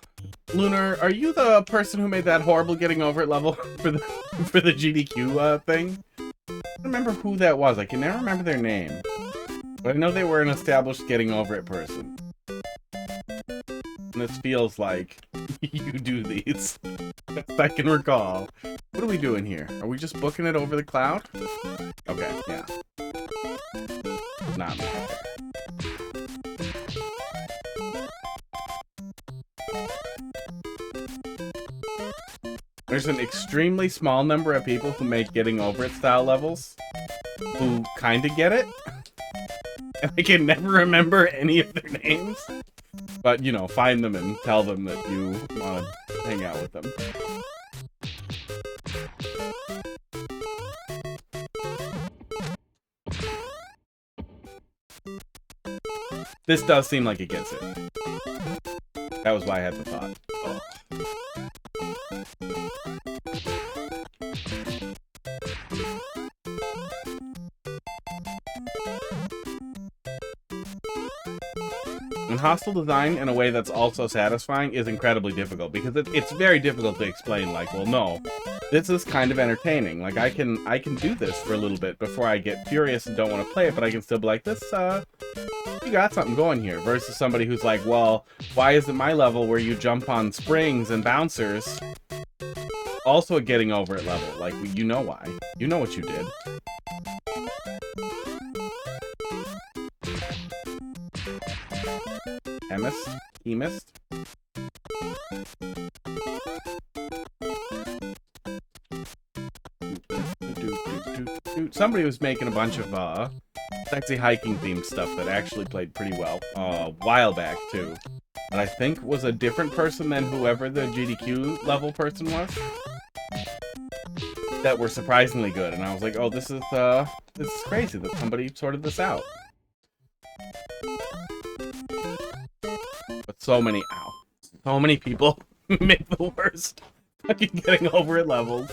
Lunar, are you the person who made that horrible getting over it level for the GDQ thing? I don't remember who that was. I can never remember their name. But I know they were an established getting over it person. And this feels like you do these. Best I can recall. What are we doing here? Are we just booking it over the cloud? Okay, yeah. Not me. There's an extremely small number of people who make getting over it style levels who kind of get it. And I can never remember any of their names. But, you know, find them and tell them that you want to hang out with them. This does seem like it gets it. That was why I had the thought. Oh. And hostile design in a way that's also satisfying is incredibly difficult because it's very difficult to explain, like, well, no, this is kind of entertaining. Like, I can do this for a little bit before I get furious and don't want to play it, but I can still be like, this, you got something going here, versus somebody who's like, well, why isn't my level where you jump on springs and bouncers also a getting over it level? Like, you know why. You know what you did. Chemist? Somebody was making a bunch of sexy hiking themed stuff that actually played pretty well a while back too. And I think was a different person than whoever the GDQ level person was. That were surprisingly good, and I was like, oh, this is crazy that somebody sorted this out. But so many people make the worst fucking getting over it levels.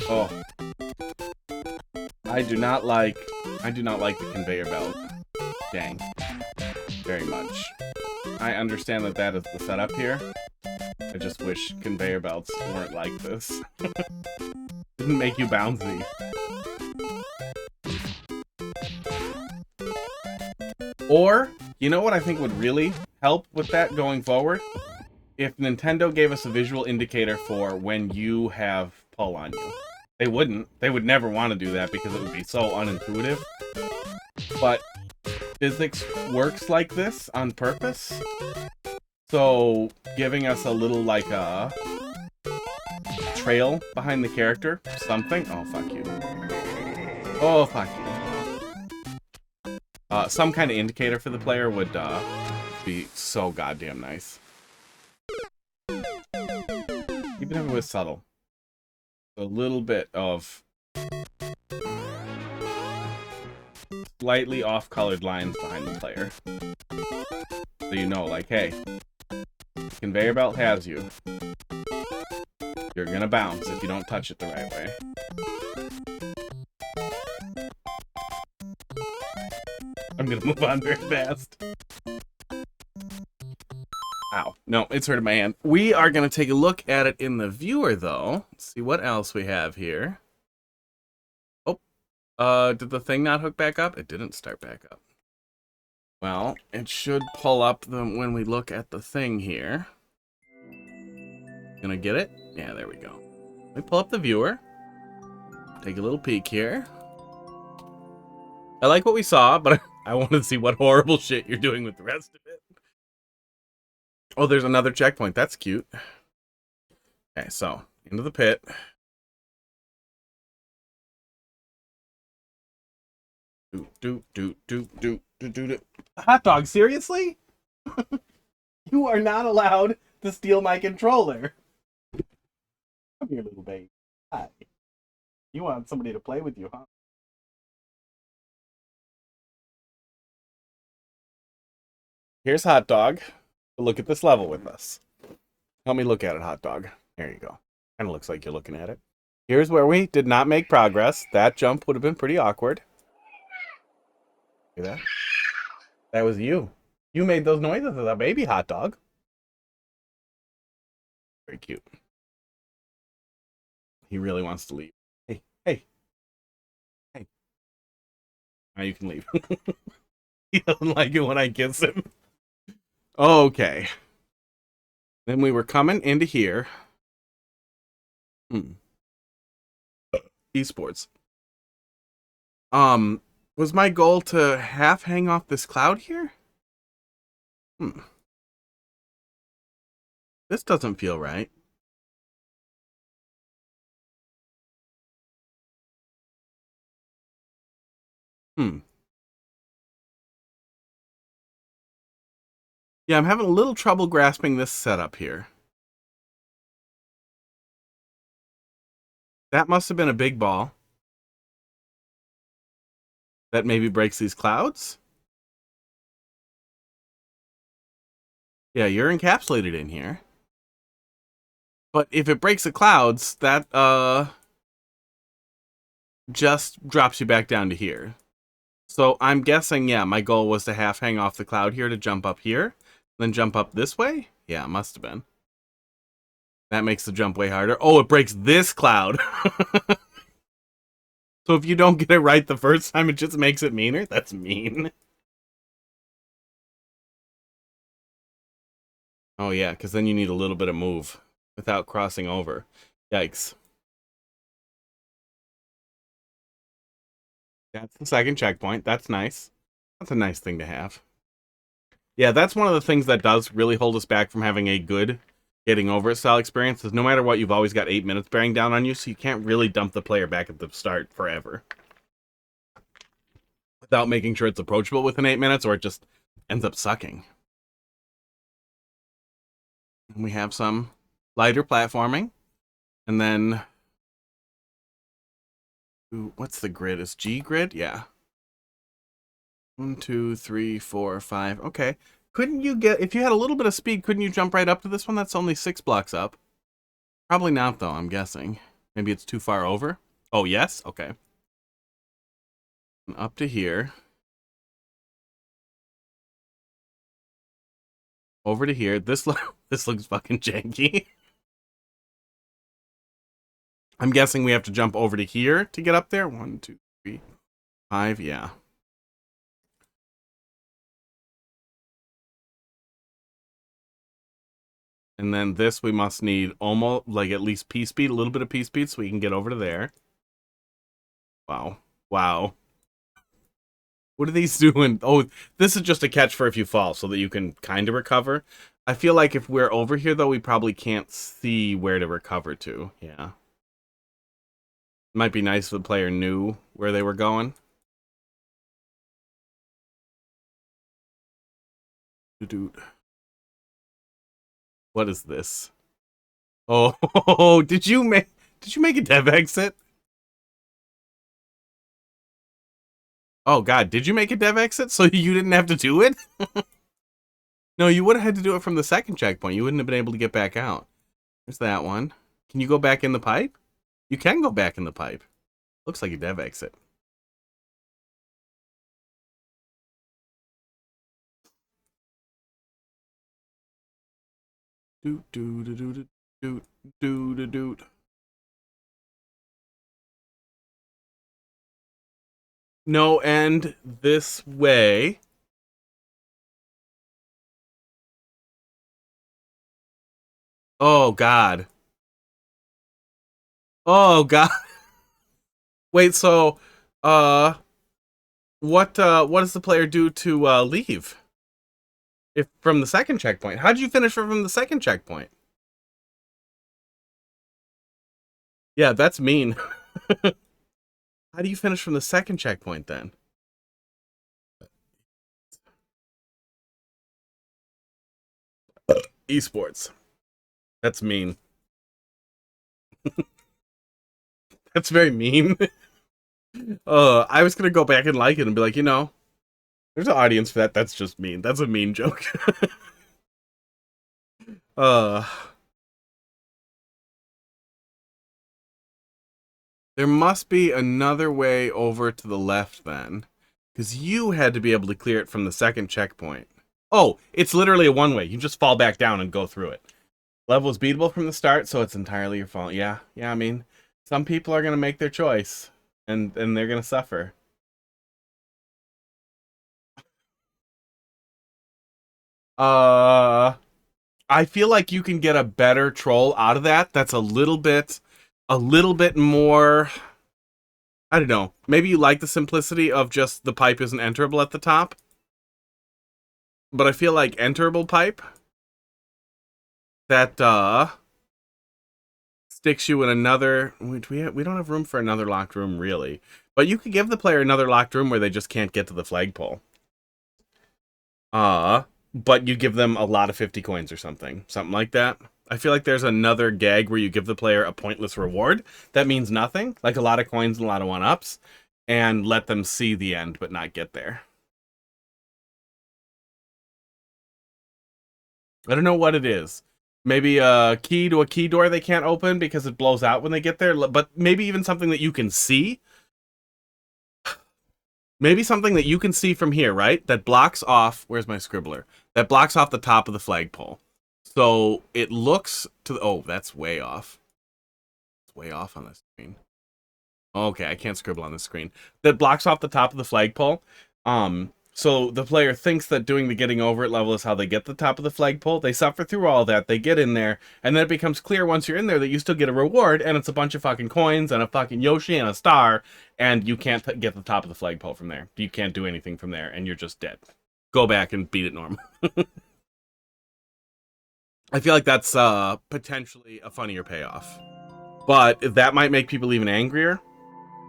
Oh. I do not like the conveyor belt. Dang. Very much. I understand that is the setup here. I just wish conveyor belts weren't like this. Didn't make you bouncy. Or, you know what I think would really help with that going forward? If Nintendo gave us a visual indicator for when you have pull on you. They wouldn't. They would never want to do that because it would be so unintuitive. But physics works like this on purpose. So giving us a little, like, trail behind the character, something. Oh, fuck you. Oh, fuck you. Some kind of indicator for the player would be so goddamn nice. Even if it was subtle. A little bit of slightly off-colored lines behind the player. So you know, like, hey, conveyor belt has you. You're gonna bounce if you don't touch it the right way. I'm gonna move on very fast. Ow. No, it's hurting my hand. We are going to take a look at it in the viewer, though. Let's see what else we have here. Oh, did the thing not hook back up? It didn't start back up. Well, it should pull up when we look at the thing here. Gonna get it? Yeah, there we go. Let me pull up the viewer. Take a little peek here. I like what we saw, but I want to see what horrible shit you're doing with the rest of it. Oh, there's another checkpoint. That's cute. Okay, so into the pit. Hot dog, seriously? You are not allowed to steal my controller. Come here, little baby. Hi. You want somebody to play with you, huh? Here's Hot Dog. Look at this level with us. Help me look at it, Hot Dog. There you go. Kind of looks like you're looking at it. Here's where we did not make progress. That jump would have been pretty awkward. See that? That was you. You made those noises as a baby, Hot Dog. Very cute. He really wants to leave. Hey, hey. Hey. Now you can leave. He doesn't like it when I kiss him. Okay. Then we were coming into here. Esports. Was my goal to half hang off this cloud here? This doesn't feel right. Yeah, I'm having a little trouble grasping this setup here. That must have been a big ball. That maybe breaks these clouds? Yeah, you're encapsulated in here. But if it breaks the clouds, that just drops you back down to here. So I'm guessing, yeah, my goal was to half hang off the cloud here to jump up here, then jump up this way? Yeah, it must have been. That makes the jump way harder. Oh, it breaks this cloud. So if you don't get it right the first time, it just makes it meaner? That's mean. Oh yeah, because then you need a little bit of move without crossing over. Yikes. That's the second checkpoint. That's nice. That's a nice thing to have. Yeah, that's one of the things that does really hold us back from having a good getting over it style experience, is no matter what, you've always got 8 minutes bearing down on you, so you can't really dump the player back at the start forever. Without making sure it's approachable within 8 minutes, or it just ends up sucking. And we have some lighter platforming. And then... Ooh, what's the grid? Is G grid? Yeah. 1, 2, 3, 4, 5. Okay. Couldn't you get... If you had a little bit of speed, couldn't you jump right up to this one? That's only 6 blocks up. Probably not, though, I'm guessing. Maybe it's too far over? Oh, yes? Okay. And up to here. Over to here. This looks fucking janky. I'm guessing we have to jump over to here to get up there. 1, 2, 3, 5. Yeah. And then this we must need almost like at least P speed, a little bit of P speed, so we can get over to there. Wow. Wow. What are these doing? Oh, this is just a catch for if you fall, so that you can kind of recover. I feel like if we're over here, though, we probably can't see where to recover to. Yeah. Might be nice if the player knew where they were going. Dude. What is this? Oh, did you make a dev exit? Oh god, did you make a dev exit so you didn't have to do it? No, you would have had to do it from the second checkpoint. You wouldn't have been able to get back out. There's that one. Can you go back in the pipe? You can go back in the pipe. Looks like a dev exit. Doot doot doot doot doot doot doot. No end this way. Oh god. Oh god. Wait, so, what does the player do to, leave? If from the second checkpoint? How'd you finish from the second checkpoint? Yeah, that's mean. How do you finish from the second checkpoint, then? Esports. That's mean. That's very mean. I was gonna go back and like it and be like, you know, there's an audience for that. That's just mean. That's a mean joke. There must be another way over to the left then, because you had to be able to clear it from the second checkpoint. Oh, it's literally a one-way. You just fall back down and go through it. Level is beatable from the start, so it's entirely your fault. Yeah, I mean, some people are going to make their choice, and they're going to suffer. I feel like you can get a better troll out of that. That's a little bit more, I don't know. Maybe you like the simplicity of just the pipe isn't enterable at the top. But I feel like enterable pipe that sticks you in another. We don't have room for another locked room really, but you could give the player another locked room where they just can't get to the flagpole. But you give them a lot of 50 coins or something like that. I feel like there's another gag where you give the player a pointless reward that means nothing, like a lot of coins and a lot of 1-ups, and let them see the end but not get there. I don't know what it is. Maybe a key to a key door they can't open because it blows out when they get there, but maybe even something that you can see. Maybe something that you can see from here, right? That blocks off, where's my scribbler? That blocks off the top of the flagpole. So it looks to the, oh, that's way off. It's way off on the screen. Okay, I can't scribble on the screen. That blocks off the top of the flagpole. So the player thinks that doing the getting over it level is how they get the top of the flagpole. They suffer through all that. They get in there. And then it becomes clear once you're in there that you still get a reward. And it's a bunch of fucking coins and a fucking Yoshi and a star. And you can't get the top of the flagpole from there. You can't do anything from there. And you're just dead. Go back and beat it normal. I feel like that's potentially a funnier payoff. But that might make people even angrier.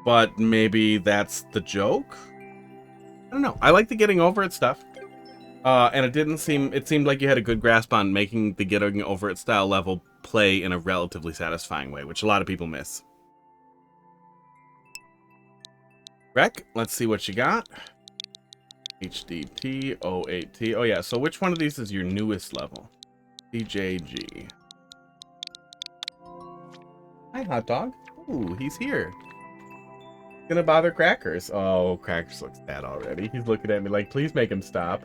But maybe that's the joke? I don't know. I like the getting over it stuff. And it seemed like you had a good grasp on making the getting over it style level play in a relatively satisfying way, which a lot of people miss. Rec, let's see what you got. HDT, 08T. Oh yeah, so which one of these is your newest level? CJG. Hi, hot dog. Ooh, he's here. Gonna bother Crackers. Oh, Crackers looks sad already. He's looking at me like, please make him stop.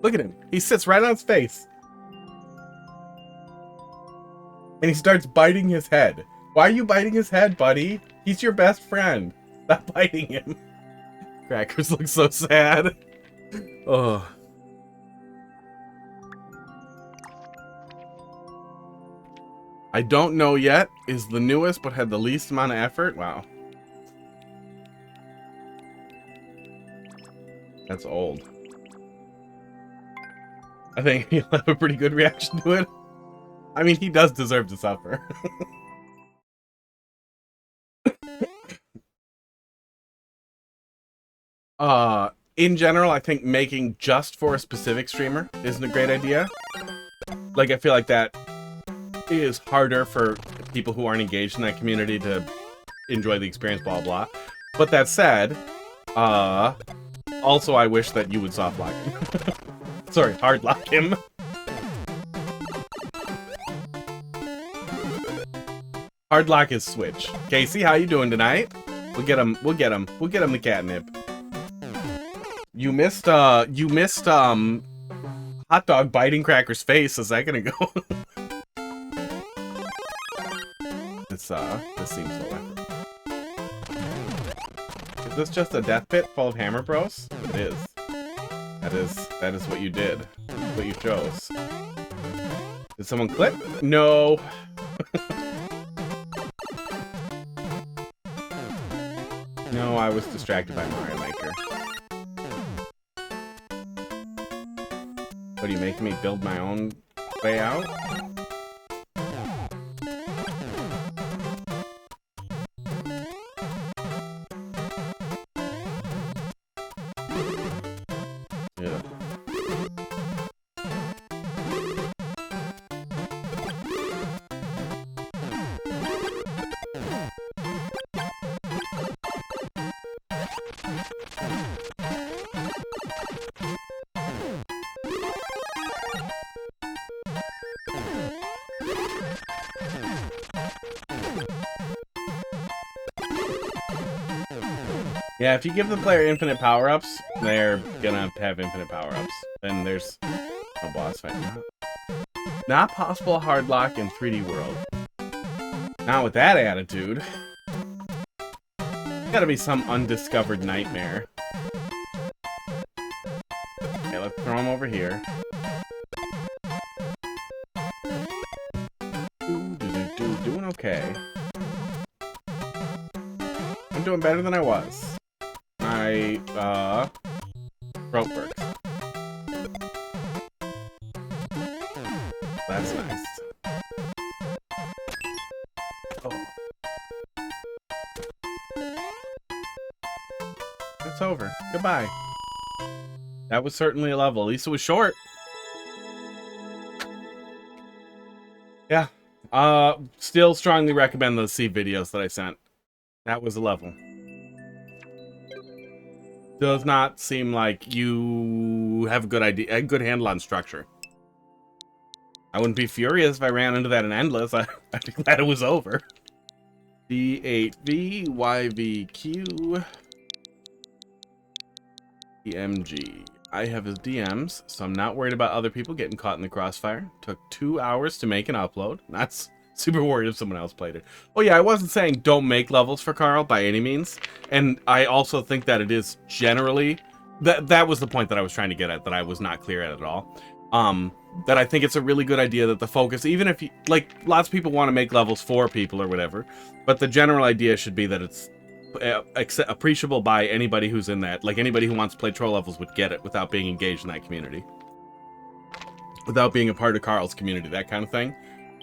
Look at him. He sits right on his face. And he starts biting his head. Why are you biting his head, buddy? He's your best friend. Stop biting him. Crackers looks so sad. Oh. I don't know yet. Is the newest but had the least amount of effort. Wow. That's old. I think he'll have a pretty good reaction to it. I mean, he does deserve to suffer. In general, I think making just for a specific streamer isn't a great idea. Like, I feel like that is harder for people who aren't engaged in that community to enjoy the experience, blah, blah. But that said, also I wish that you would soft lock him. Sorry, hard lock him. Hard lock his switch. Casey, how you doing tonight? We'll get him the catnip. You missed hot dog biting Cracker's face a second ago. This seems so effort. Is this just a death pit full of Hammer Bros? It is. That is what you did. What you chose. Did someone clip? No. I was distracted by Mario Maker. What, are you making me build my own way out? Yeah. Yeah, if you give the player infinite power-ups, they're gonna have infinite power-ups. Then there's a boss fight. Not possible hard lock in 3D World. Not with that attitude. Gotta be some undiscovered nightmare. Okay, let's throw him over here. Doing okay. I'm doing better than I was. My, throat works. That's nice. Oh. It's over. Goodbye. That was certainly a level. At least it was short. Yeah. Still strongly recommend those seed videos that I sent. That was a level. Does not seem like you have a good idea, a good handle on structure. I wouldn't be furious if I ran into that in Endless. I'd be glad it was over. D8V, YVQ, DMG. I have his DMs, so I'm not worried about other people getting caught in the crossfire. Took 2 hours to make an upload. That's super worried if someone else played it. Oh yeah, I wasn't saying don't make levels for Carl by any means. And I also think that it is generally... That was the point that I was trying to get at, that I was not clear at all. That I think it's a really good idea that the focus, even if you... Like, lots of people want to make levels for people or whatever, but the general idea should be that it's appreciable by anybody who's in that. Like, anybody who wants to play troll levels would get it without being engaged in that community. Without being a part of Carl's community, that kind of thing.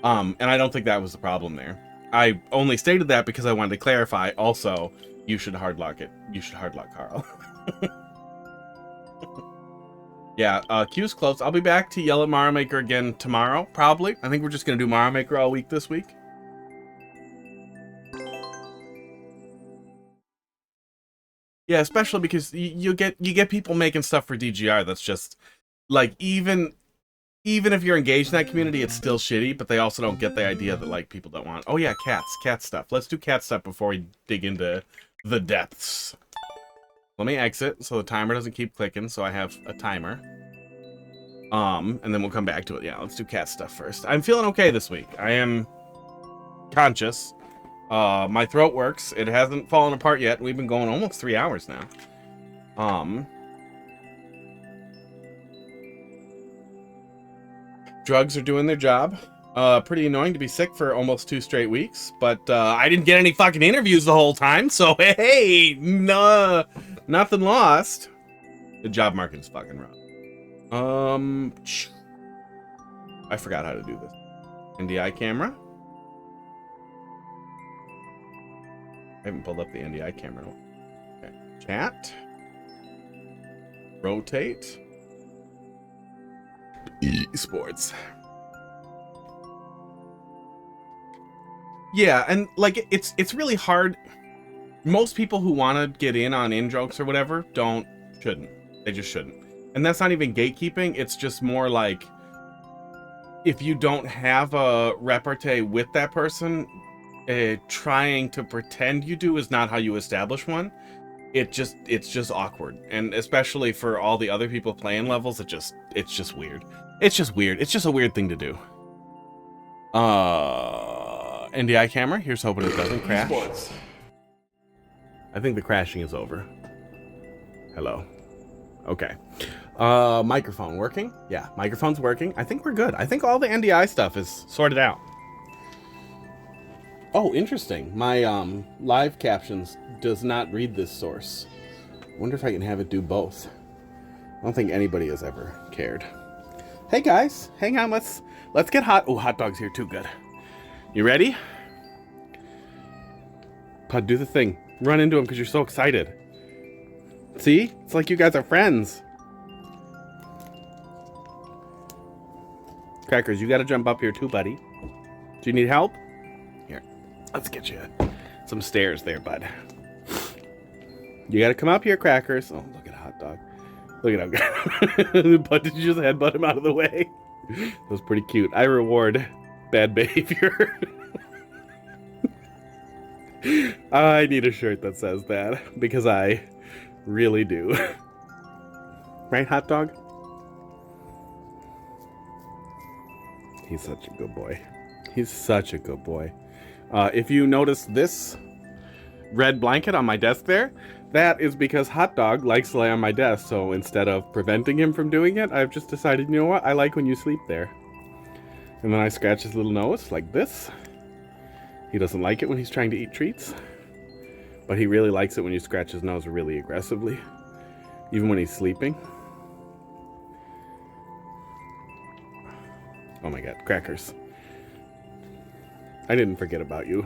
And I don't think that was the problem there. I only stated that because I wanted to clarify. Also, you should hardlock it. You should hardlock Carl. Yeah, queue's close. I'll be back to yell at Mario Maker again tomorrow, probably. I think we're just gonna do Mario Maker all week this week. Yeah, especially because you get people making stuff for DGR that's just like even if you're engaged in that community, it's still shitty, but they also don't get the idea that, like, people don't want... Oh yeah, cat stuff. Let's do cat stuff before we dig into the depths. Let me exit so the timer doesn't keep clicking, so I have a timer. And then we'll come back to it. Yeah, let's do cat stuff first. I'm feeling okay this week. I am conscious. My throat works. It hasn't fallen apart yet. We've been going almost 3 hours now. Drugs are doing their job. Pretty annoying to be sick for almost 2 straight weeks, but I didn't get any fucking interviews the whole time, so hey, no, nothing lost. The job market is fucking rough. I forgot how to do this. NDI camera. I haven't pulled up the NDI camera. Okay. Chat. Rotate. Esports. Yeah, and like it's really hard. Most people who want to get in on in-jokes or whatever shouldn't. They just shouldn't. And that's not even gatekeeping. It's just more like, if you don't have a repartee with that person, trying to pretend you do is not how you establish one. It's just awkward, and especially for all the other people playing levels, it's just weird. It's just weird. It's just a weird thing to do. NDI camera. Here's hoping it doesn't crash. I think the crashing is over. Hello. Okay. Microphone working? Yeah, microphone's working. I think we're good. I think all the NDI stuff is sorted out. Oh, interesting. My live captions does not read this source. I wonder if I can have it do both. I don't think anybody has ever cared. Hey guys, hang on, let's get hot. Oh, hot dog's here too, good. You ready? Pud, do the thing. Run into him because you're so excited. See? It's like you guys are friends. Crackers, you gotta jump up here too, buddy. Do you need help? Here, let's get you some stairs there, bud. You gotta come up here, Crackers. Oh, look at hot dog. Look at him. But did you just headbutt him out of the way? That was pretty cute. I reward bad behavior. I need a shirt that says that because I really do. Right, hot dog? He's such a good boy. He's such a good boy. If you notice this red blanket on my desk there, that is because hot dog likes to lay on my desk. So instead of preventing him from doing it, I've just decided, you know what? I like when you sleep there. And then I scratch his little nose like this. He doesn't like it when he's trying to eat treats. But he really likes it when you scratch his nose really aggressively. Even when he's sleeping. Oh my god, Crackers. I didn't forget about you.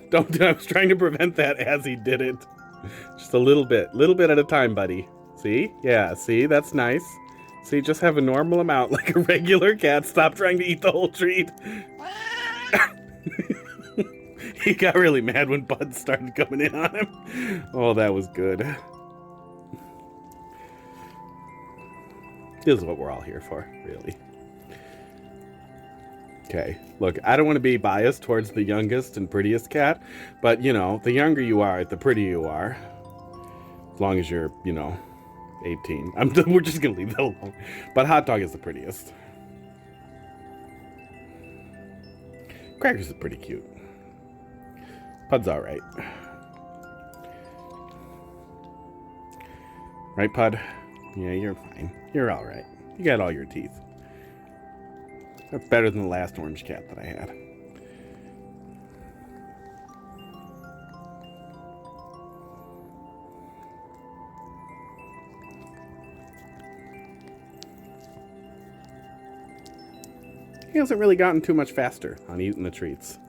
Don't, I was trying to prevent that as he did it. Just a little bit at a time, buddy. See? Yeah, see? That's nice. See, just have a normal amount like a regular cat. Stop trying to eat the whole treat. He got really mad when Bud started coming in on him. Oh, that was good. This is what we're all here for, really. Okay, look, I don't want to be biased towards the youngest and prettiest cat, but, you know, the younger you are, the prettier you are. As long as you're, you know, 18. We're just going to leave that alone. But Hot Dog is the prettiest. Crackers is pretty cute. Pud's all right. Right, Pud? Yeah, you're fine. You're all right. You got all your teeth. That's better than the last orange cat that I had. He hasn't really gotten too much faster on eating the treats.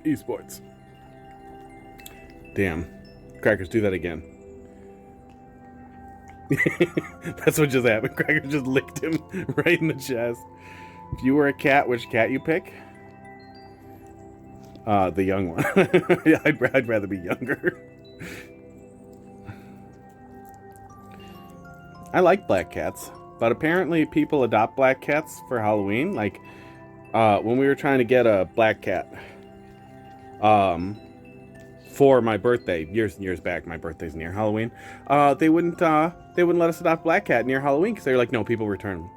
Esports. Damn. Crackers, do that again. That's what just happened. Crackers just licked him right in the chest. If you were a cat, which cat you pick? The young one. Yeah, I'd rather be younger. I like black cats, but apparently people adopt black cats for Halloween. Like, when we were trying to get a black cat, for my birthday, years and years back, my birthday's near Halloween, they wouldn't let us adopt black cat near Halloween because they were like, no, people return them.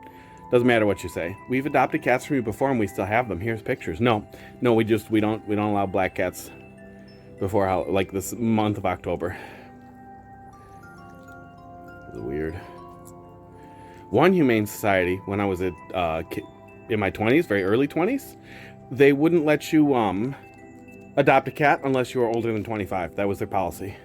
Doesn't matter what you say. We've adopted cats from you before and we still have them. Here's pictures. No, we don't allow black cats before like this month of October. It's weird. One humane society, when I was in my 20s, very early 20s, they wouldn't let you adopt a cat unless you were older than 25. That was their policy.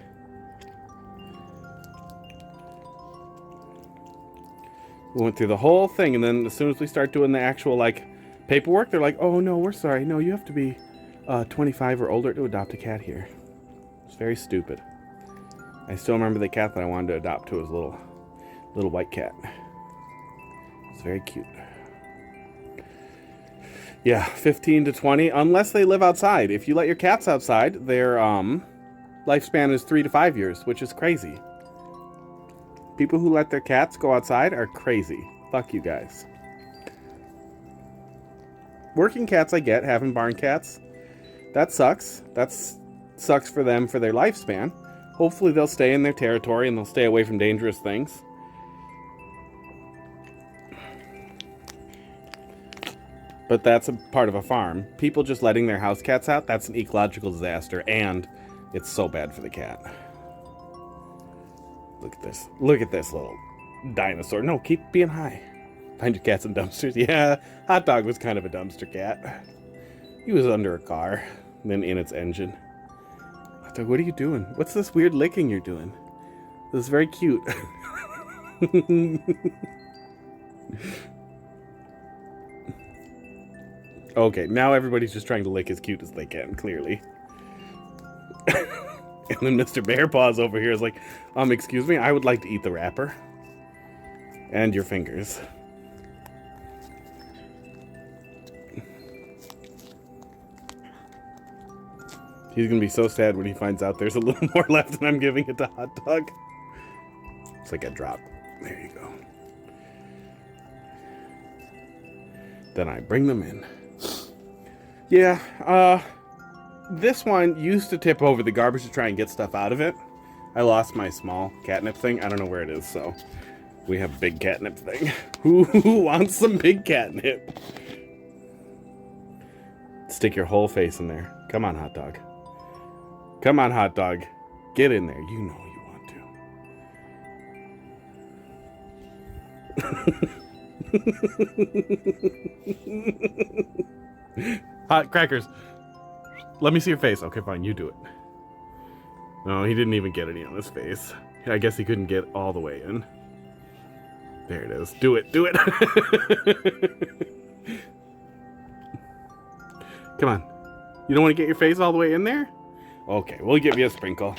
We went through the whole thing, and then as soon as we start doing the actual, like, paperwork, they're like, oh, no, we're sorry. No, you have to be 25 or older to adopt a cat here. It's very stupid. I still remember the cat that I wanted to adopt, too. It was a little white cat. It's very cute. Yeah, 15 to 20, unless they live outside. If you let your cats outside, their lifespan is 3 to 5 years, which is crazy. People who let their cats go outside are crazy. Fuck you guys. Working cats I get, having barn cats, that sucks. That sucks for them for their lifespan. Hopefully they'll stay in their territory and they'll stay away from dangerous things. But that's a part of a farm. People just letting their house cats out, that's an ecological disaster, and it's so bad for the cat. Look at this. Look at this little dinosaur. No, keep being high. Find your cats in dumpsters. Yeah, Hot Dog was kind of a dumpster cat. He was under a car, and then in its engine. Hot Dog, what are you doing? What's this weird licking you're doing? This is very cute. Okay, now everybody's just trying to lick as cute as they can, clearly. And then Mr. Bear Paws over here is like, excuse me, I would like to eat the wrapper. And your fingers. He's gonna be so sad when he finds out there's a little more left and I'm giving it to Hot Dog. It's like a drop. There you go. Then I bring them in. Yeah, this one used to tip over the garbage to try and get stuff out of it. I lost my small catnip thing. I don't know where it is, so we have a big catnip thing. Who wants some big catnip? Stick your whole face in there. Come on, Hot Dog. Come on, Hot Dog. Get in there. You know you want to. Hot crackers. Let me see your face. Okay, fine. You do it. No, he didn't even get any on his face. I guess he couldn't get all the way in. There it is. Do it. Do it. Come on. You don't want to get your face all the way in there? Okay, we'll give you a sprinkle.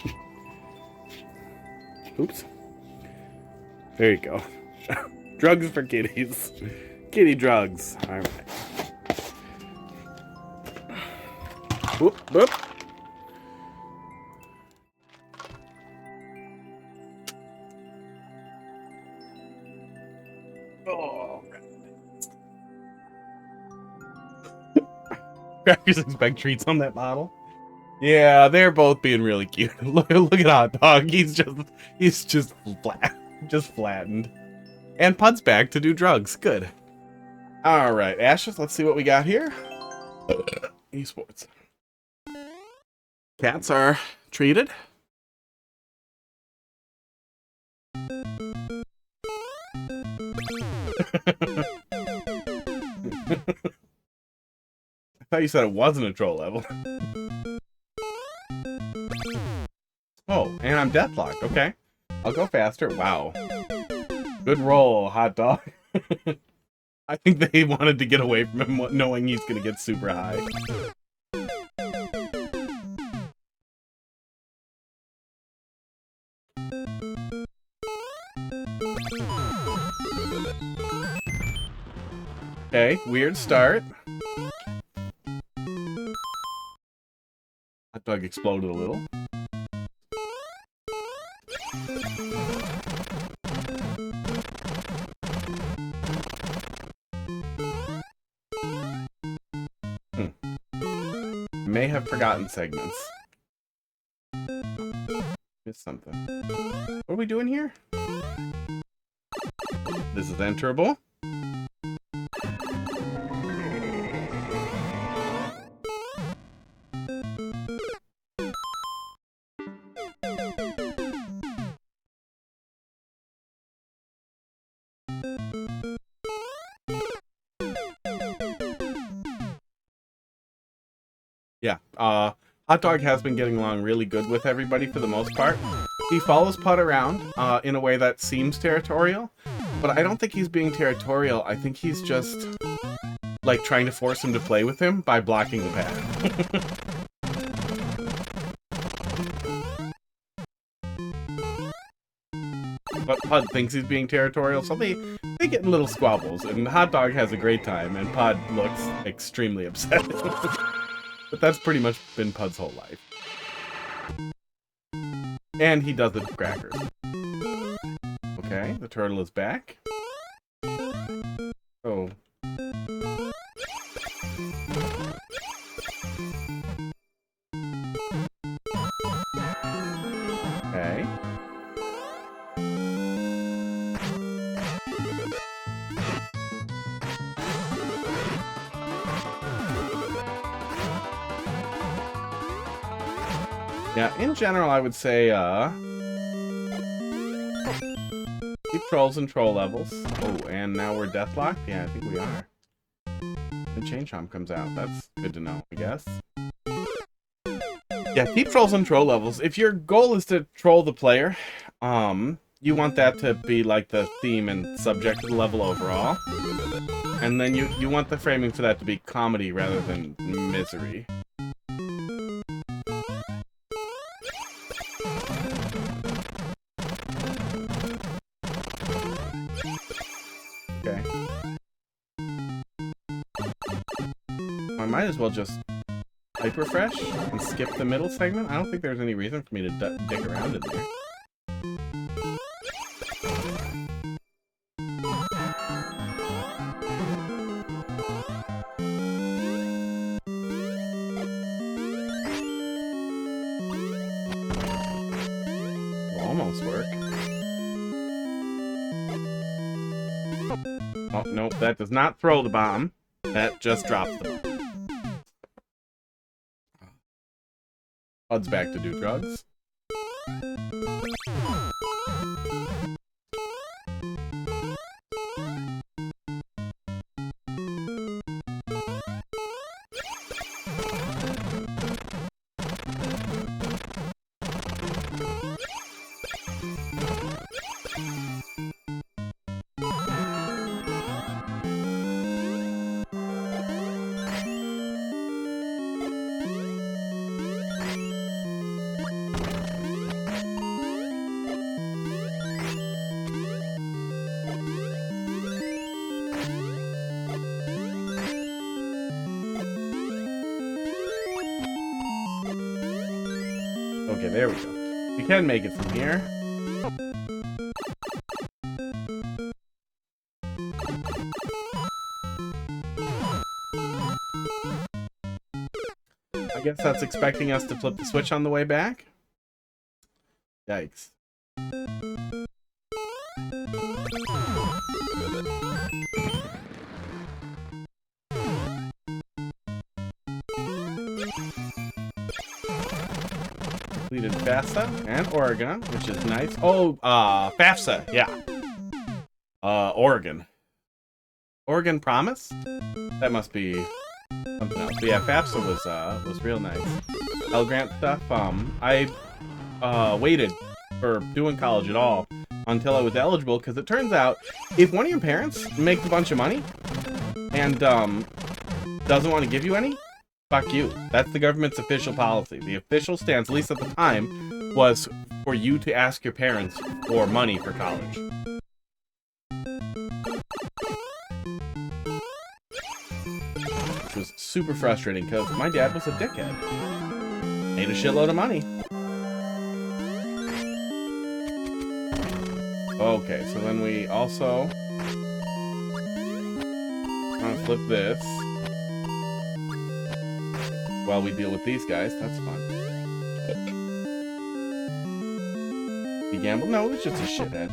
Oops. There you go. Drugs for kitties. Kitty drugs. All right. Whoop, whoop. Oh. Crackers expect treats on that bottle. Yeah, they're both being really cute. Look at Hot Dog. He's just flattened. And Pud's back to do drugs. Good. All right, Ashes. Let's see what we got here. Esports. Cats are treated. I thought you said it wasn't a troll level. Oh, and I'm deathlocked. Okay. I'll go faster. Wow. Good roll, Hot Dog. I think they wanted to get away from him knowing he's going to get super high. Okay, weird start. Hot Dog exploded a little. May have forgotten segments. Missed something. What are we doing here? This is enterable. Yeah, Hot Dog has been getting along really good with everybody for the most part. He follows Pud around in a way that seems territorial, but I don't think he's being territorial. I think he's just, like, trying to force him to play with him by blocking the path. But Pud thinks he's being territorial, so they get in little squabbles, and Hot Dog has a great time, and Pud looks extremely upset. But that's pretty much been Pud's whole life. And he does the crackers. Okay, the turtle is back. Oh. Okay. Yeah, in general, I would say, trolls and troll levels. Oh, and now we're deathlocked? Yeah, I think we are. The chain chomp comes out. That's good to know, I guess. Yeah, keep trolls and troll levels. If your goal is to troll the player, you want that to be like the theme and subject of the level overall. And then you want the framing for that to be comedy rather than misery. Okay. I might as well just type refresh and skip the middle segment. I don't think there's any reason for me to dig around in there. Will almost work. Oh, nope, that does not throw the bomb. That just drops the bomb. Bud's back to do drugs. Okay, there we go. We can make it from here. I guess that's expecting us to flip the switch on the way back. Yikes. Completed FAFSA and Oregon, which is nice. Oh, FAFSA, yeah. Oregon. Oregon Promise? That must be something else. But yeah, FAFSA was real nice. Pell Grant stuff. I waited for doing college at all until I was eligible, because it turns out if one of your parents makes a bunch of money and doesn't want to give you any, fuck you. That's the government's official policy. The official stance, at least at the time, was for you to ask your parents for money for college. Which was super frustrating because my dad was a dickhead. Made a shitload of money. Okay, so then we also want to flip this while we deal with these guys. That's fun. He gambled? No, it was just a shithead.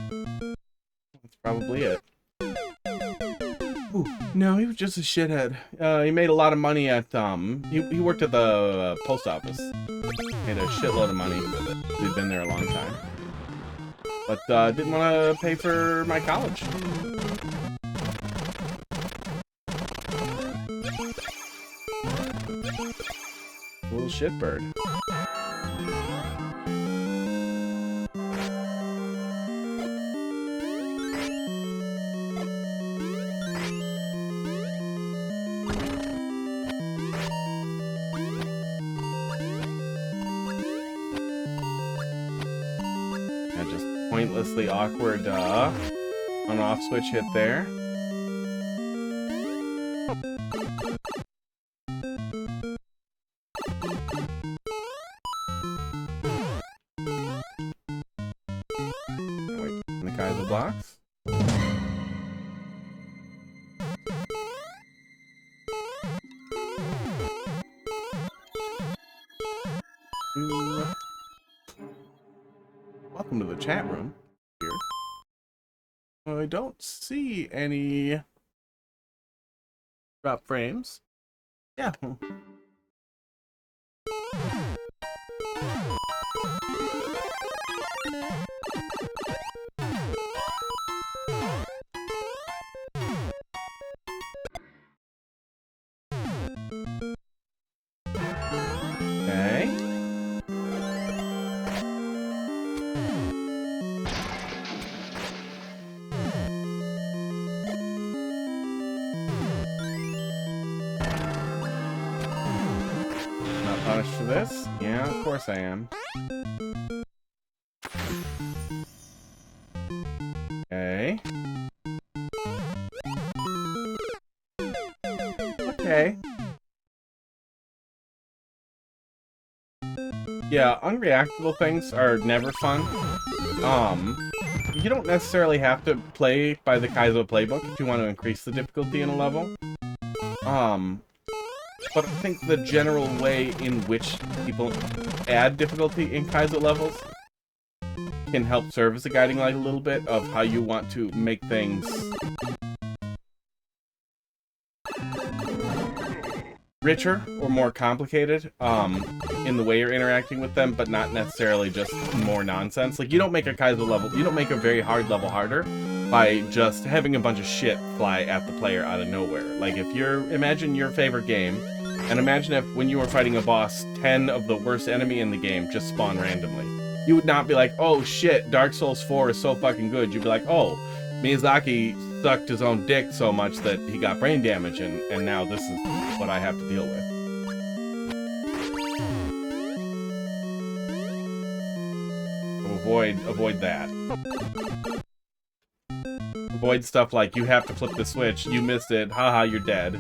That's probably it. Ooh, no, he was just a shithead. He made a lot of money at, he worked at the post office. Made a shitload of money. He'd been there a long time. But, didn't want to pay for my college. Little shitbird. Pointlessly awkward on-off switch hit there. Wait, in the Kaiser blocks. Ooh. Welcome to the chat room. Here. I don't see any drop frames. Yeah. punished for this? Yeah, of course I am. Okay. Okay. Yeah, unreactable things are never fun. You don't necessarily have to play by the Kaizo playbook if you want to increase the difficulty in a level. But I think the general way in which people add difficulty in Kaizo levels can help serve as a guiding light a little bit of how you want to make things richer or more complicated in the way you're interacting with them, but not necessarily just more nonsense. Like, you don't make a Kaizo level, you don't make a very hard level harder by just having a bunch of shit fly at the player out of nowhere. Like, if imagine your favorite game, and imagine if when you were fighting a boss, 10 of the worst enemy in the game just spawn randomly. You would not be like, oh shit, Dark Souls 4 is so fucking good. You'd be like, oh, Miyazaki sucked his own dick so much that he got brain damage, and now this is what I have to deal with. So avoid that. Avoid stuff like, you have to flip the switch, you missed it, haha, you're dead.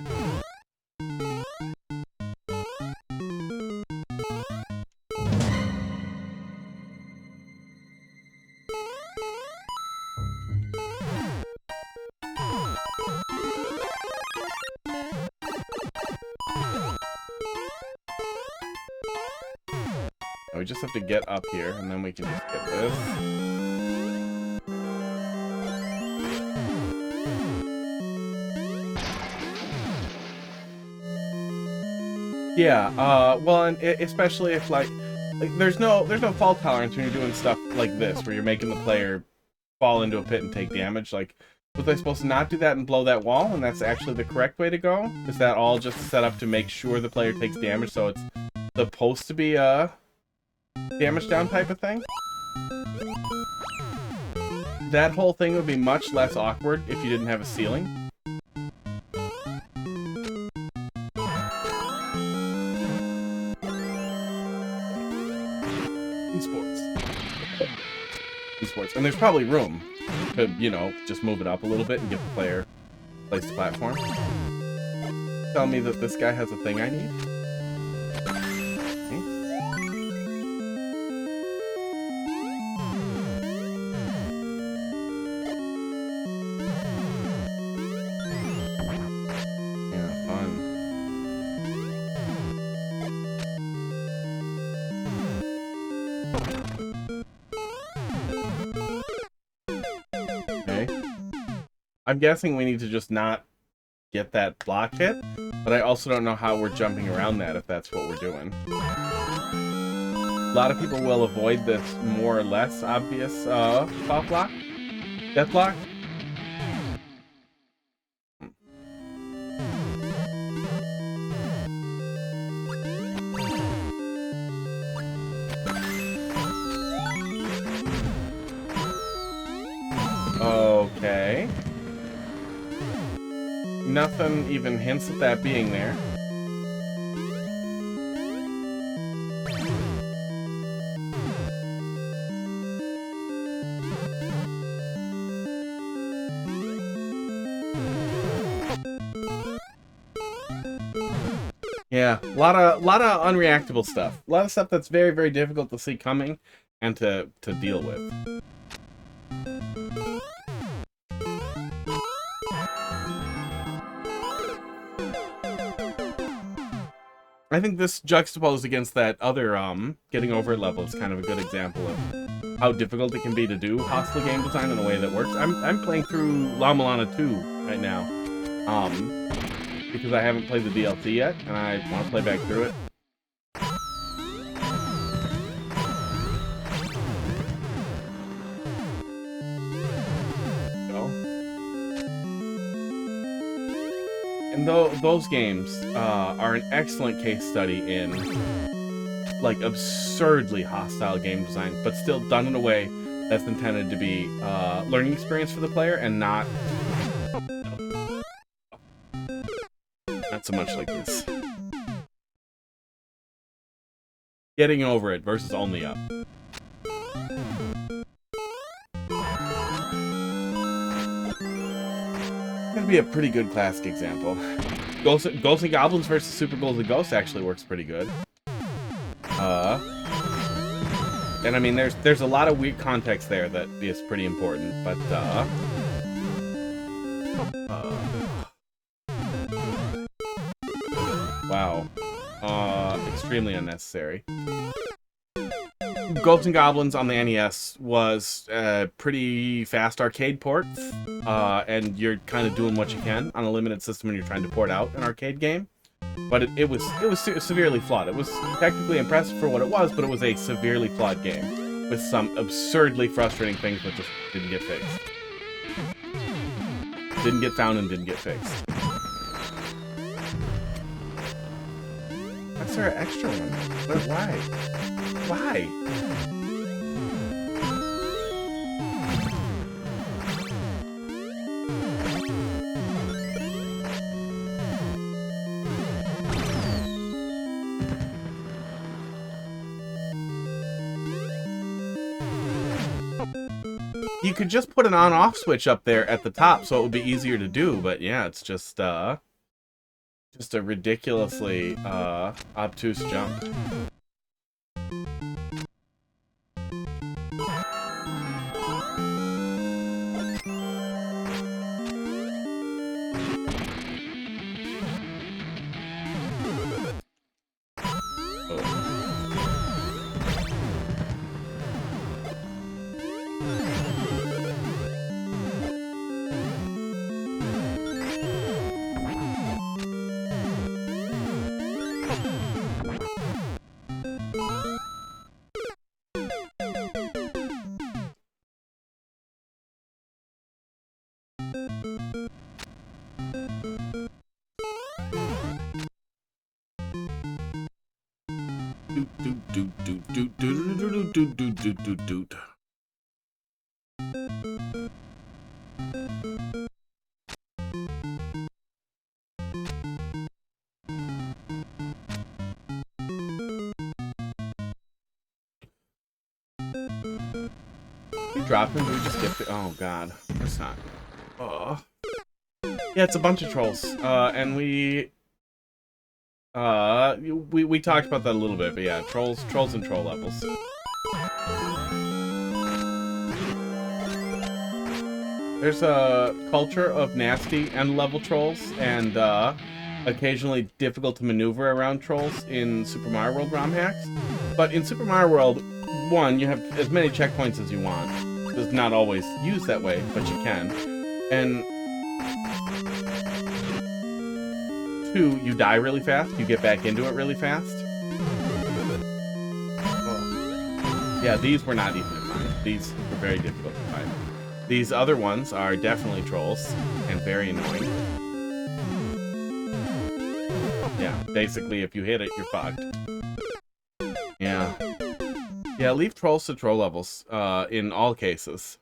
We just have to get up here, and then we can just get this. Yeah, well, and especially if, like there's no fault tolerance when you're doing stuff like this, where you're making the player fall into a pit and take damage. Like, was I supposed to not do that and blow that wall, and that's actually the correct way to go? Is that all just set up to make sure the player takes damage, so it's supposed to be a damage down type of thing? That whole thing would be much less awkward if you didn't have a ceiling. Esports. And there's probably room to, you know, just move it up a little bit and get the player place the platform. Tell me that this guy has a thing I need. I'm guessing we need to just not get that block hit, but I also don't know how we're jumping around that if that's what we're doing. A lot of people will avoid this more or less obvious soft block, death block. Okay. Nothing even hints at that being there. Yeah, a lot of unreactable stuff. A lot of stuff that's very, very difficult to see coming and to deal with. I think this juxtaposed against that other getting over it level is kind of a good example of how difficult it can be to do hostile game design in a way that works. I'm playing through Loup&Twoop 2 right now, because I haven't played the DLC yet, and I want to play back through it. And those games are an excellent case study in, like, absurdly hostile game design, but still done in a way that's intended to be a learning experience for the player and not so much like this. Getting over it versus only up. Gonna be a pretty good classic example. Ghosts and Goblins versus Super Ghouls and Ghosts actually works pretty good. And I mean, there's a lot of weird context there that is pretty important, but wow. Extremely unnecessary. Ghosts and Goblins on the NES was a pretty fast arcade port, and you're kind of doing what you can on a limited system when you're trying to port out an arcade game. But it was severely flawed. It was technically impressive for what it was, but it was a severely flawed game with some absurdly frustrating things that just didn't get fixed. Didn't get found and didn't get fixed. That's our extra one. But why? Why? You could just put an on-off switch up there at the top so it would be easier to do, but yeah, it's just a ridiculously obtuse jump. Drop him? We just get the. Oh god, it's not. Oh. Yeah, it's a bunch of trolls, and we talked about that a little bit, but yeah, trolls and troll levels. There's a culture of nasty end level trolls, and occasionally difficult to maneuver around trolls in Super Mario World ROM hacks. But in Super Mario World 1, you have as many checkpoints as you want. It's not always used that way, but you can. And 2, you die really fast. You get back into it really fast. Oh. Yeah, these were not easy to find. These were very difficult to find. These other ones are definitely trolls and very annoying. Yeah, basically, if you hit it, you're fucked. Yeah. Yeah, leave trolls to troll levels, in all cases.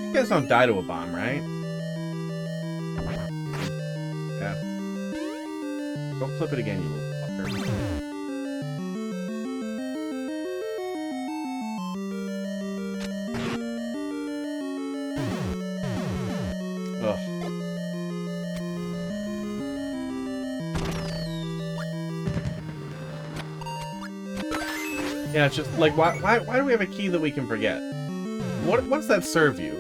You guys don't die to a bomb, right? Yeah. Don't flip it again, you little fucker. Ugh. Yeah, it's just like, why do we have a key that we can forget? What does that serve you?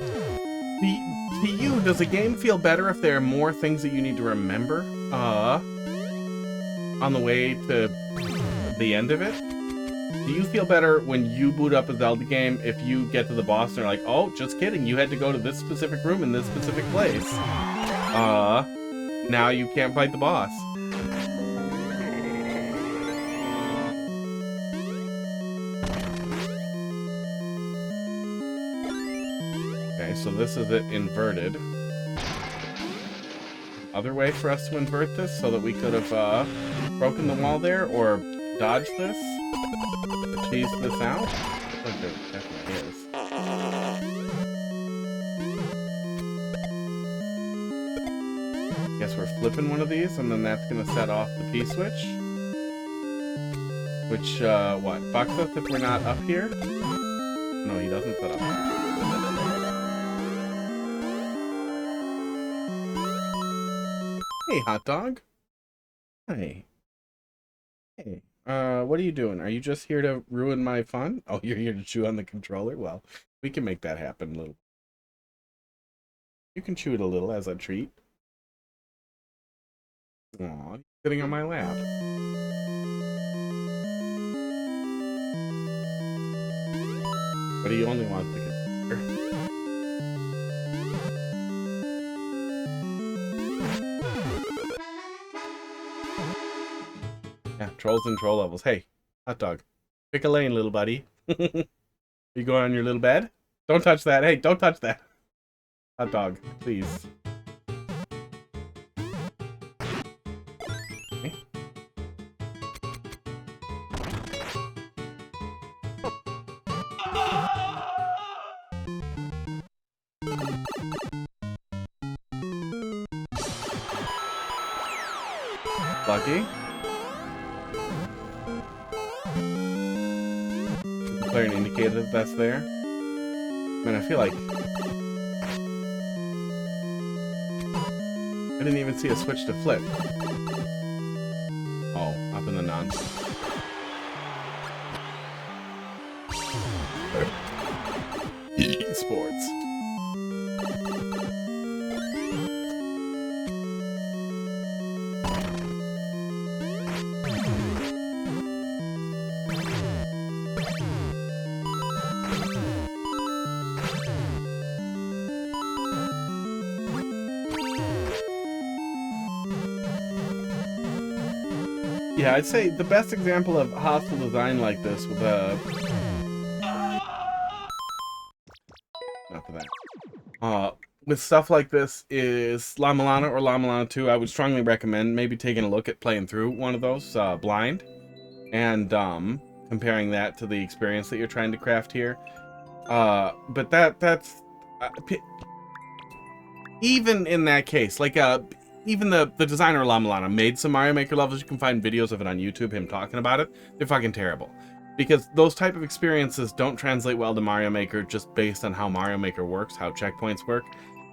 To you, does a game feel better if there are more things that you need to remember on the way to the end of it? Do you feel better when you boot up a Zelda game if you get to the boss and they're like, oh, just kidding, you had to go to this specific room in this specific place. Now you can't fight the boss. so this is it inverted. Other way for us to invert this so that we could have broken the wall there or dodged this? To cheese this out? I think there definitely is. Guess we're flipping one of these and then that's going to set off the P-switch. Which, what? Fucks us if we're not up here? No, he doesn't set up. Hey, hot dog. Hey. Hey. What are you doing? Are you just here to ruin my fun? Oh, you're here to chew on the controller? Well, we can make that happen a little. You can chew it a little as a treat. Aw, sitting on my lap. But he only wants the controller. Yeah, trolls and troll levels. Hey, hot dog. Pick a lane, little buddy. You going on your little bed? Don't touch that. Hey, don't touch that. Hot dog, please. Okay. Lucky. The player indicated that that's there. Man, I feel like I didn't even see a switch to flip. Oh, up in the nonsense. Esports. Yeah, I'd say the best example of hostile design like this with a... Not for that. With stuff like this is La Milana or La Milana 2. I would strongly recommend maybe taking a look at playing through one of those blind and comparing that to the experience that you're trying to craft here. But that's... even in that case, like... even the designer of La Milana made some Mario Maker levels. You can find videos of it on YouTube, him talking about it. They're fucking terrible. Because those type of experiences don't translate well to Mario Maker just based on how Mario Maker works, how checkpoints work,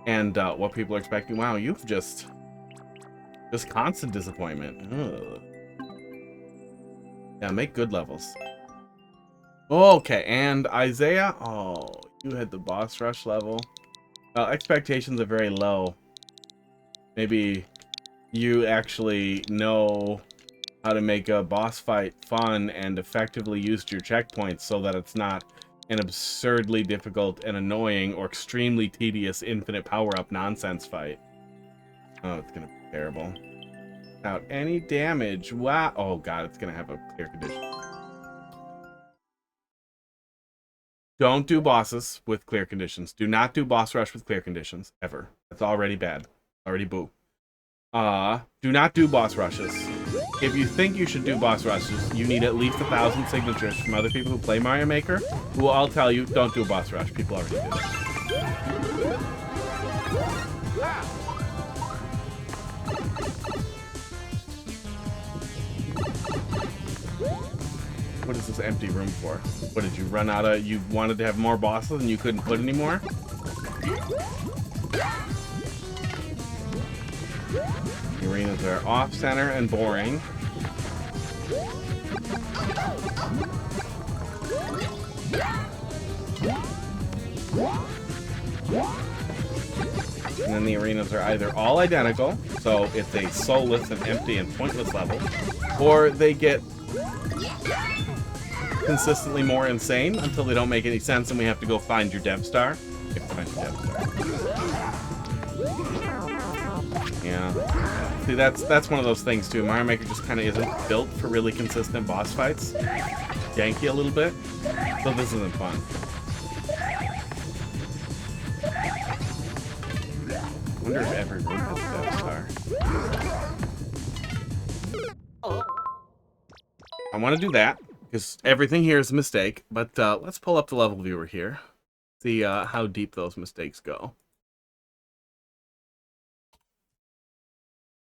and what people are expecting. Wow, you've just constant disappointment. Ugh. Yeah, make good levels. Okay, and Isaiah, oh, you had the boss rush level. Well, expectations are very low. Maybe you actually know how to make a boss fight fun and effectively used your checkpoints so that it's not an absurdly difficult and annoying or extremely tedious infinite power-up nonsense fight. Oh, it's gonna be terrible. Without any damage. Wow. Oh god, it's gonna have a clear condition. Don't do bosses with clear conditions. Do not do boss rush with clear conditions, ever. That's already bad. Already boo. Do not do boss rushes. If you think you should do boss rushes, you need at least 1,000 signatures from other people who play Mario Maker, who will all tell you, don't do a boss rush. People already do it. What is this empty room for? What, did you run out of... You wanted to have more bosses and you couldn't put any more? The arenas are off-center and boring. And then the arenas are either all identical, so it's a soulless and empty and pointless level, or they get consistently more insane until they don't make any sense and we have to go find your dev star. You have to find your dev star. Yeah. See, that's one of those things too. Mario Maker just kind of isn't built for really consistent boss fights. Janky a little bit. So this isn't fun. wonder if every room has a Death Star. I want to do that, because everything here is a mistake, but let's pull up the level viewer here. See how deep those mistakes go.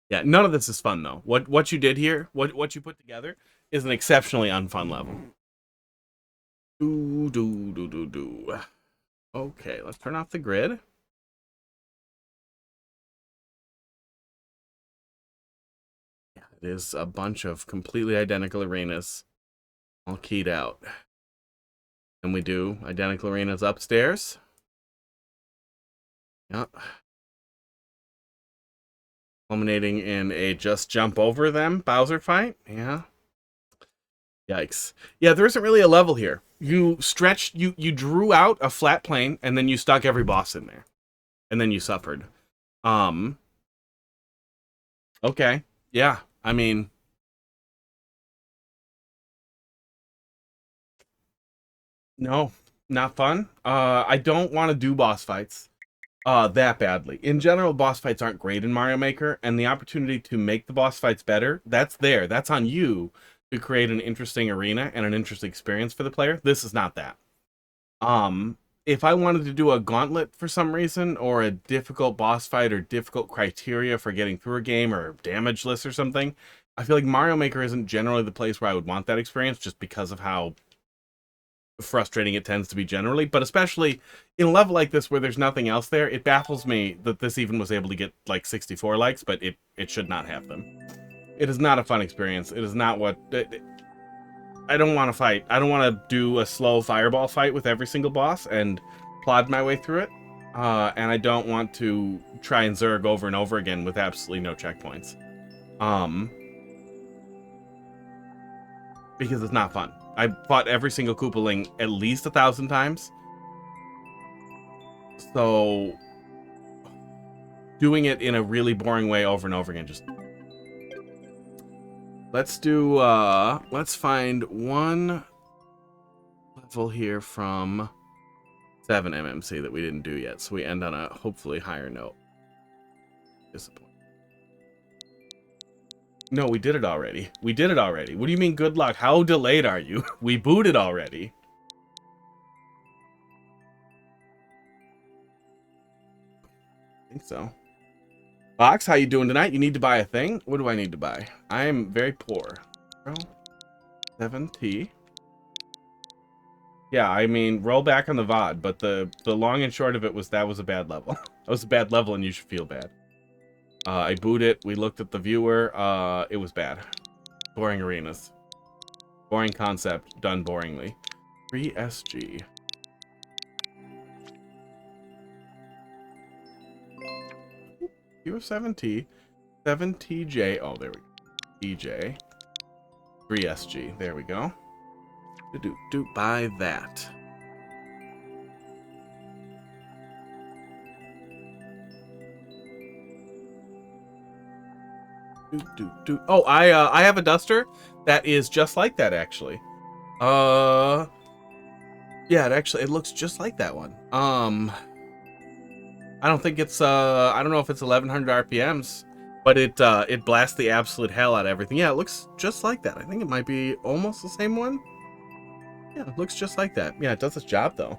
Yeah, none of this is fun, though. What you did here, what you put together, is an exceptionally unfun level. Okay, let's turn off the grid. Yeah, it is a bunch of completely identical arenas, all keyed out. And we do identical arenas upstairs. Yep. Culminating in a just jump over them Bowser fight. Yeah. Yikes. Yeah, there isn't really a level here. You stretched, you drew out a flat plane, and then you stuck every boss in there. And then you suffered. Okay. Yeah, I mean... No, not fun. I don't want to do boss fights that badly. In general, boss fights aren't great in Mario Maker, and the opportunity to make the boss fights better, that's there. That's on you to create an interesting arena and an interesting experience for the player. This is not that. If I wanted to do a gauntlet for some reason, or a difficult boss fight, or difficult criteria for getting through a game, or damage list or something, I feel like Mario Maker isn't generally the place where I would want that experience, just because of how frustrating it tends to be generally. But especially in a level like this where there's nothing else there, it baffles me that this even was able to get like 64 likes, but it should not have them. It is not a fun experience. It is not what... I don't want to fight. I don't want to do a slow fireball fight with every single boss and plod my way through it. And I don't want to try and zerg over and over again with absolutely no checkpoints. Because it's not fun. I fought every single Koopaling at least 1,000 times. So doing it in a really boring way over and over again just... Let's do, let's find one level here from ZMMC that we didn't do yet, so we end on a hopefully higher note. Disappointing. No, we did it already. We did it already. What do you mean good luck? How delayed are you? We booted already. I think so. Fox, how you doing tonight? You need to buy a thing? What do I need to buy? I am very poor. 7T. Yeah, I mean, roll back on the VOD, but the long and short of it was that was a bad level. That was a bad level, and you should feel bad. I boot it. We looked at the viewer. It was bad. Boring arenas. Boring concept, done boringly. 3SG. You're 7T. 7TJ. Oh, there we go. TJ. 3SG. There we go. Buy that. Oh, I have a duster that is just like that, actually. Yeah, it looks just like that one. I don't think it's I don't know if it's 1100 RPMs, but it blasts the absolute hell out of everything. Yeah, it looks just like that. I think it might be almost the same one. Yeah, it looks just like that. Yeah, it does its job though.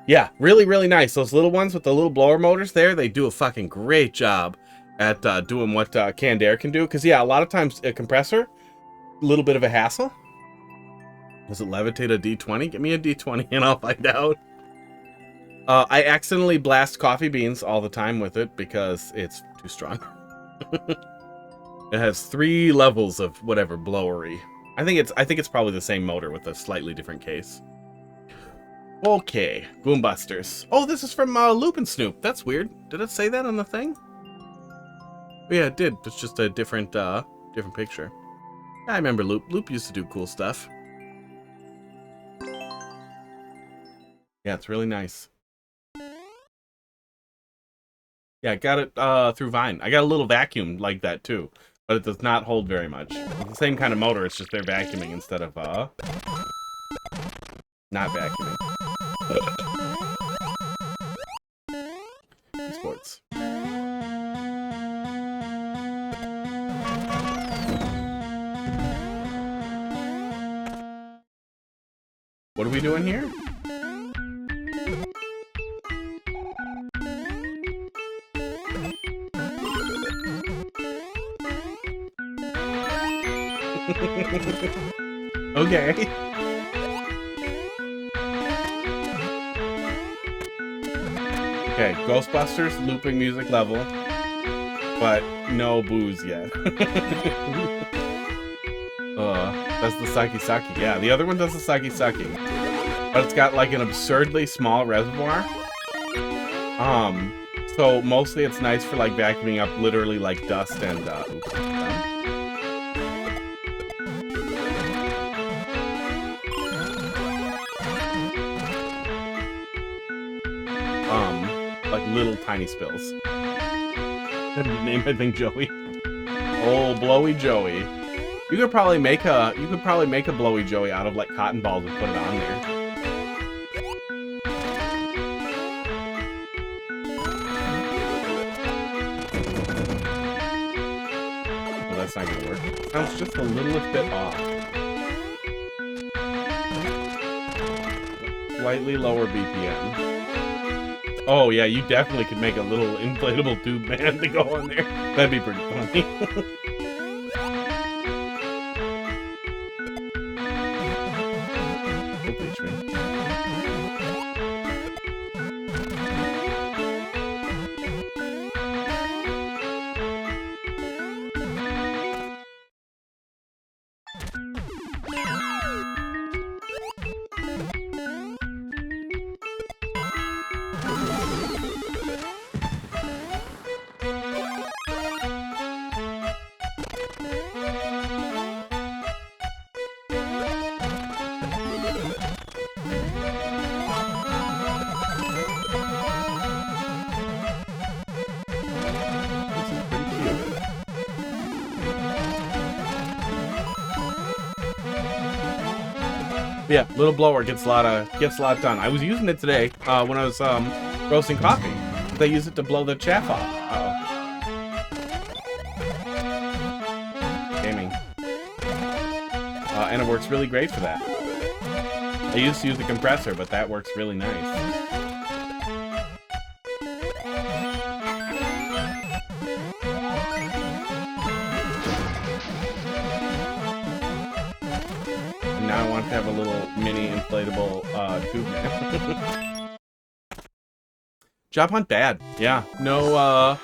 Yeah, really, really nice. Those little ones with the little blower motors there, they do a fucking great job at doing what canned air can do. Because, yeah, a lot of times a compressor, a little bit of a hassle. Does it levitate a D20? Give me a D20 and I'll find out. I accidentally blast coffee beans all the time with it because it's too strong. It has 3 levels of whatever blowery. I think it's probably the same motor with a slightly different case. Okay, Goombusters. Oh, this is from Loup&Twoop. That's weird. Did it say that on the thing? Oh, yeah, it did. It's just a different different picture. I remember Loup. Loup used to do cool stuff. Yeah, it's really nice. Yeah, I got it through Vine. I got a little vacuum like that too, but it does not hold very much. It's the same kind of motor, it's just they're vacuuming instead of not vacuuming. Sports. What are we doing here? Okay. Okay, Ghostbusters looping music level, but no booze yet. That's the Saki Saki. Yeah, the other one does the Saki Saki, but it's got like an absurdly small reservoir. So mostly it's nice for like vacuuming up literally like dust and like little tiny spills. That'd be named, I think, Joey. Oh, Blowy Joey. You could probably make a Blowy Joey out of like cotton balls and put it on there. Well, that's not gonna work. Sounds just a little bit off. Slightly lower BPM. Oh yeah, you definitely could make a little inflatable tube man to go on there. That'd be pretty funny. Yeah, little blower gets a lot done. I was using it today when I was roasting coffee. They use it to blow the chaff off. Gaming. And it works really great for that. I used to use the compressor, but that works really nice. Now I want to have a little mini inflatable tube man. Job hunt bad. Yeah. No,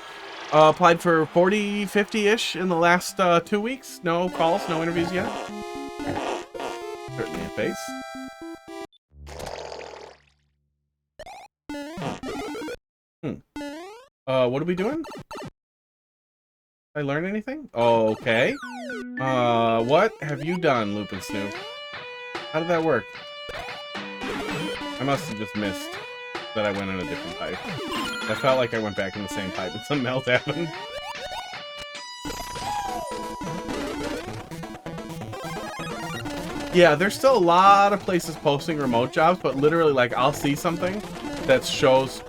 applied for 40, 50-ish in the last 2 weeks. No calls, no interviews yet. Certainly a face. What are we doing? Did I learn anything? Okay. What have you done, Loup&Twoop? How did that work? I must have just missed that I went in a different pipe. I felt like I went back in the same pipe and something else happened. Yeah, there's still a lot of places posting remote jobs, but literally, like, I'll see something that shows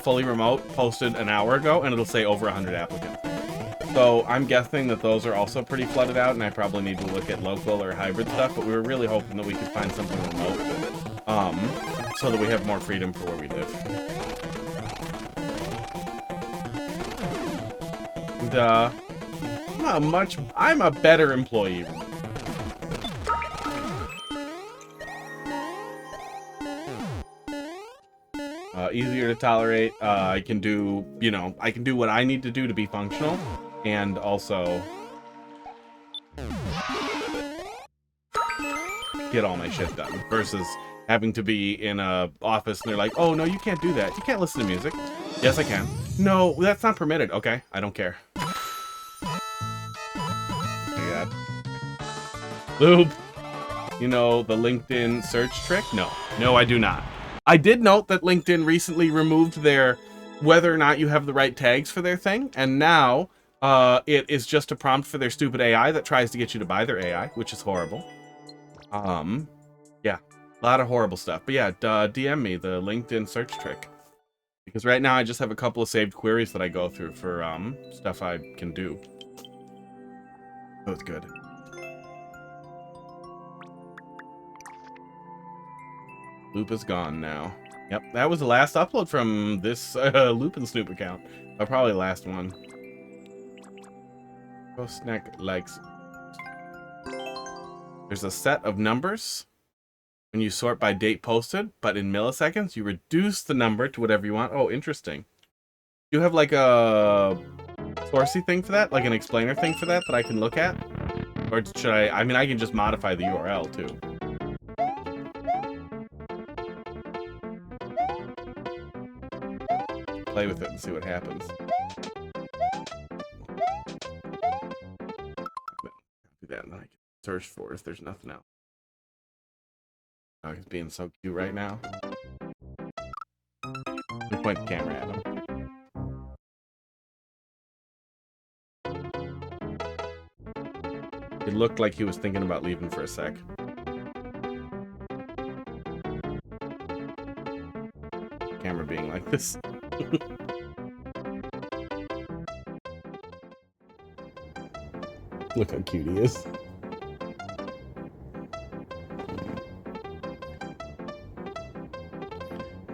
fully remote posted an hour ago, and it'll say over 100 applicants. So I'm guessing that those are also pretty flooded out, and I probably need to look at local or hybrid stuff, but we were really hoping that we could find something remote, so that we have more freedom for where we live. And, I'm a better employee. Easier to tolerate. I can do, I can do what I need to do to be functional, and also get all my shit done, versus having to be in a office and they're like, oh no, you can't do that. You can't listen to music. Yes, I can. No, that's not permitted. Okay, I don't care. Oh my God. Lube, you know the LinkedIn search trick? No, I do not. I did note that LinkedIn recently removed their whether or not you have the right tags for their thing, and now it is just a prompt for their stupid AI that tries to get you to buy their AI, which is horrible. Yeah, a lot of horrible stuff. But yeah, DM me the LinkedIn search trick, because right now I just have a couple of saved queries that I go through for stuff I can do. So it's good. Loop is gone now. Yep, that was the last upload from this Loup&Twoop account. Probably the last one. Oh, Snek likes. There's a set of numbers when you sort by date posted, but in milliseconds, you reduce the number to whatever you want. Oh, interesting. You have like a sourcey thing for that? Like an explainer thing for that I can look at? Or should I mean, I can just modify the URL too. Play with it and see what happens. Do that and then I can search for if there's nothing else. Oh, he's being so cute right now. Let me point the camera at him. It looked like he was thinking about leaving for a sec. Camera being like this. Look how cute he is.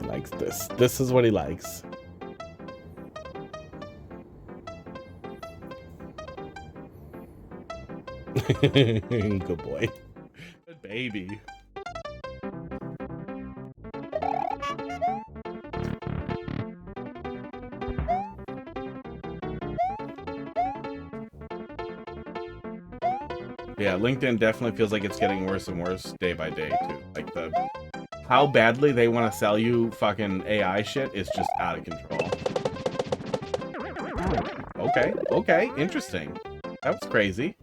He likes this. This is what he likes. Good boy. Good baby. Yeah, LinkedIn definitely feels like it's getting worse and worse day by day, too. Like, how badly they want to sell you fucking AI shit is just out of control. Okay, okay, interesting. That was crazy.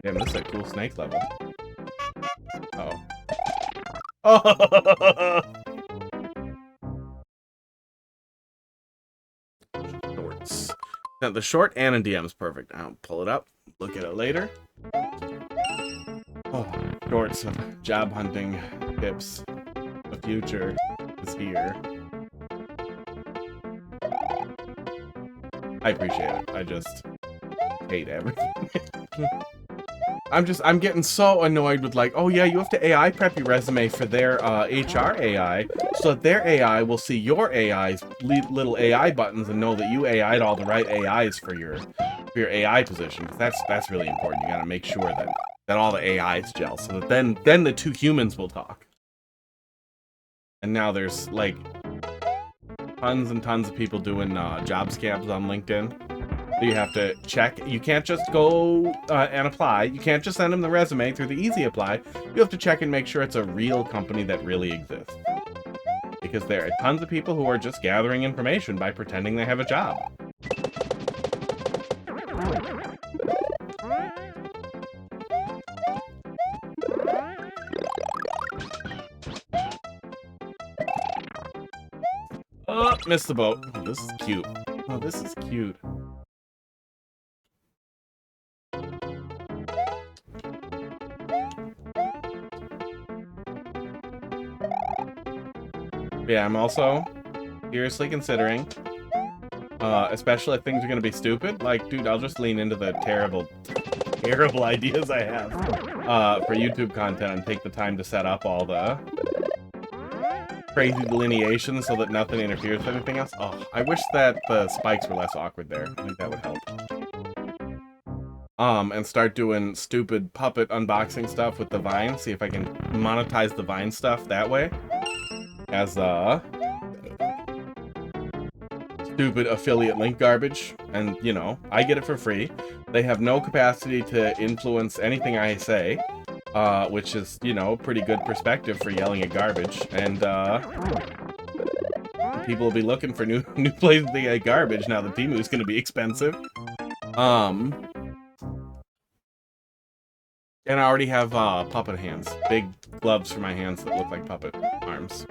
Damn, this is a cool snake level. Uh-oh. Oh! Shorts. Now, the short and a DM is perfect. I'll pull it up, look at it later. Oh, shorts of job hunting tips. The future is here. I appreciate it. I just hate everything. I'm getting so annoyed with like, oh yeah, you have to AI prep your resume for their HR AI, so that their AI will see your AI's little AI buttons and know that you AI'd all the right AIs for your AI position. That's really important. You gotta make sure that all the AIs gel, so that then the two humans will talk. And now there's like tons and tons of people doing job scams on LinkedIn. So you have to check. You can't just go and apply. You can't just send them the resume through the easy apply. You have to check and make sure it's a real company that really exists. Because there are tons of people who are just gathering information by pretending they have a job. Oh, missed the boat. Oh, this is cute. Oh, this is cute. Yeah, I'm also seriously considering, especially if things are going to be stupid, like, dude, I'll just lean into the terrible ideas I have for YouTube content and take the time to set up all the crazy delineations so that nothing interferes with anything else. Oh, I wish that the spikes were less awkward there. I think that would help. And start doing stupid puppet unboxing stuff with the Vine, see if I can monetize the Vine stuff that way. As stupid affiliate link garbage, and you know, I get it for free. They have no capacity to influence anything I say, which is, you know, pretty good perspective for yelling at garbage. And people will be looking for new places to get garbage now that Timu's going to be expensive. And I already have puppet hands, big gloves for my hands that look like puppet arms.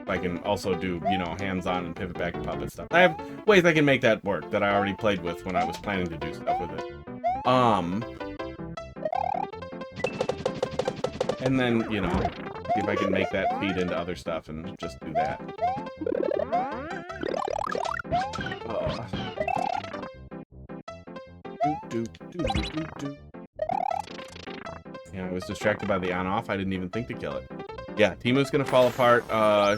I can also do, you know, hands-on and pivot back to puppet stuff. I have ways I can make that work that I already played with when I was planning to do stuff with it. And then, you know, see if I can make that feed into other stuff and just do that. Yeah, I was distracted by the on-off. I didn't even think to kill it. Yeah, Temu's gonna fall apart.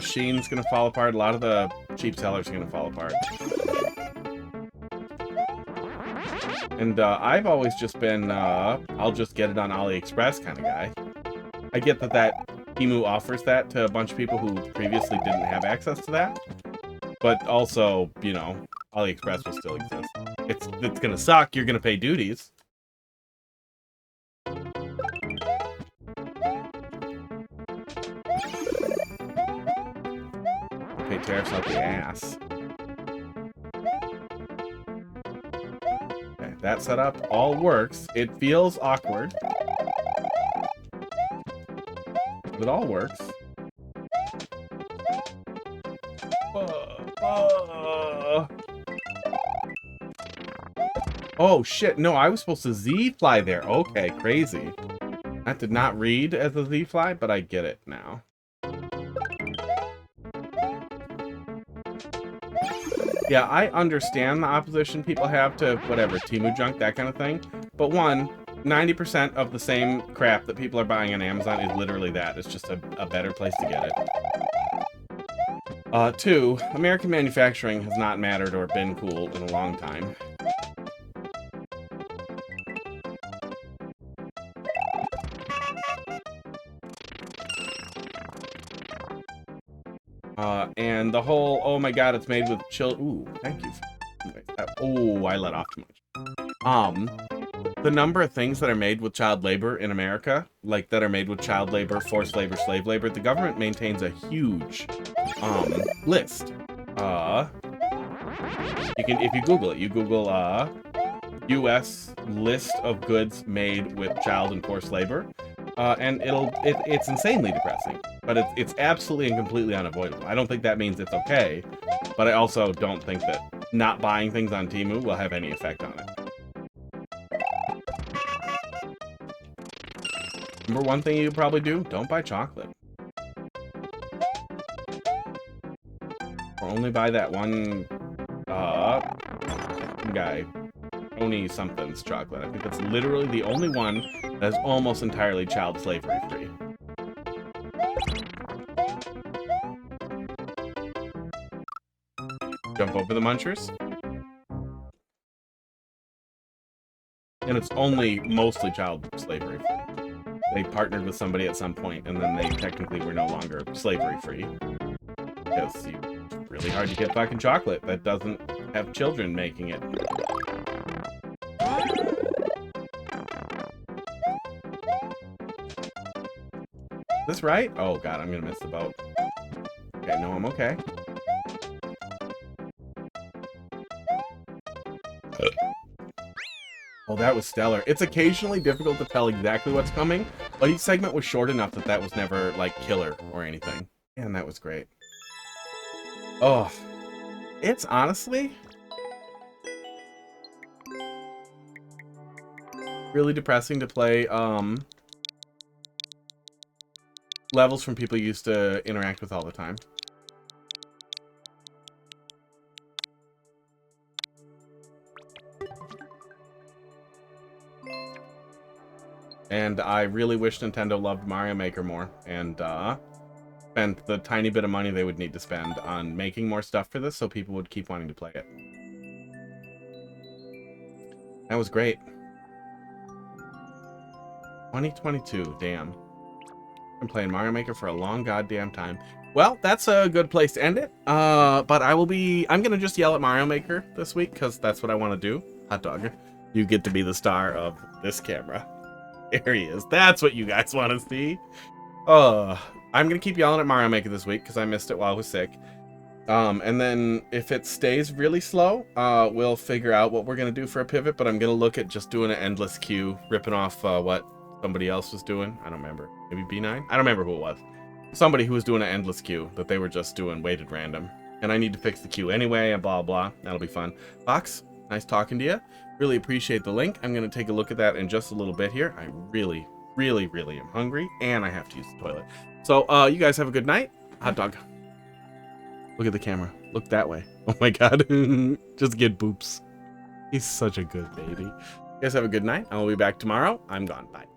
Sheen's gonna fall apart. A lot of the cheap sellers are gonna fall apart. And I've always just been, I'll just get it on AliExpress kind of guy. I get that Temu offers that to a bunch of people who previously didn't have access to that. But also, you know, AliExpress will still exist. It's gonna suck. You're gonna pay duties. Pay tariffs out the ass. Okay, that setup all works. It feels awkward. But it all works. Oh shit, no, I was supposed to Z-fly there. Okay, crazy. That did not read as a Z-fly, but I get it now. Yeah, I understand the opposition people have to whatever, Temu junk, that kind of thing. But one, 90% of the same crap that people are buying on Amazon is literally that. It's just a better place to get it. Two, American manufacturing has not mattered or been cool in a long time. And the whole, oh my god, it's made with ooh, thank you. Oh, I let off too much. The number of things that are made with child labor in America, like that are made with child labor, forced labor, slave labor, the government maintains a huge, list. You can, if you Google it, you Google, U.S. list of goods made with child and forced labor, and it's insanely depressing. But it's absolutely and completely unavoidable. I don't think that means it's okay, but I also don't think that not buying things on Temu will have any effect on it. Number one thing you could probably do, don't buy chocolate. Or only buy that one, guy, Tony something's chocolate. I think that's literally the only one that is almost entirely child slavery free. Jump over the munchers. And it's only mostly child slavery free. They partnered with somebody at some point, and then they technically were no longer slavery free. Because it's really hard to get fucking chocolate that doesn't have children making it. Is this right? Oh god, I'm gonna miss the boat. Okay, no, I'm okay. Oh, that was stellar. It's occasionally difficult to tell exactly what's coming, but each segment was short enough that that was never, like, killer or anything. And that was great. Oh, it's honestly really depressing to play, levels from people you used to interact with all the time. And I really wish Nintendo loved Mario Maker more and spent the tiny bit of money they would need to spend on making more stuff for this so people would keep wanting to play it. That was great. 2022, damn. I've been playing Mario Maker for a long goddamn time. Well, that's a good place to end it. But I'm gonna just yell at Mario Maker this week because that's what I want to do. Hot dog, you get to be the star of this camera. There he is. That's what you guys want to see. I'm gonna keep yelling at Mario Maker this week because I missed it while I was sick. And then if it stays really slow, we'll figure out what we're gonna do for a pivot. But I'm gonna look at just doing an endless queue, ripping off what somebody else was doing. I don't remember. Maybe B9? I don't remember who it was. Somebody who was doing an endless queue that they were just doing weighted random. And I need to fix the queue anyway, and blah blah. That'll be fun. Fox, nice talking to you. Really appreciate the link. I'm going to take a look at that in just a little bit here. I really, really, really am hungry, and I have to use the toilet. So, you guys have a good night. Hot dog. Look at the camera. Look that way. Oh my god. Just get boops. He's such a good baby. guys have a good night. I will be back tomorrow. I'm gone. Bye.